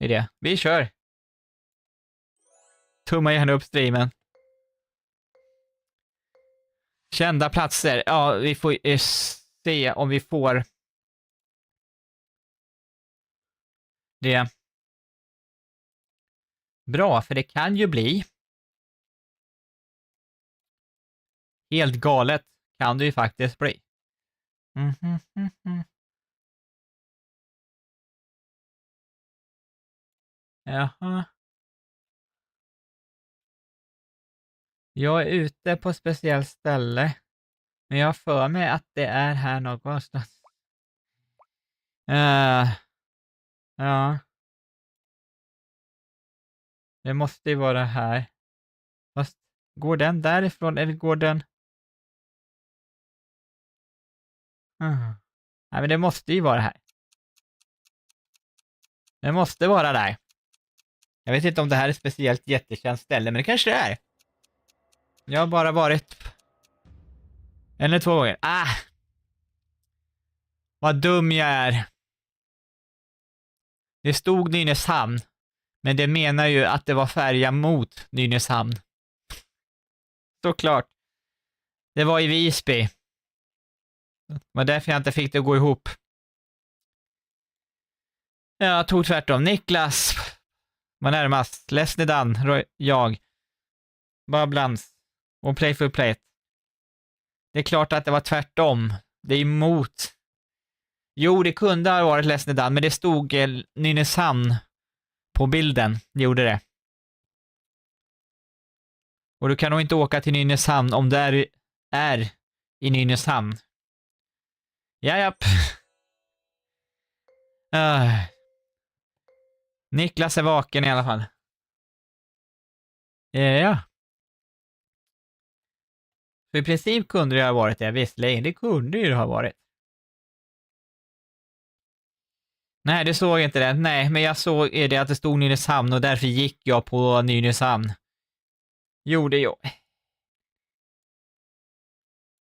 I det. Vi kör. Tumma gärna upp streamen. Kända platser. Ja, vi får se om vi får det. Bra, för det kan ju bli helt galet. Kan det ju faktiskt bli. Jaha. Jag är ute på ett speciellt ställe. Men jag har för mig att det är här någonstans. Ja. Det måste ju vara här. Fast går den därifrån eller går den... Nej, men det måste ju vara här. Det måste vara där. Jag vet inte om det här är ett speciellt jättekänt ställe, men det kanske det är. Jag har bara varit en eller 2 gånger. Vad dum jag är. Det stod Nynäshamn, men det menar ju att det var färja mot Nynäshamn. Såklart. Det var i Visby. Det var därför jag inte fick det att gå ihop. Jag tog tvärtom. Niklas var närmast. Lesnedan, jag. Babblans och Playful Plate. Det är klart att det var tvärtom. Det är emot. Jo, det kunde ha varit Lesnedan, men det stod Nynäshamn på bilden. Det gjorde det. Och du kan nog inte åka till Nynäshamn om det är i Nynäshamn. Jajapp. Niklas är vaken i alla fall. Ja. Så i princip kunde det ha varit det. Visserligen, det kunde ju ha varit. Nej, du såg inte det. Nej, men jag såg det att det stod Nynäshamn och därför gick jag på Nynäshamn. Gjorde jag.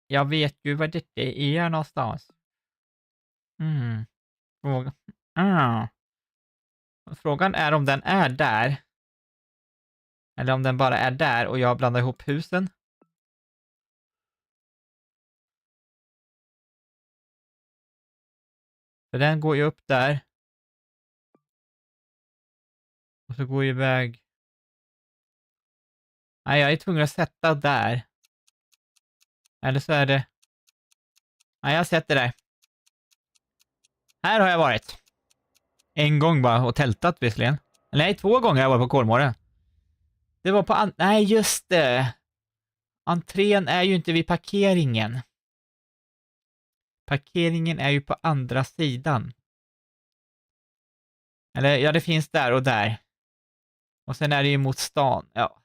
Jag vet ju vad det är någonstans. Frågan är om den är där. Eller om den bara är där och jag blandar ihop husen. För den går ju upp där. Och så går ju iväg. Nej, jag är tvungen att sätta där. Eller så är det... Nej, jag sätter där. Här har jag varit. En gång bara och tältat visserligen. Eller nej, 2 gånger har jag varit på Kolmården. Det var på... Nej, just det. Entrén är ju inte vid parkeringen. Parkeringen är ju på andra sidan. Eller ja, det finns där och där. Och sen är det ju mot stan. Ja.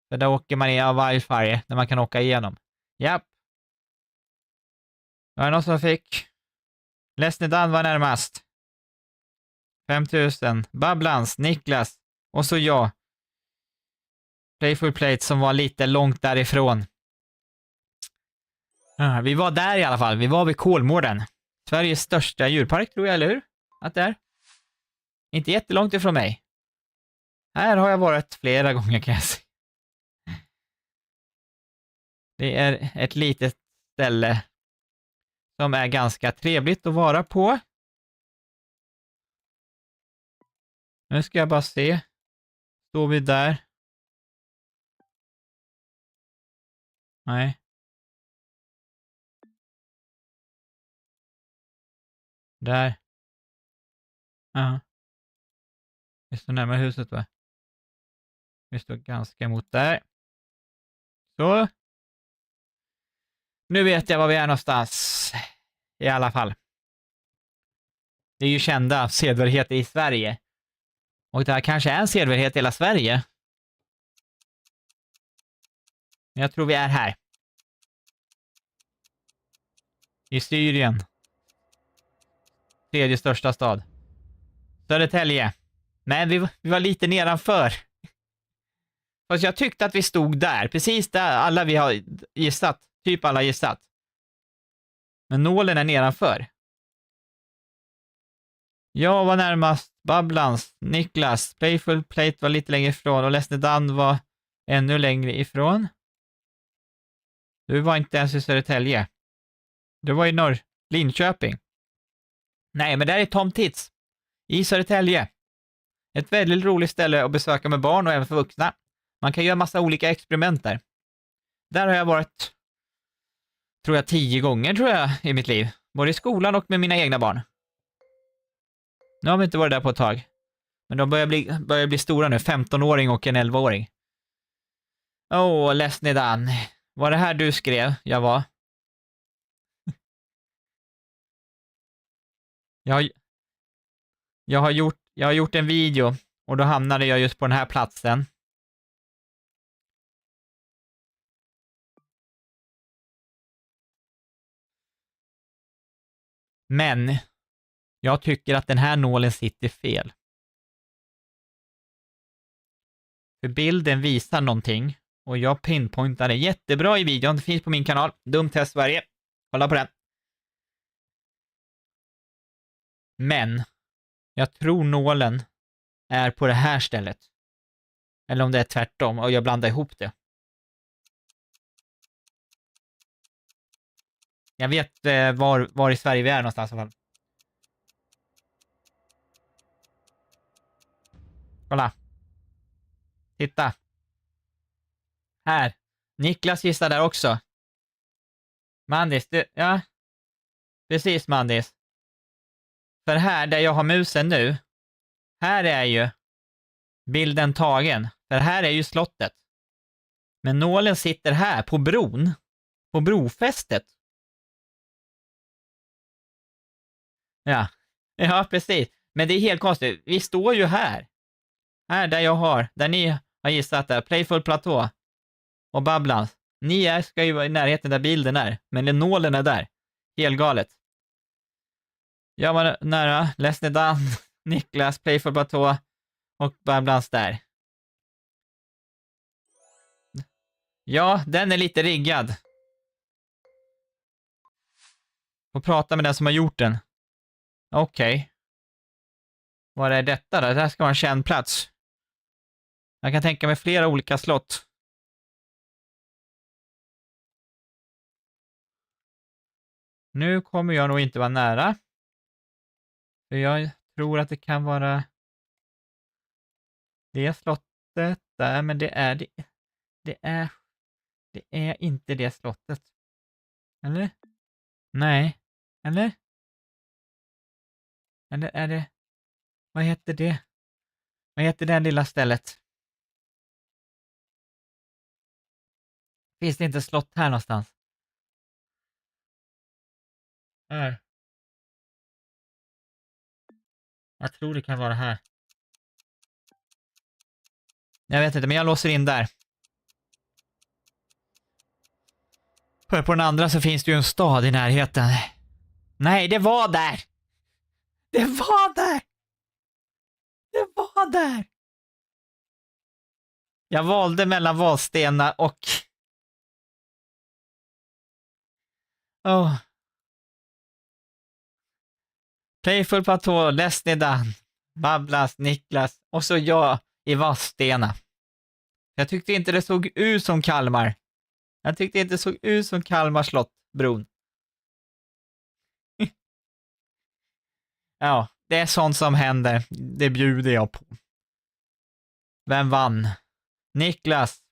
För där åker man i av Wi-Fi när man kan åka igenom. Japp. Var det någon som fick? Lesnedan var närmast. 5000. Babblans, Niklas. Och så jag. Playful Plate som var lite långt därifrån. Vi var där i alla fall. Vi var vid Kolmården. Sveriges största djurpark tror jag, eller hur? Att det är. Inte jättelångt ifrån mig. Här har jag varit flera gånger kan jag säga. Det är ett litet ställe som är ganska trevligt att vara på. Nu ska jag bara se. Står vi där? Nej. Där. Ja. Vi står närmare huset va? Vi står ganska emot där. Så. Nu vet jag var vi är någonstans. I alla fall. Det är ju kända sevärdheter i Sverige. Och det här kanske är en sevärdhet i hela Sverige. Men jag tror vi är här. I Syrien. 3:e största stad. Södertälje. Men vi var lite nedanför. Fast jag tyckte att vi stod där. Precis där alla vi har gissat. Typ alla gissat. Men nålen är nedanför. Jag var närmast. Babblans. Niklas. Playful Plate var lite längre ifrån. Och Lesnedan var ännu längre ifrån. Du var inte ens i Södertälje. Du var i Linköping. Nej, men där är Tom Tits. I Södertälje. Ett väldigt roligt ställe att besöka med barn och även för vuxna. Man kan göra massa olika experiment där. Där har jag varit, tror jag, 10 gånger tror jag i mitt liv. Både i skolan och med mina egna barn. Nu har vi inte varit där på ett tag. Men de börjar bli stora nu. 15-åring och en 11-åring. Lesnedan. Var det här du skrev? Jag var. Jag har gjort en video och då hamnade jag just på den här platsen. Men jag tycker att den här nålen sitter fel. För bilden visar någonting och jag pinpointar det jättebra i videon. Det finns på min kanal, Dumt Test Sverige. Kolla på den. Men jag tror nålen är på det här stället. Eller om det är tvärtom och jag blandar ihop det. Jag vet var i Sverige vi är någonstans i alla fall. Kolla. Titta. Här. Niklas gissar där också. Mandis, du, ja. Precis Mandis. För här där jag har musen nu. Här är ju bilden tagen. För här är ju slottet. Men nålen sitter här på bron. På brofästet. Ja. Ja, precis. Men det är helt konstigt. Vi står ju här. Här där ni har gissat där. Playful Platå. Och Babblans. Ska ju vara i närheten där bilden är. Men nålen är där. Helt galet. Jag var nära. Lesnedan, Niklas, Playful Platå och Babblans där. Ja, den är lite riggad. Får prata med den som har gjort den. Okej. Vad är detta då? Det här ska vara en känd plats. Jag kan tänka mig flera olika slott. Nu kommer jag nog inte vara nära. För jag tror att det kan vara det slottet där, men det är inte det slottet. Eller? Nej. Eller? Eller är det... Vad heter det? Vad heter det lilla stället? Finns det inte slott här någonstans? Här. Jag tror det kan vara här. Jag vet inte, men jag låser in där. För på den andra så finns det ju en stad i närheten. Nej, det var där! Det var där! Det var där! Jag valde mellan Vadstena och... Playful Platå, Lesnedan, Babblas, Niklas och så jag i Vadstena. Jag tyckte inte det såg ut som Kalmar. Jag tyckte inte det såg ut som Kalmar slott, bron. Ja, det är sånt som händer. Det bjuder jag på. Vem vann? Niklas.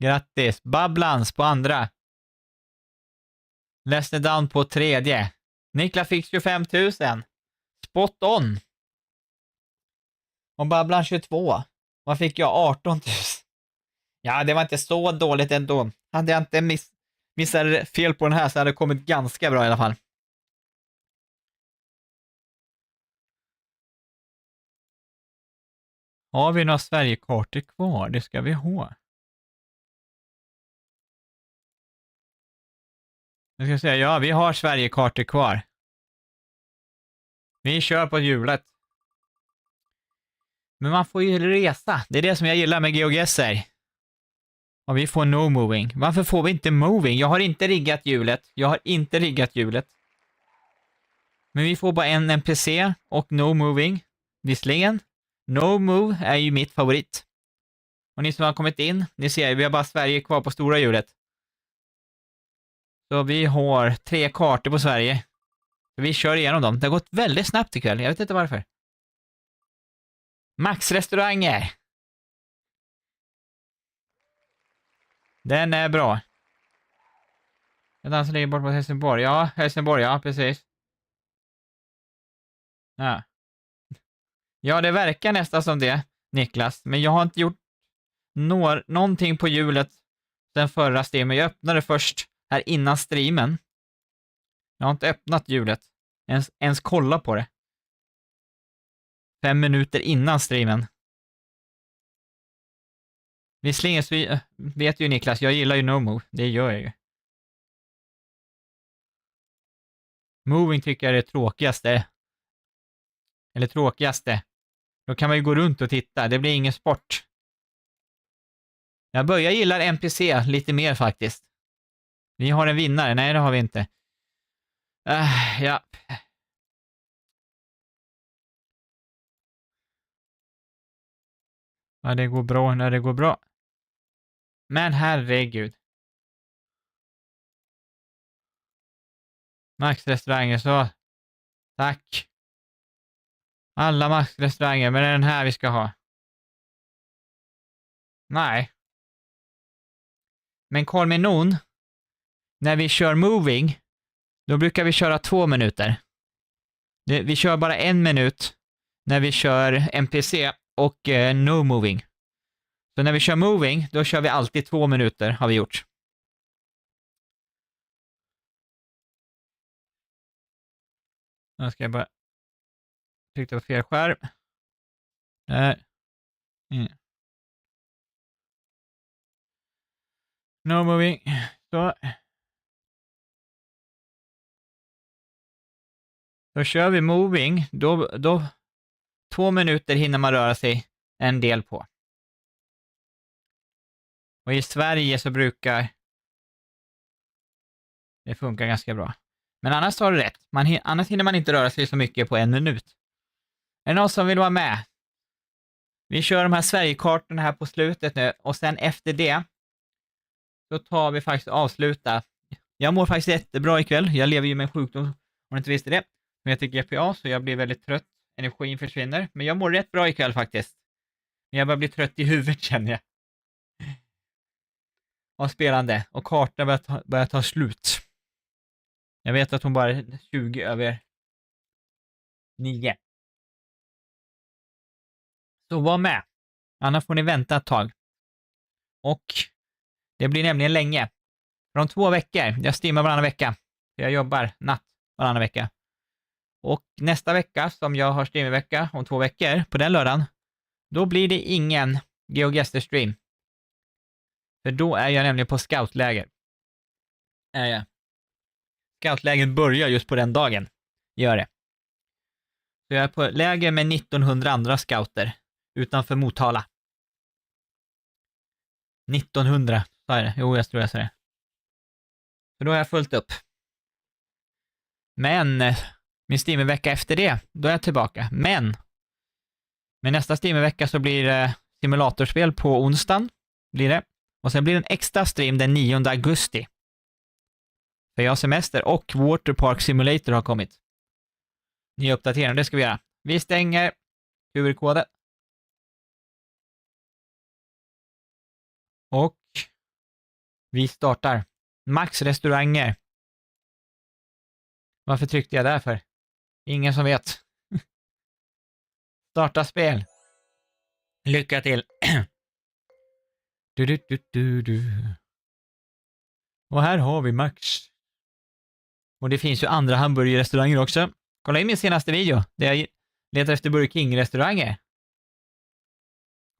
Grattis. Babblans på andra. Lesnedan på tredje. Niklas fick 25 000. Spot on. Och Babblan 22. Vad fick jag? 18 000. Ja, det var inte så dåligt ändå. Hade jag inte missat fel på den här så hade det kommit ganska bra i alla fall. Har vi några Sverigekartor kvar? Det ska vi ha. Jag ska säga, ja, vi har Sverigekartor kvar. Vi kör på hjulet. Men man får ju resa. Det är det som jag gillar med GeoGuessr. Och vi får no moving. Varför får vi inte moving? Jag har inte riggat hjulet. Men vi får bara en NPC och no moving. Visserligen. No move är ju mitt favorit. Och ni som har kommit in, ni ser, vi har bara Sverige kvar på stora hjulet. Så vi har 3 kartor på Sverige. Så vi kör igenom dem. Det har gått väldigt snabbt ikväll. Jag vet inte varför. Max-restauranger. Den är bra. Jag dansar ligger bort på Helsingborg. Ja, Helsingborg, ja, precis. Ja. Ja, det verkar nästan som det, Niklas. Men jag har inte gjort någonting på hjulet den förra streamen. Jag öppnade först här innan streamen. Jag har inte öppnat hjulet. Ens kolla på det. 5 minuter innan streamen. Visserligen så vet ju Niklas, jag gillar ju no move. Det gör jag ju. Moving tycker jag är det tråkigaste. Eller tråkigaste. Då kan man ju gå runt och titta. Det blir ingen sport. Jag börjar gilla NPC lite mer faktiskt. Vi har en vinnare. Nej, det har vi inte. Ja. Ja, det går bra när det går bra. Men herregud. Max-restauranger så. Tack. Alla Max-restauranger, men det är den här vi ska ha. Nej. Men Carl Menon, när vi kör moving, då brukar vi köra 2 minuter. Vi kör bara 1 minut när vi kör NPC och no moving. Så när vi kör moving, då kör vi alltid 2 minuter, har vi gjort. Nu ska jag bara trycka på fel skärm. Där. No moving. Så. Då kör vi moving. Då 2 minuter hinner man röra sig en del på. Och i Sverige så brukar det funka ganska bra. Men annars har du rätt. Annars hinner man inte röra sig så mycket på 1 minut. Är det någon som vill vara med? Vi kör de här Sverigekartorna här på slutet nu. Och sen efter det så tar vi faktiskt avsluta. Jag mår faktiskt jättebra ikväll. Jag lever ju med en sjukdom om du inte visste det. Men jag tycker GPA så jag blir väldigt trött. Energin försvinner. Men jag mår rätt bra ikväll faktiskt. Men jag börjar bli trött i huvudet känner jag. Av spelande. Och kartan börjar ta slut. Jag vet att hon bara är 20 över 9. Så var med. Annars får ni vänta ett tag. Och det blir nämligen länge. Från 2 veckor. Jag streamar varannan vecka. Jag jobbar natt varannan vecka. Och nästa vecka som jag har streamvecka om 2 veckor på den lördagen. Då blir det ingen GeoGuessr-stream. För då är jag nämligen på scoutläger. Scoutläger börjar just på den dagen. Gör det. Så jag är på läger med 1900 andra scouter utanför Motala. 1900, sa jag det? Jo, jag tror jag sa det. Så då har jag fullt upp. Men min streamervecka efter det, då är jag tillbaka. Men med nästa streamervecka så blir det simulatorspel på onsdagen. Blir det. Och sen blir det en extra stream den 9 augusti. För jag har semester och Waterpark Simulator har kommit. Nya uppdateringar, det ska vi göra. Vi stänger QR-koden. Och vi startar. Max restauranger. Varför tryckte jag där för? Ingen som vet. Starta spel. Lycka till. Och här har vi Max. Och det finns ju andra hamburgerrestauranger också. Kolla in min senaste video där jag letar efter Burger King-restauranger.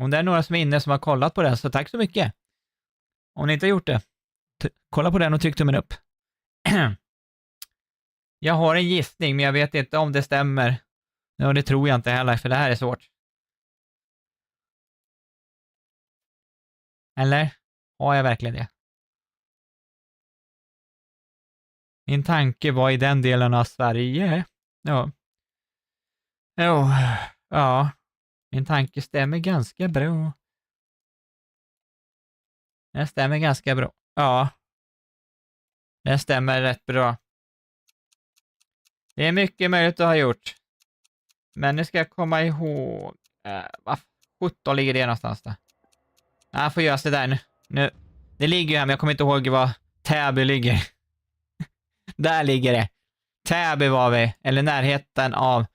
Om det är några som är inne som har kollat på den så tack så mycket. Om ni inte har gjort det, kolla på den och tryck tummen upp. Jag har en gissning men jag vet inte om det stämmer. Ja, det tror jag inte heller för det här är svårt. Eller? Har jag verkligen det? Min tanke var i den delen av Sverige. Ja. Jo. Ja. Min tanke stämmer ganska bra. Den stämmer ganska bra. Ja. Den stämmer rätt bra. Det är mycket möjligt att ha gjort. Men nu ska jag komma ihåg. Vad 17 ligger det någonstans då? Jag får göra så där nu. Det ligger ju här men jag kommer inte ihåg var Täby ligger. Där ligger det. Täby var vi. Eller närheten av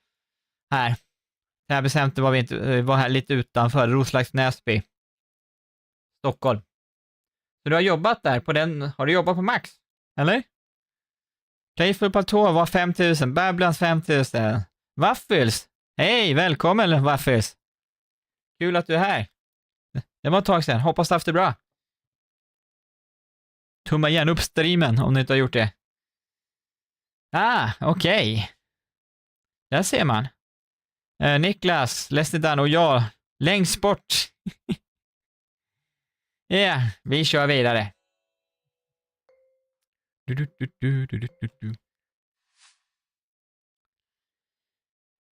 här. Täby center var vi inte. Vi var här lite utanför. Roslags Näsby. Stockholm. Så du har jobbat där på den. Har du jobbat på Max? Eller? Playful Platå var 5000. Babblans 5000. Waffles. Hej, välkommen Waffles. Kul att du är här. Det var ett tag sedan. Hoppas du haft det bra. Tumma gärna upp streamen om du inte har gjort det. Okej. Där ser man. Niklas, Lesnidan och jag längst bort. Ja, vi kör vidare.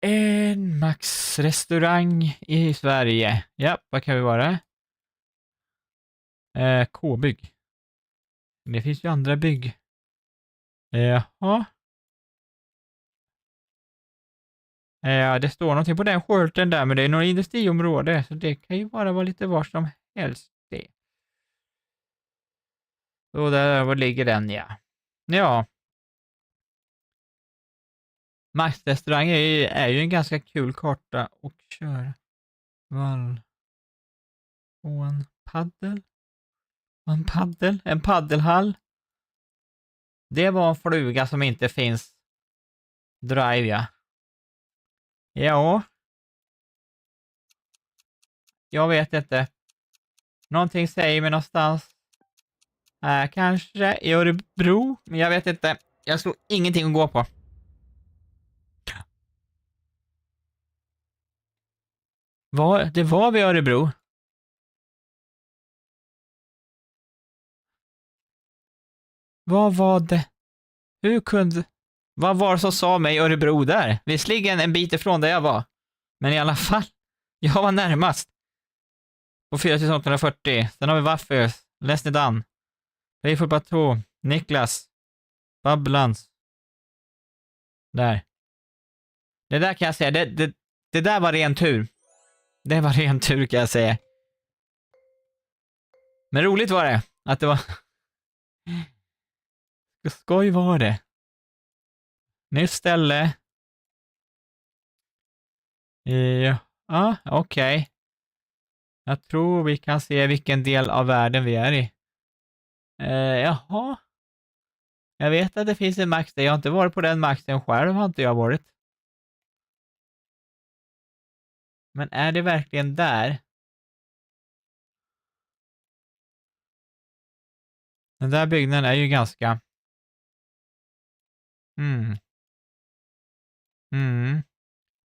En Max-restaurang i Sverige. Ja, vad kan vi vara? K-bygg. Det finns ju andra bygg. Jaha. Ja, det står någonting på den skylten där, men det är något industriområde, så det kan ju bara vara lite var som helst det. Så där, var ligger den, ja. Ja. Max restaurang är ju en ganska kul karta att köra. Vall. Och en paddel. En paddelhall. Det var en fluga som inte finns. Drive, ja. Ja. Jag vet inte. Någonting säger mig någonstans. Kanske i Örebro, men jag vet inte. Jag slår ingenting att gå på. Det var vid Örebro. Vad var det? Vad var det som sa mig Örebro där? Visserligen en bit ifrån där jag var. Men i alla fall, jag var närmast. På 4840. Sen har vi Waffers, Lesnidan, Playful Bateau, Niklas, Babblans. Där. Det där kan jag säga, det där var ren tur. Det var ren tur kan jag säga. Men roligt var det, att det var... Skoj var det. Nytt ställe. Ja, okej. Jag tror vi kan se vilken del av världen vi är i. Jaha. Jag vet att det finns en max där. Jag har inte varit på den maxen själv, har inte jag varit. Men är det verkligen där? Den där byggnaden är ju ganska...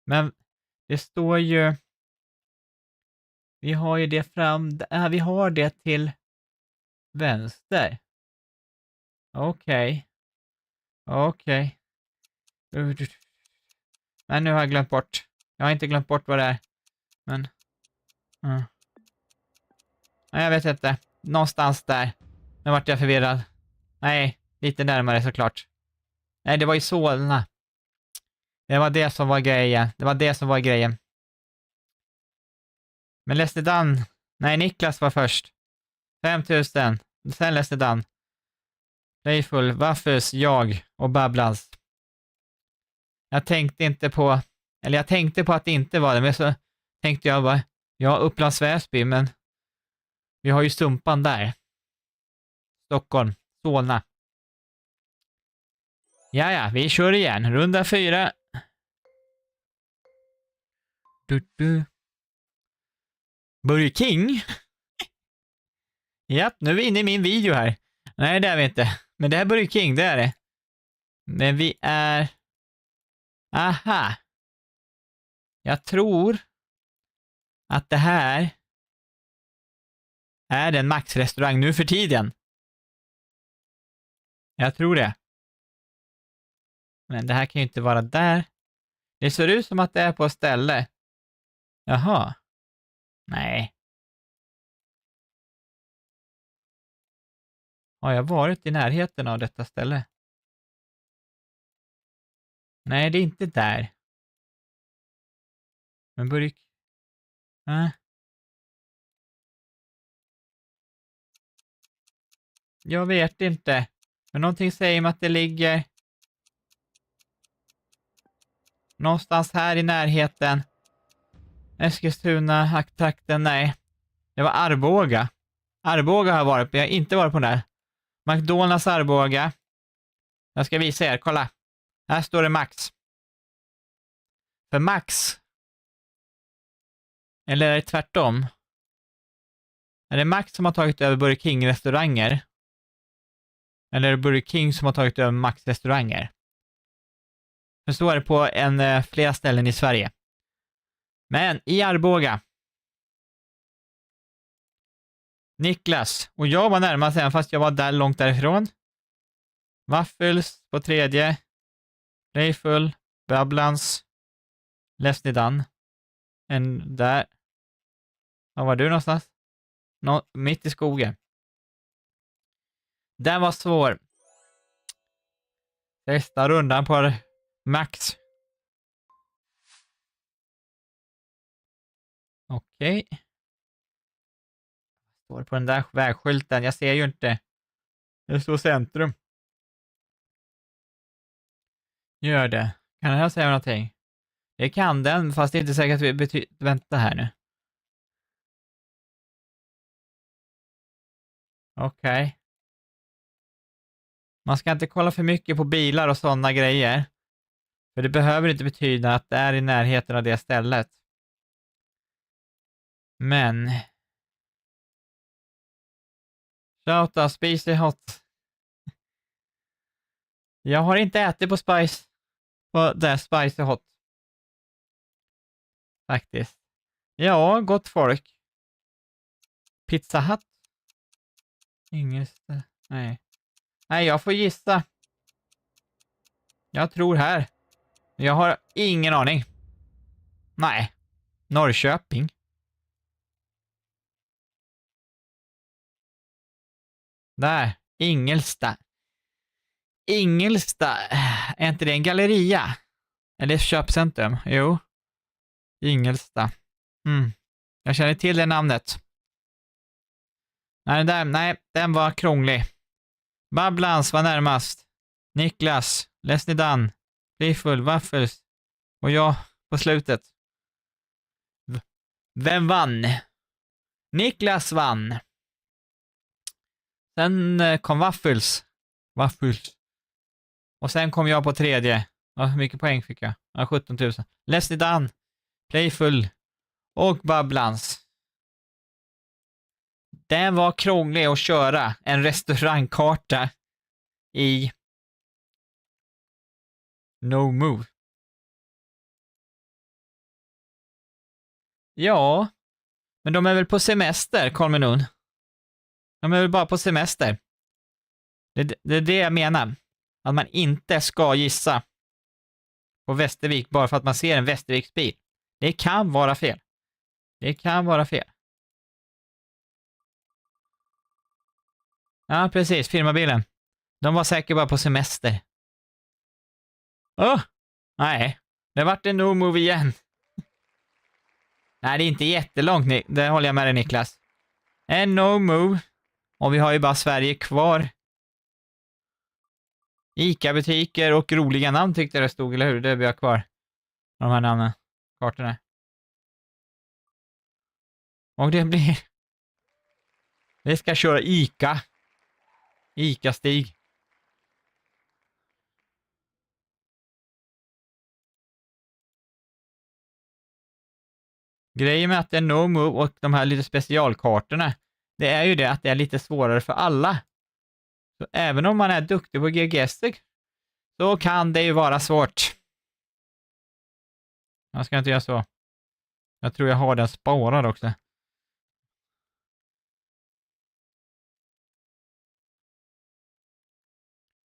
Men det står ju... Vi har ju det vi har det till vänster. Okej. Men nu har jag glömt bort. Jag har inte glömt bort vad det är. Men... Nej, jag vet inte. Någonstans där. Nu vart jag förvirrad. Nej, lite närmare såklart. Nej, det var i Solna. Det var det som var grejen. Men Lesnidan... Nej, Niklas var först. 5000. Sen Lesnidan. Playful, Waffers, jag och Babblans. Jag tänkte på att det inte var det, men så tänkte jag bara, ja, Upplands Väsby, men vi har ju Sumpan där. Stockholm, Solna. Ja, vi kör igen. Runda 4. Burger King? Japp, nu är vi inne i min video här. Nej, det är vi inte. Men det här är Burger King, det är det. Men vi är... Aha. Jag tror att det här är en Max-restaurang nu för tiden. Jag tror det. Men det här kan ju inte vara där. Det ser ut som att det är på ett ställe. Jaha. Nej. Har jag varit i närheten av detta ställe? Nej, det är inte där. Men Burk... Jag vet inte. Men någonting säger mig att det ligger... någonstans här i närheten. Eskilstuna, trakten, nej. Det var Arboga. Arboga har jag varit, men jag har inte varit på den där. McDonalds Arboga. Jag ska visa er, kolla. Här står det Max. För Max. Eller är det tvärtom? Är det Max som har tagit över Burger King-restauranger? Eller är det Burger King som har tagit över Max-restauranger? För så är det på flera ställen i Sverige. Men i Arboga. Niklas. Och jag var närmast även fast jag var där långt därifrån. Waffles på tredje. Playful. Babblans. Lesnidan. En där. Var var du någonstans? Mitt i skogen. Den var svår. Sista rundan på max. Okej. Står på den där vägskylten. Jag ser ju inte. Det står centrum. Gör det. Kan den här säga någonting? Det kan den, fast det är inte säkert att vi vänta här nu. Okej. Man ska inte kolla för mycket på bilar och sådana grejer. För det behöver inte betyda att det är i närheten av det stället. Men... Shoutout, Spicy Hot. Jag har inte ätit på Spice. På det Spicy Hot. Faktiskt. Ja, gott folk. Pizza Hut. Inget. Nej. Nej, jag får gissa. Jag tror här. Jag har ingen aning. Nej. Norrköping. Där. Ingelsta. Ingelsta. Är inte det en galleria? Eller köpcentrum? Jo. Ingelsta. Jag känner till det namnet. Nej, den var krånglig. Babblans var närmast. Niklas, Lesnidan, Playful, Waffles och jag på slutet. Vem vann? Niklas vann. Sen kom Waffles. Och sen kom jag på tredje. Ja, hur mycket poäng fick jag? Ja, 17 000. Lesnidan, Playful och Babblans. Den var krånglig att köra. En restaurangkarta i No Move. Ja, men de är väl på semester, Kolmenun? De är väl bara på semester. Det är det jag menar. Att man inte ska gissa på Västervik bara för att man ser en Västerviksbil. Det kan vara fel. Det kan vara fel. Ja, precis. Firmabilen. De var säkert bara på semester. Nej. Det vart en No Move igen. Nej, det är inte jättelångt. Det håller jag med dig, Niklas. En No Move. Och vi har ju bara Sverige kvar. Ica-butiker och roliga namn tyckte jag det stod, eller hur? Det är vi har kvar. De här namnen. Kartorna. Och det blir... Vi ska köra Ica. Ica-stig. Grejen med att det är No Move och de här lite specialkartorna, det är ju det att det är lite svårare för alla. Så även om man är duktig på GGS så kan det ju vara svårt. Jag ska inte göra så. Jag tror jag har den sparad också.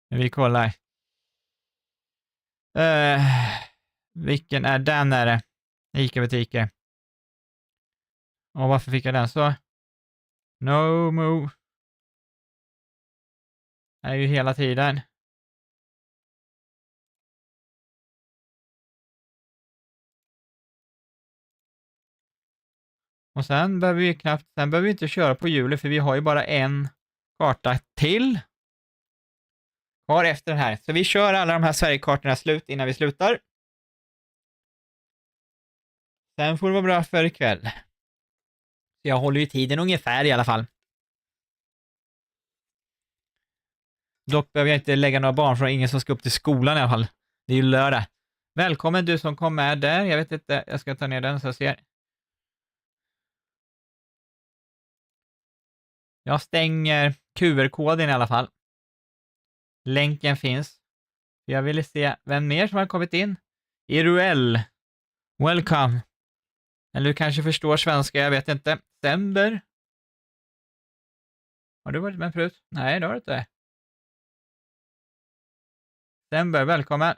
Vi kollar. Vilken är den är det? Ica-butiker. Och varför fick jag den så? No Move. Det är ju hela tiden. Och sen behöver vi inte köra på hjulet för vi har ju bara en karta till kvar efter den här. Så vi kör alla de här Sverigekartorna slut innan vi slutar. Sen får det vara bra för ikväll. Så jag håller ju tiden ungefär i alla fall. Dock behöver jag inte lägga några barn från ingen som ska upp till skolan i alla fall. Det är ju lördag. Välkommen du som kom med där. Jag vet inte, jag ska ta ner den så jag ser. Jag stänger QR-koden i alla fall. Länken finns. Jag ville se vem mer som har kommit in. Iruel. Welcome. Eller du kanske förstår svenska, jag vet inte. Sember. Har du varit med förut? Nej, det har du inte. Sember, välkommen.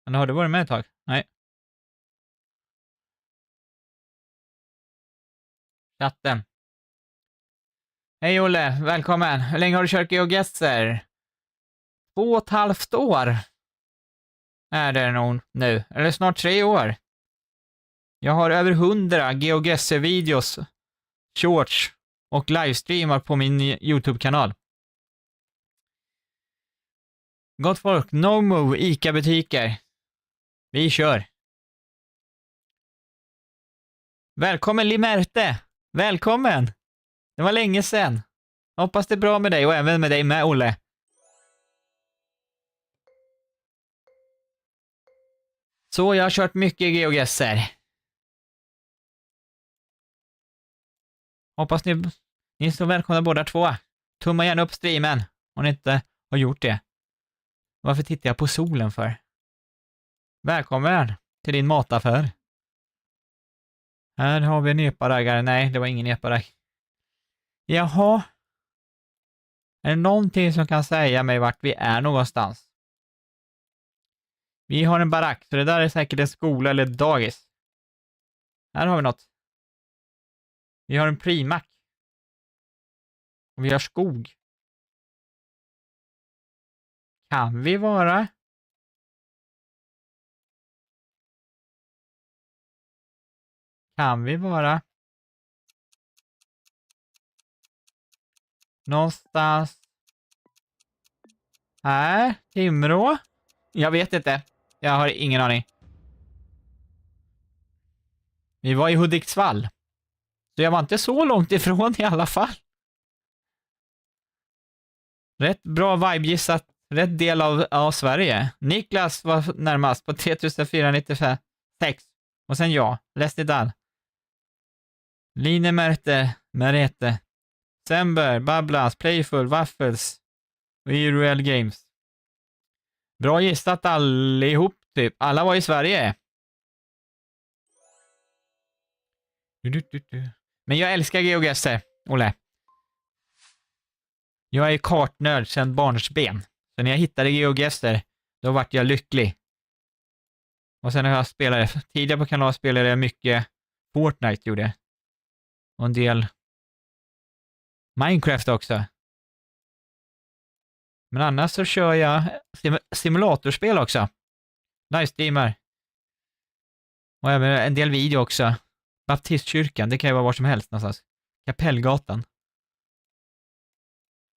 Men har du varit med ett tag? Nej. Chatten. Hej Olle, välkommen. Hur länge har du kört GeoGuessr? 2,5 år är det nog nu. Eller snart 3 år. Jag har över 100 GeoGuessr-videos, shorts och livestreamar på min YouTube-kanal. Gott folk, No Move, ICA-butiker. Vi kör. Välkommen Limerte! Välkommen! Det var länge sedan. Hoppas det är bra med dig och även med dig med, Olle. Så jag har kört mycket GeoGuessr. Hoppas ni är så välkomna båda två. Tumma gärna upp streamen om ni inte har gjort det. Varför tittar jag på solen för? Välkommen till din mataffär. Här har vi en eparraggare. Nej, det var ingen eparragg. Jaha. Är det någonting som kan säga mig vart vi är någonstans? Vi har en barack, så det där är säkert en skola eller ett dagis. Här har vi något. Vi har en primack. Och vi har skog. Kan vi vara? Kan vi vara? Någonstans här? Timrå? Jag vet inte. Jag har ingen aning. Vi var i Hudiksvall. Så jag var inte så långt ifrån i alla fall. Rätt bra vibe gissat. Rätt del av Sverige. Niklas var närmast på 3496. Och sen jag. Leslie Dahl. Line Merete. Sember, Babblas, Playful, Waffles och Iruel Games. Bra gissat allihop typ. Alla var i Sverige. Men jag älskar GeoGuessr, Olle. Jag är kartnörd sedan barnsben. Så när jag hittade GeoGuessr, då vart jag lycklig. Och sen när jag spelade, tidigare på kanalen spelade jag mycket Fortnite gjorde jag. Och en del Minecraft också. Men annars så kör jag simulatorspel också. Livestreamar. Och även en del video också. Baptistkyrkan, det kan ju vara var som helst någonstans. Kapellgatan.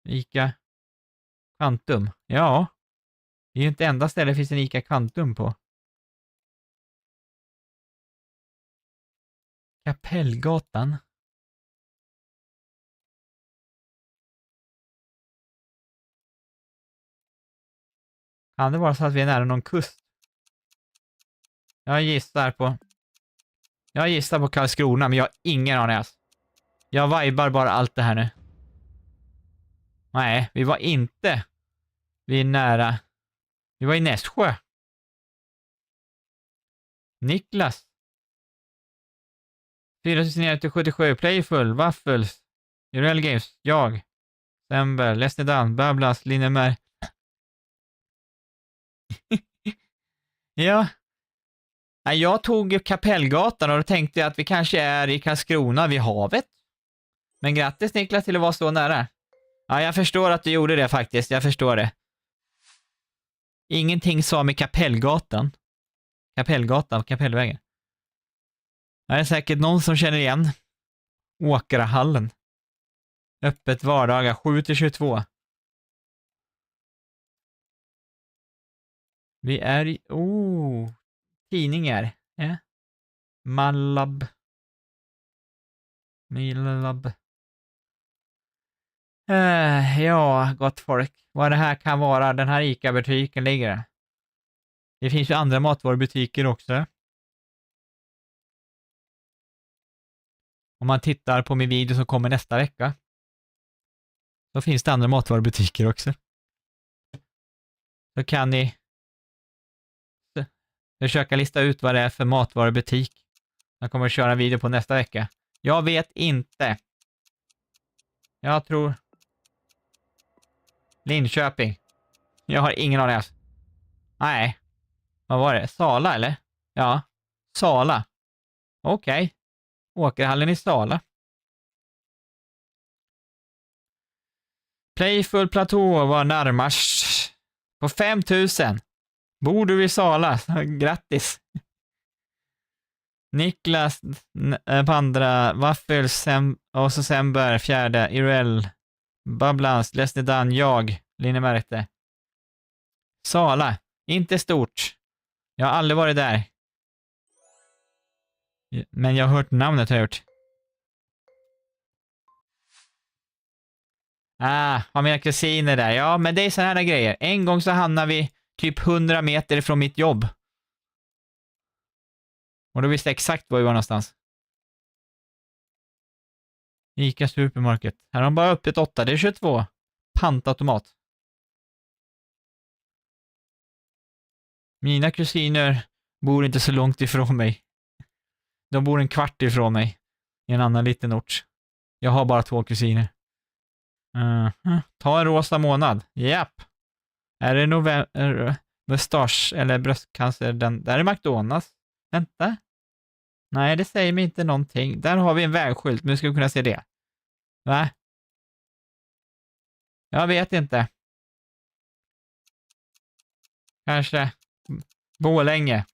ICA Kvantum. Ja. Det är ju inte enda ställe det finns en ICA Kvantum på. Kapellgatan. Kan det vara så att vi är nära någon kust? Jag gissar på Karlskrona, men jag har ingen aning alls. Jag vibar bara allt det här nu. Nej, vi var inte. Vi är nära. Vi var i Nässjö. Niklas. 4977, Playful, Waffles, Iruel Games, jag. Sember, Leslie Dahl, Babblas, Linnemer. Ja. Jag tog Kapellgatan och då tänkte jag att vi kanske är i Karlskrona vid havet. Men grattis Niklas till att vara så nära. Ja, jag förstår att du gjorde det faktiskt. Jag förstår det. Ingenting sa med Kapellgatan. Kapellvägen. Det är säkert någon som känner igen Åkrahallen. Öppet vardagar 7-22. Vi är i... tidningar. Ja. Malab. Ja, gott folk. Vad det här kan vara, den här ICA-butiken ligger. Det finns ju andra matvarubutiker också. Om man tittar på min video som kommer nästa vecka. Så finns det andra matvarubutiker också. så kan ni försöka lista ut vad det är för matvarubutik. Jag kommer att köra en video på nästa vecka. Jag vet inte. Jag tror Linköping. Jag har ingen aning. Nej. Vad var det? Sala eller? Ja. Sala. Okej. Åkerhallen i Sala. Playful Platå var närmast. På 5000. Bor du i Sala? Grattis. Niklas på andra. Waffles och så Sember fjärde. Irel. Babblans. Lesnedan. Jag. Linnemärkte. Sala. Inte stort. Jag har aldrig varit där. Men jag har hört namnet har jag gjort. Har mina kusiner där. Ja, men det är sådana här grejer. En gång så hamnade vi typ 100 meter från mitt jobb. Och då visste jag exakt var vi var någonstans. Ica Supermarket. Här har de bara öppet 8. Det är 22. Pantautomat. Mina kusiner bor inte så långt ifrån mig. De bor en kvart ifrån mig. I en annan liten ort. Jag har bara 2 kusiner. Ta en rosa månad. Japp. Är det mustasch eller bröstcancer? Där är McDonalds. Vänta. Nej, det säger mig inte någonting. Där har vi en vägskylt. Nu ska vi kunna se det. Va? Jag vet inte. Kanske Borlänge.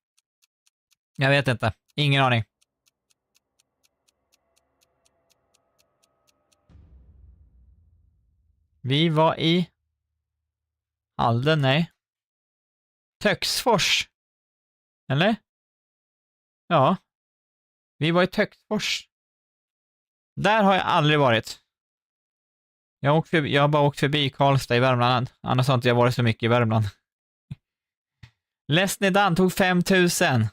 Jag vet inte. Ingen aning. Vi var i Halden, nej. Töcksfors. Eller? Ja. Vi var i Töcksfors. Där har jag aldrig varit. Jag har bara åkt förbi Karlstad i Värmland. Annars har inte jag varit så mycket i Värmland. Lesnedan tog 5000.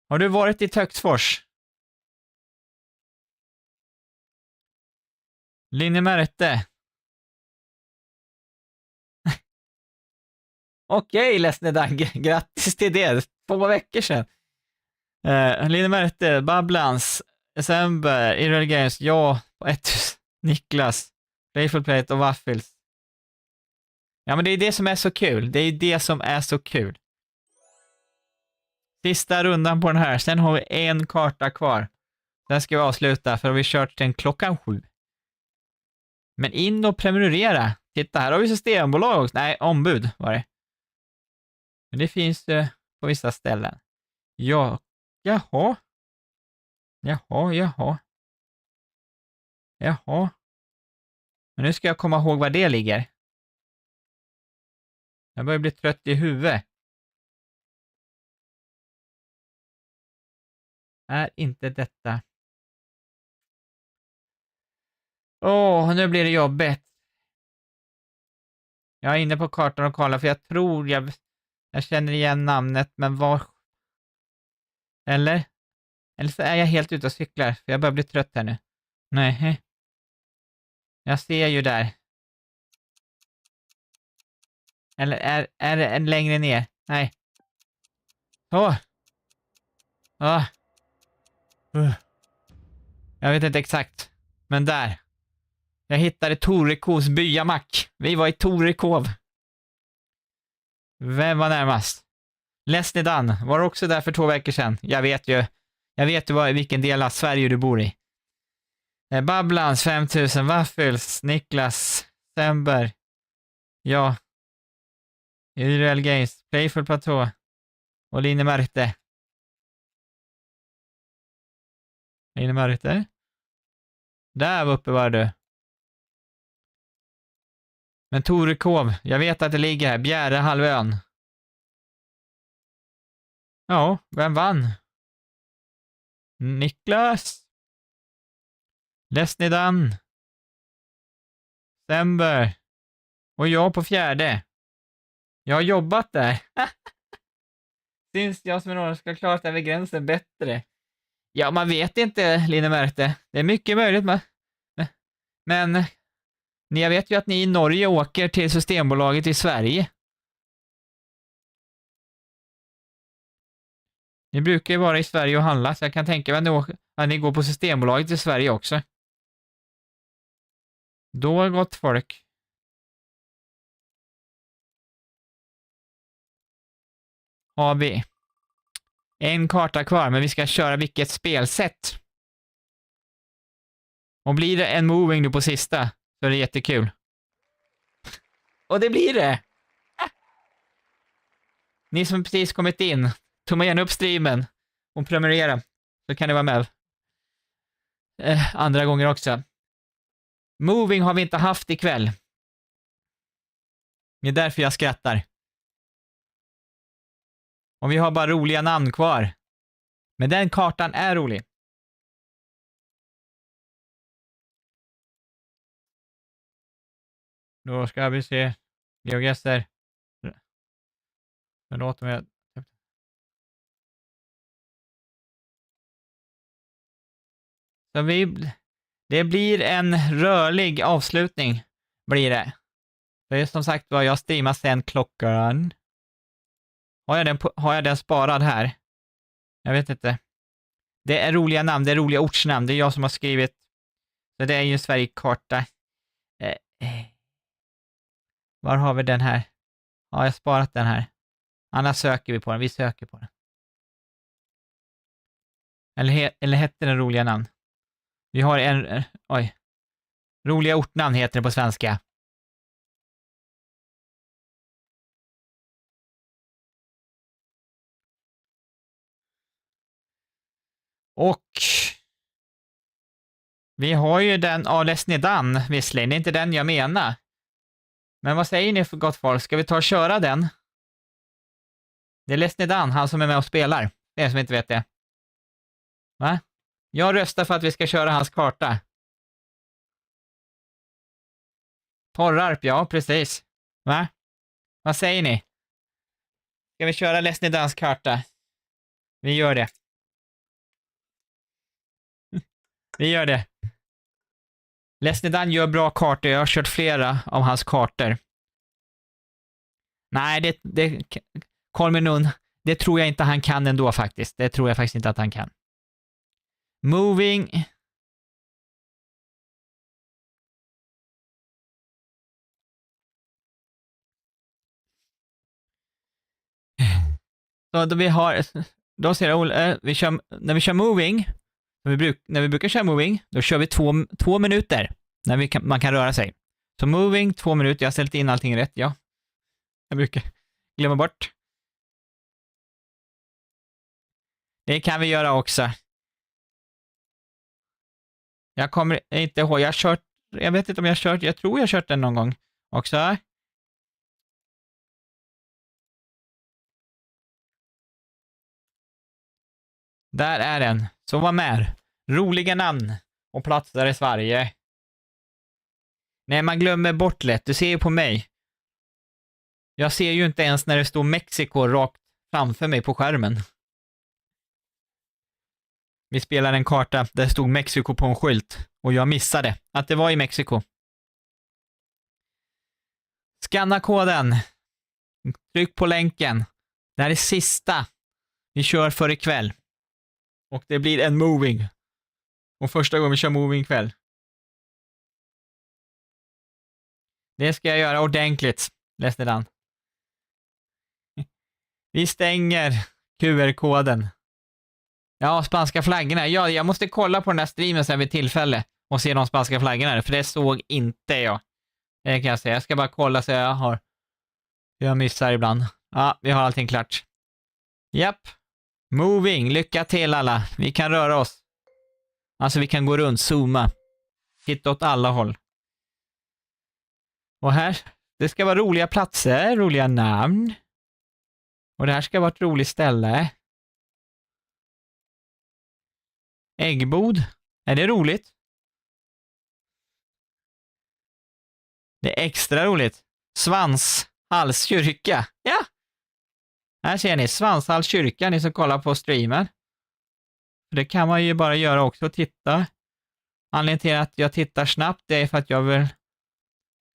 Har du varit i Töcksfors? Linnemärkte. Okej, Lesnedan. Grattis till det. 2 veckor sedan. Linnemärkte, Babblans, December, Irreal Games, ja, 1000. Niklas, Playful Plate och Waffles. Ja, men det är det som är så kul. Det är det som är så kul. Sista rundan på den här. Sen har vi en karta kvar. Sen ska vi avsluta för vi har kört till 7:00. Men in och prenumerera. Titta, här har vi systembolag också. Nej, ombud var det. Men det finns på vissa ställen. Ja, jaha. Men nu ska jag komma ihåg var det ligger. Jag börjar bli trött i huvudet. Är inte detta. Nu blir det jobbigt. Jag är inne på kartan och kollar för jag tror jag känner igen namnet, men var... Eller så är jag helt ute och cyklar, för jag börjar bli trött här nu. Nej. Jag ser ju där. Eller är det en längre ner? Nej. Jag vet inte exakt. Men där. Jag hittade Torekos byamack. Vi var i Torekov. Vem var närmast? Lesnedan var också där för 2 veckor sedan. Jag vet ju vilken del av Sverige du bor i. Babblans 5000, Waffles, Niklas, Sember. Ja. Irreal Games, Playful Platå och Linnemärkte. Linnemärkte? Där uppe var du. Men Torekov, jag vet att det ligger här. Bjärehalvön. Ja, vem vann? Niklas. Lesnedan. Sember. Och jag på 4:e. Jag har jobbat där. Syns jag som någon ska klara över gränsen bättre? Ja, man vet inte, Linnemärkte. Det är mycket möjligt. Men jag vet ju att ni i Norge åker till Systembolaget i Sverige. Ni brukar ju vara i Sverige och handla, så jag kan tänka mig att ni går på Systembolaget i Sverige också. Då gott folk. Har vi en karta kvar, men vi ska köra vilket spelsätt. Och blir det en moving nu på sista, så är det jättekul. Och det blir det! Ni som precis kommit in, tumma gärna upp streamen och prenumerera, så kan ni vara med andra gånger också. Moving har vi inte haft ikväll. Det är därför jag skrattar. Och vi har bara roliga namn kvar. Men den kartan är rolig. Då ska vi se. GeoGuessr. Förlåt om jag... Så det blir en rörlig avslutning. Blir det. Det är som sagt vad jag streamar sen klockan. Har jag den sparad här? Jag vet inte. Det är roliga namn, det är roliga ortsnamn. Det är jag som har skrivit. Så det är ju en Sverigekarta. Var har vi den här? Ja, jag har sparat den här. Annars söker vi på den. Vi söker på den. Eller hette den roliga namn? Vi har en... Oj. Roliga ortnamn heter det på svenska. Och vi har ju den Alesnidan, visserligen. Det är inte den jag menar. Men vad säger ni för gott folk? Ska vi ta och köra den? Det är Lesnidan, han som är med och spelar. Det är en som inte vet det. Va? Jag röstar för att vi ska köra hans karta. Torrarp, ja precis. Va? Vad säger ni? Ska vi köra Lesnidans karta? Vi gör det. Vi gör det. Lesnidan gör bra kartor. Jag har kört flera av hans kartor. Nej, Kolminun, det tror jag inte han kan ändå faktiskt. Det tror jag faktiskt inte att han kan. Moving. Så då ser jag, när vi kör moving, när vi brukar köra moving, då kör vi 2 minuter när man kan röra sig. Så moving, 2 minuter, jag har ställt in allting rätt, ja. Jag brukar glömma bort. Det kan vi göra också. Jag kommer inte ihåg, jag vet inte om jag tror jag har kört den någon gång också. Där är den. Så var med. Roliga namn och platser i Sverige. Nej, man glömmer bort lätt. Du ser ju på mig. Jag ser ju inte ens när det står Mexiko rakt framför mig på skärmen. Vi spelar en karta där det stod Mexiko på en skylt och jag missade att det var i Mexiko. Skanna koden. Tryck på länken. Det här är sista vi kör för ikväll. Och det blir en moving. Och första gången vi kör moving ikväll. Det ska jag göra ordentligt. Läs det den. Vi stänger QR-koden. Ja, spanska flaggorna. Ja, jag måste kolla på den här streamen sen vid tillfälle och se de spanska flaggorna, för det såg inte jag. Det kan jag säga. Jag ska bara kolla så jag missar ibland. Ja, vi har allting klart. Japp. Moving. Lycka till alla. Vi kan röra oss. Alltså vi kan gå runt, zooma. Hitta åt alla håll. Och här, det ska vara roliga platser, roliga namn. Och det här ska vara ett roligt ställe. Äggbod. Är det roligt? Det är extra roligt. Svanshallskyrka. Ja! Här ser ni, Svanshallskyrka, ni som kollar på streamen. Det kan man ju bara göra också, titta. Anledningen till att jag tittar snabbt, det är för att jag vill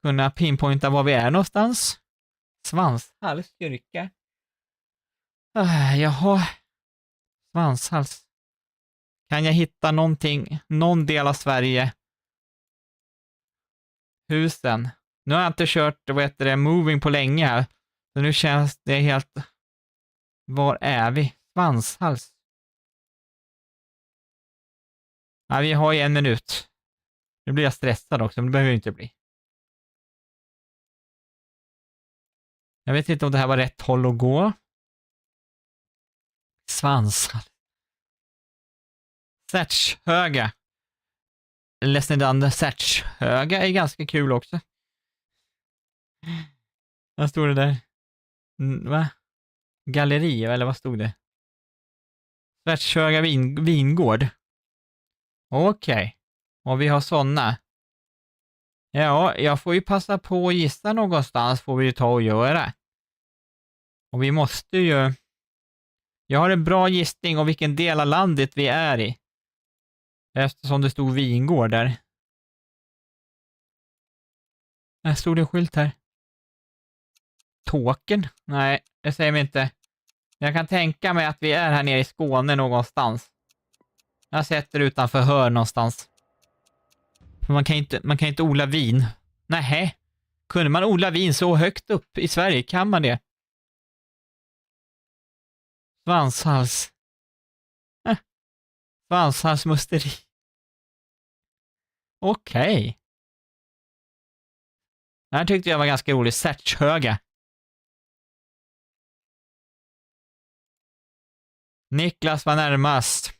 kunna pinpointa var vi är någonstans. Svanshallskyrka. Jaha. Svanshals. Kan jag hitta någonting, någon del av Sverige? Husen. Nu har jag inte kört, moving på länge här. Så nu känns det helt... Var är vi? Svanshals. Ja, vi har ju 1 minut. Nu blir jag stressad också, men det behöver ju inte bli. Jag vet inte om det här var rätt håll att gå. Svanshals. Särtshöga. Särtshöga är ganska kul också. Vad stod det där? Va? Galleri, eller vad stod det? Särtshöga vingård. Okej. Och vi har sådana. Ja, jag får ju passa på att gissa någonstans, får vi ju ta och göra. Och vi måste ju... Jag har en bra gissning om vilken del av landet vi är i. Eftersom det stod vingård där. Här stod det en skylt här. Tåken? Nej, det säger mig inte. Jag kan tänka mig att vi är här nere i Skåne någonstans. Jag sätter utanför Hör någonstans. För man kan inte odla vin. Nähä. Kunde man odla vin så högt upp i Sverige? Kan man det? Svanshals. Svanshals musteri. Okej. Det här tyckte jag var ganska roligt. Särtshöga. Niklas var närmast.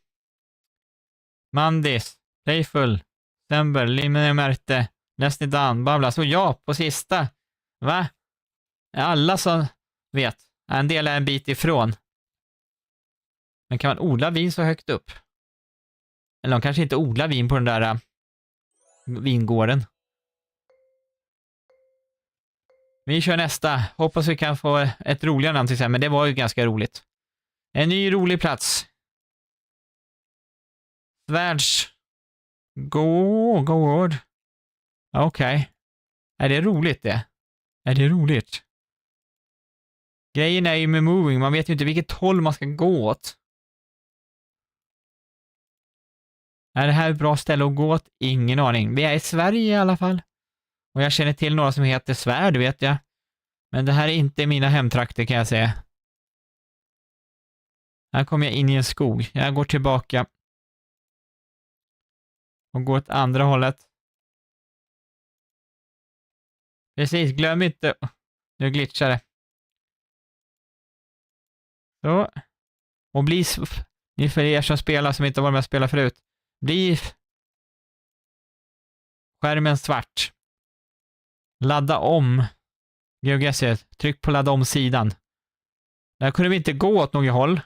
Mandis. Playful. Sember. Limne Märte. Lesnidan. Bablas. Och ja, på sista. Va? Alla som vet. En del är en bit ifrån. Men kan man odla vin så högt upp? Eller de kanske inte odlar vin på den där vingården. Vi kör nästa. Hoppas vi kan få ett roligare namn till exempel. Men det var ju ganska roligt. En ny rolig plats. Gård. Okej. Är det roligt det? Är det roligt? Grejen är ju med moving. Man vet ju inte vilket håll man ska gå åt. Är det här ett bra ställe att gå åt? Ingen aning. Vi är i Sverige i alla fall. Och jag känner till några som heter Svärd, vet jag. Men det här är inte mina hemtrakter kan jag säga. Här kommer jag in i en skog. Jag går tillbaka. Och går åt andra hållet. Precis, glöm inte. Nu glitchar det. Så. Och bli... Ni för er som spelar som inte var med att spela förut. Bli... Skärmen svart. Ladda om. GeoGuessr. Tryck på ladda om sidan. Där kunde vi inte gå åt något håll.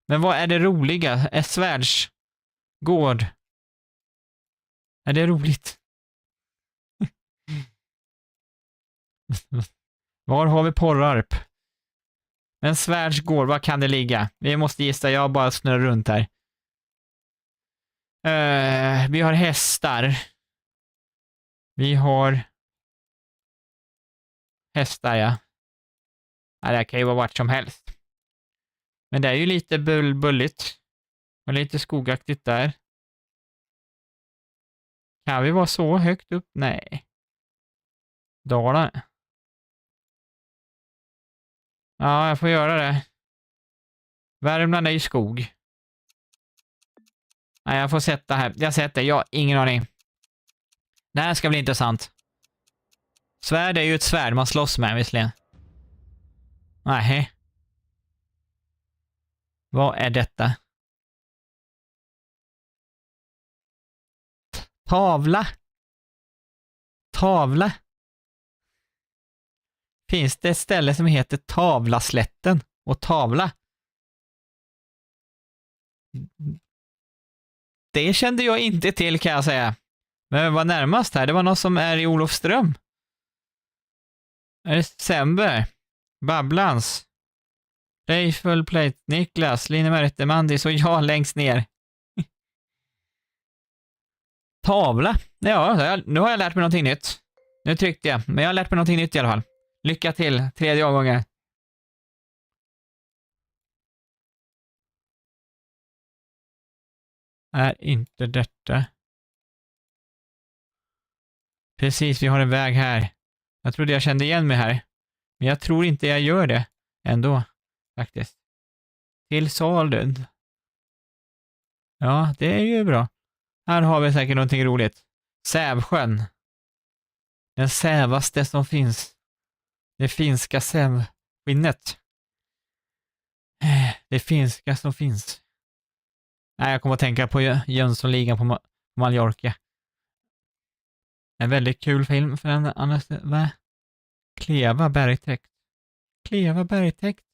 Men vad är det roliga? Är svärdsgård? Är det roligt? Var har vi Porrarp? En svärdsgård, vad kan det ligga? Vi måste gissa, jag bara snurrar runt här. Vi har hästar. Vi har hästar, ja. Ja, det kan ju vara vart som helst. Men det är ju lite bulligt. Och lite skogaktigt där. Kan vi vara så högt upp? Nej. Dalarna. Ja, jag får göra det. Värmland är ju skog. Nej, jag får sätta här. Jag sätter, jag har ingen aning. Det här ska bli intressant. Svärd är ju ett svärd man slåss med, visserligen. Nej. Vad är detta? Tavla. Tavla. Finns det ett ställe som heter Tavlaslätten och Tavla? Det kände jag inte till kan jag säga. Men vad närmast här? Det var något som är i Olofström. Är det Sember? Babblans? Playful Plate, Niklas, Line Märte, Mandis och jag längst ner. Tavla? Ja, nu har jag lärt mig någonting nytt. Nu tryckte jag, men jag har lärt mig någonting nytt i alla fall. Lycka till, 3:e omgången. är inte detta. Precis, vi har en väg här. Jag trodde jag kände igen mig här. Men jag tror inte jag gör det ändå, faktiskt. Till Salund. Ja, det är ju bra. Här har vi säkert någonting roligt. Sävsjön. Den sävaste som finns. Det finska sävskinnet. Det finska som finns. Nej, jag kommer att tänka på Jönssonligan på Mallorca. En väldigt kul film för en annars. Va? Kleva bergtäkt. Kleva bergtäkt.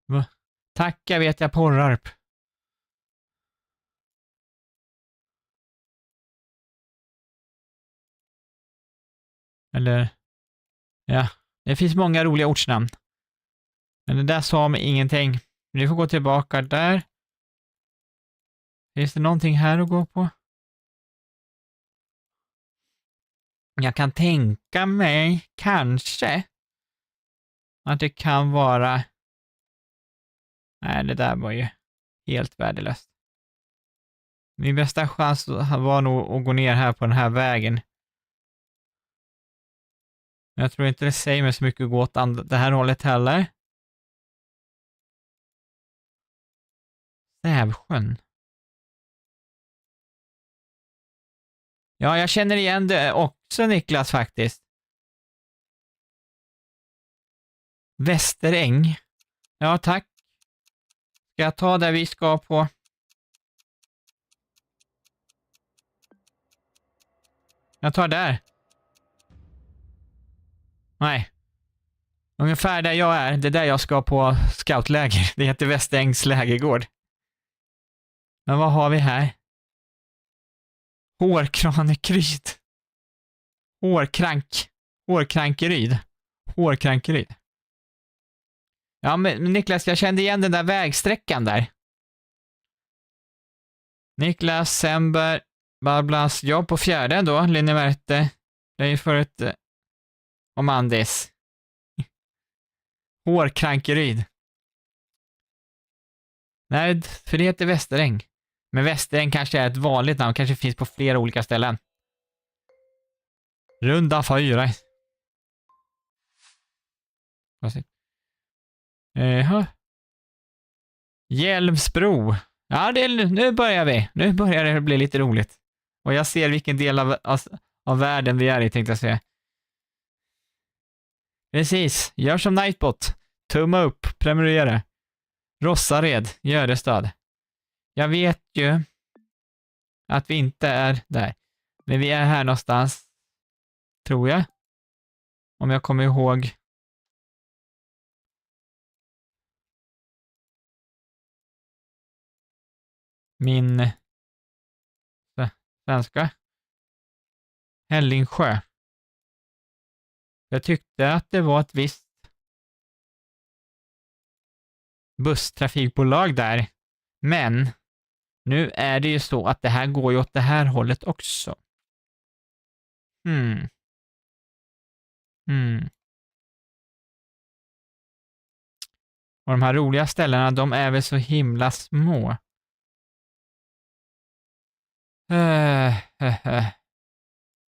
Va? Tacka vet jag Porrarp. Eller, ja, det finns många roliga ortsnamn. Men det där sa mig ingenting. Vi får gå tillbaka där. Finns det någonting här att gå på? Jag kan tänka mig, kanske, att det kan vara... Nej, det där var ju helt värdelöst. Min bästa chans var nog att gå ner här på den här vägen. Men jag tror inte det säger mig så mycket att gå åt det här hållet heller. Sävsjön. Ja, jag känner igen det också, Niklas, faktiskt. Västeräng. Ja, tack. Ska jag ta där vi ska på? Jag tar där. Nej. Ungefär där jag är. Det är där jag ska på scoutläger. Det heter Västerängs lägergård. Men vad har vi här? Hårkranekryd. Hårkrankeryd. Hårkrankeryd. Ja, men Niklas, jag kände igen den där vägsträckan där. Niklas Sember Bablas jobb på fjärde ändå. Linne Märte. Det är ju för ett Omandis. Hårkrankeryd. Nej, för det heter Västeräng. Men Västeräng kanske är ett vanligt namn. Kanske finns på flera olika ställen. Runda 4. Hjälmsbro. Ja, nu börjar vi. Nu börjar det bli lite roligt. Och jag ser vilken del av världen vi är i, tänkte jag säga. Precis. Gör som Nightbot. Tumma upp. Prenumerera. Rossared. Görestad. Jag vet ju att vi inte är där. Men vi är här någonstans. Tror jag. Om jag kommer ihåg. Min svenska. Hällingsjö. Jag tyckte att det var ett visst busstrafikbolag där. Men nu är det ju så att det här går ju åt det här hållet också. Och de här roliga ställena, de är väl så himla små.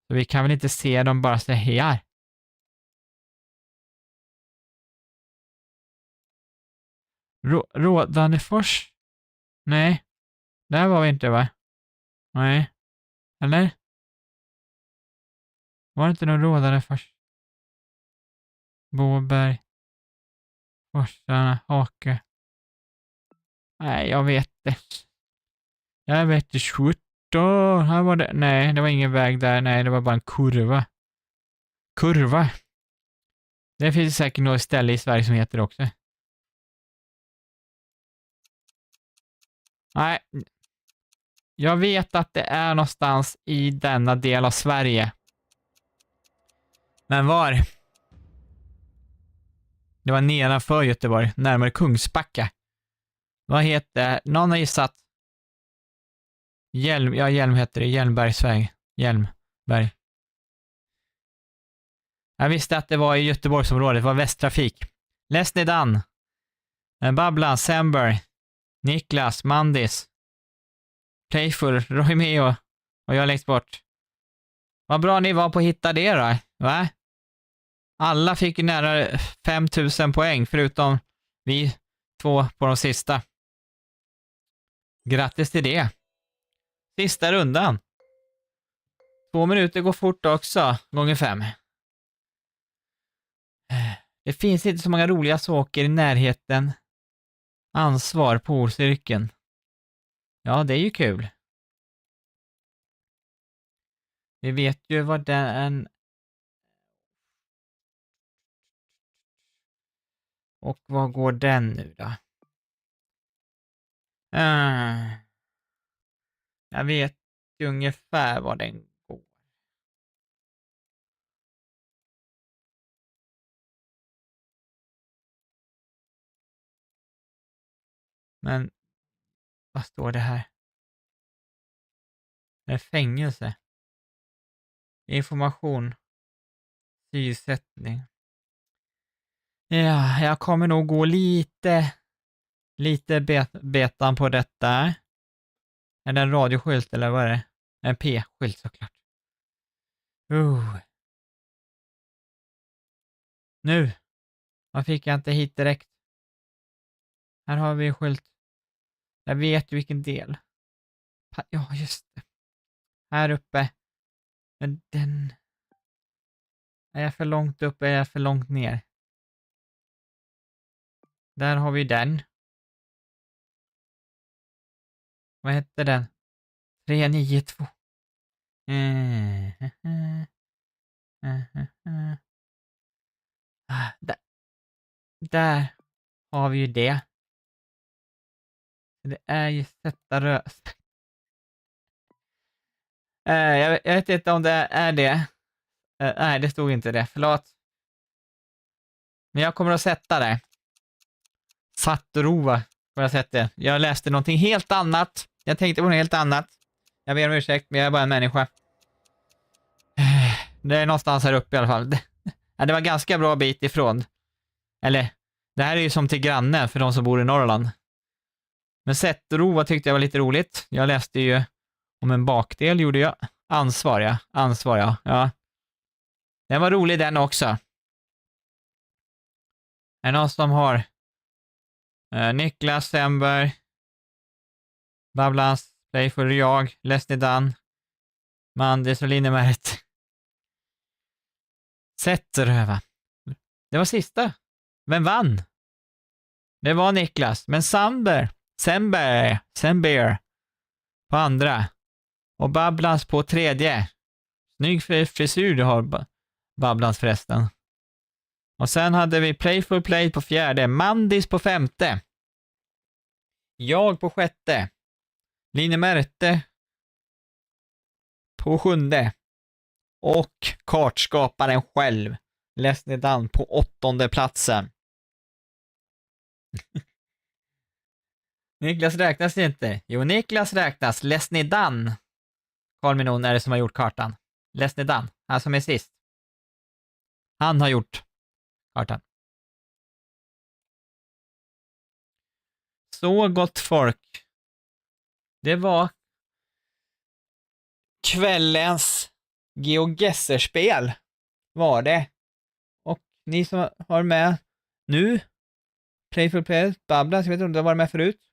Så vi kan väl inte se dem bara så här. Rådanefors? Nej. Där var vi inte, va? Nej. Eller? Var det inte någon Rådanefors? Båberg. Forsarna. Hake. Nej, jag vet det. Jag vet det. 17. Här var det. Nej, det var ingen väg där. Nej, det var bara en kurva. Kurva. Det finns säkert något ställe i Sverige som heter det också. Nej. Jag vet att det är någonstans i denna del av Sverige. Men var? Det var nedanför Göteborg, närmare Kungsbacka. Vad heter, någon har gissat. Hjälm heter det, Hjälmbergsväg. Hjälmberg. Jag visste att det var i Göteborgsområdet, det var Västtrafik. Lesnedan. Babbla, Sember. Niklas, Mandis, Playful, Romeo och jag längst bort. Vad bra ni var på att hitta det då, va? Alla fick ju nära 5000 poäng förutom vi 2 på de sista. Grattis till det. Sista rundan. 2 minuter går fort också, gånger 5. Det finns inte så många roliga saker i närheten. Ansvar på ordcirkeln. Ja, det är ju kul. Vi vet ju vad den... Och vad går den nu då? Jag vet ju ungefär vad den går. Men vad står det här? Det är fängelse. Information. Syssättning. Ja, jag kommer nog gå lite betan på detta. Är det en radioskylt eller vad är det? En P-skylt såklart. Nu. Vad fick jag inte hit direkt? Här har vi en skylt. Jag vet ju vilken del. Ja, just det. Här uppe. Men den... Är jag för långt upp? Är jag för långt ner? Där har vi den. Vad hette den? 392. Där har vi ju det. Det är ju sätta röst. Jag vet inte om det är det. Nej, det stod inte det. Förlåt. Men jag kommer att sätta det. Fattrova. Får jag sätta det. Jag läste någonting helt annat. Jag tänkte på något helt annat. Jag ber om ursäkt, men jag är bara en människa. Det är någonstans här uppe i alla fall. Det var ganska bra bit ifrån. Eller, det här är ju som till grannen för de som bor i Norrland. Men Sätterova tyckte jag var lite roligt. Jag läste ju om en bakdel, gjorde jag. Ansvar, ja. Den var rolig den också. Är det någon som har Niklas Semberg, Babblans, Playful, jag, Leslie Dunn, Mandis och Linnemäret. Sätteröva. Det var sista. Vem vann? Det var Niklas, men Sember på andra. Och Babblans på tredje. Snygg frisyr du har, Babblans förresten. Och sen hade vi Playful Play på fjärde. Mandis på femte. Jag på sjätte. Linnemärte på sjunde. Och kartskaparen själv. Leslie Dunn på åttonde platsen. Niklas räknas inte. Jo, Niklas räknas. Leslie Dunn. Carl Minon är det som har gjort kartan. Leslie Dunn, han som är sist. Han har gjort kartan. Så gott folk. Det var kvällens GeoGuessr-spel var det. Och ni som har med nu Playful Play, Babblans, jag vet inte om du har varit med förut.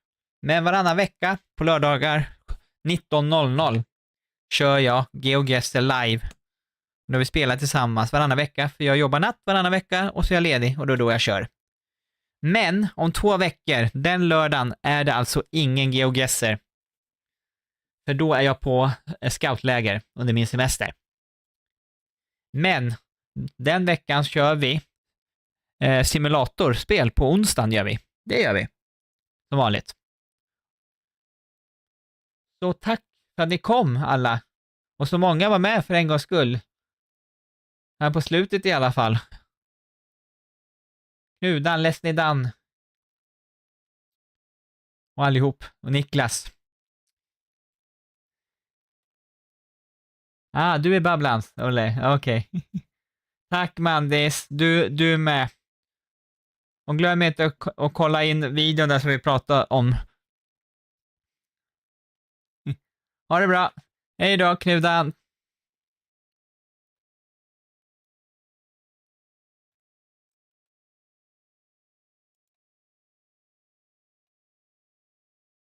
Men varannan vecka på lördagar 19.00 kör jag GeoGuessr live. Då vi spelar tillsammans varannan vecka, för jag jobbar natt varannan vecka och så är jag ledig och då jag kör. Men om 2 veckor, den lördagen, är det alltså ingen GeoGuessr. För då är jag på scoutläger under min semester. Men den veckan kör vi simulatorspel på onsdagen gör vi. Det gör vi. Som vanligt. Så tack för att ni kom alla. Och så många var med för en gångs skull. Här på slutet i alla fall. Knudan, Leslie Dunn. Och allihop. Och Niklas. Du är Babblans, Olle. Okej. Tack Mandis. Du är med. Och glöm inte att kolla in videon där som vi pratade om Ha det bra. Hej då, Knutan.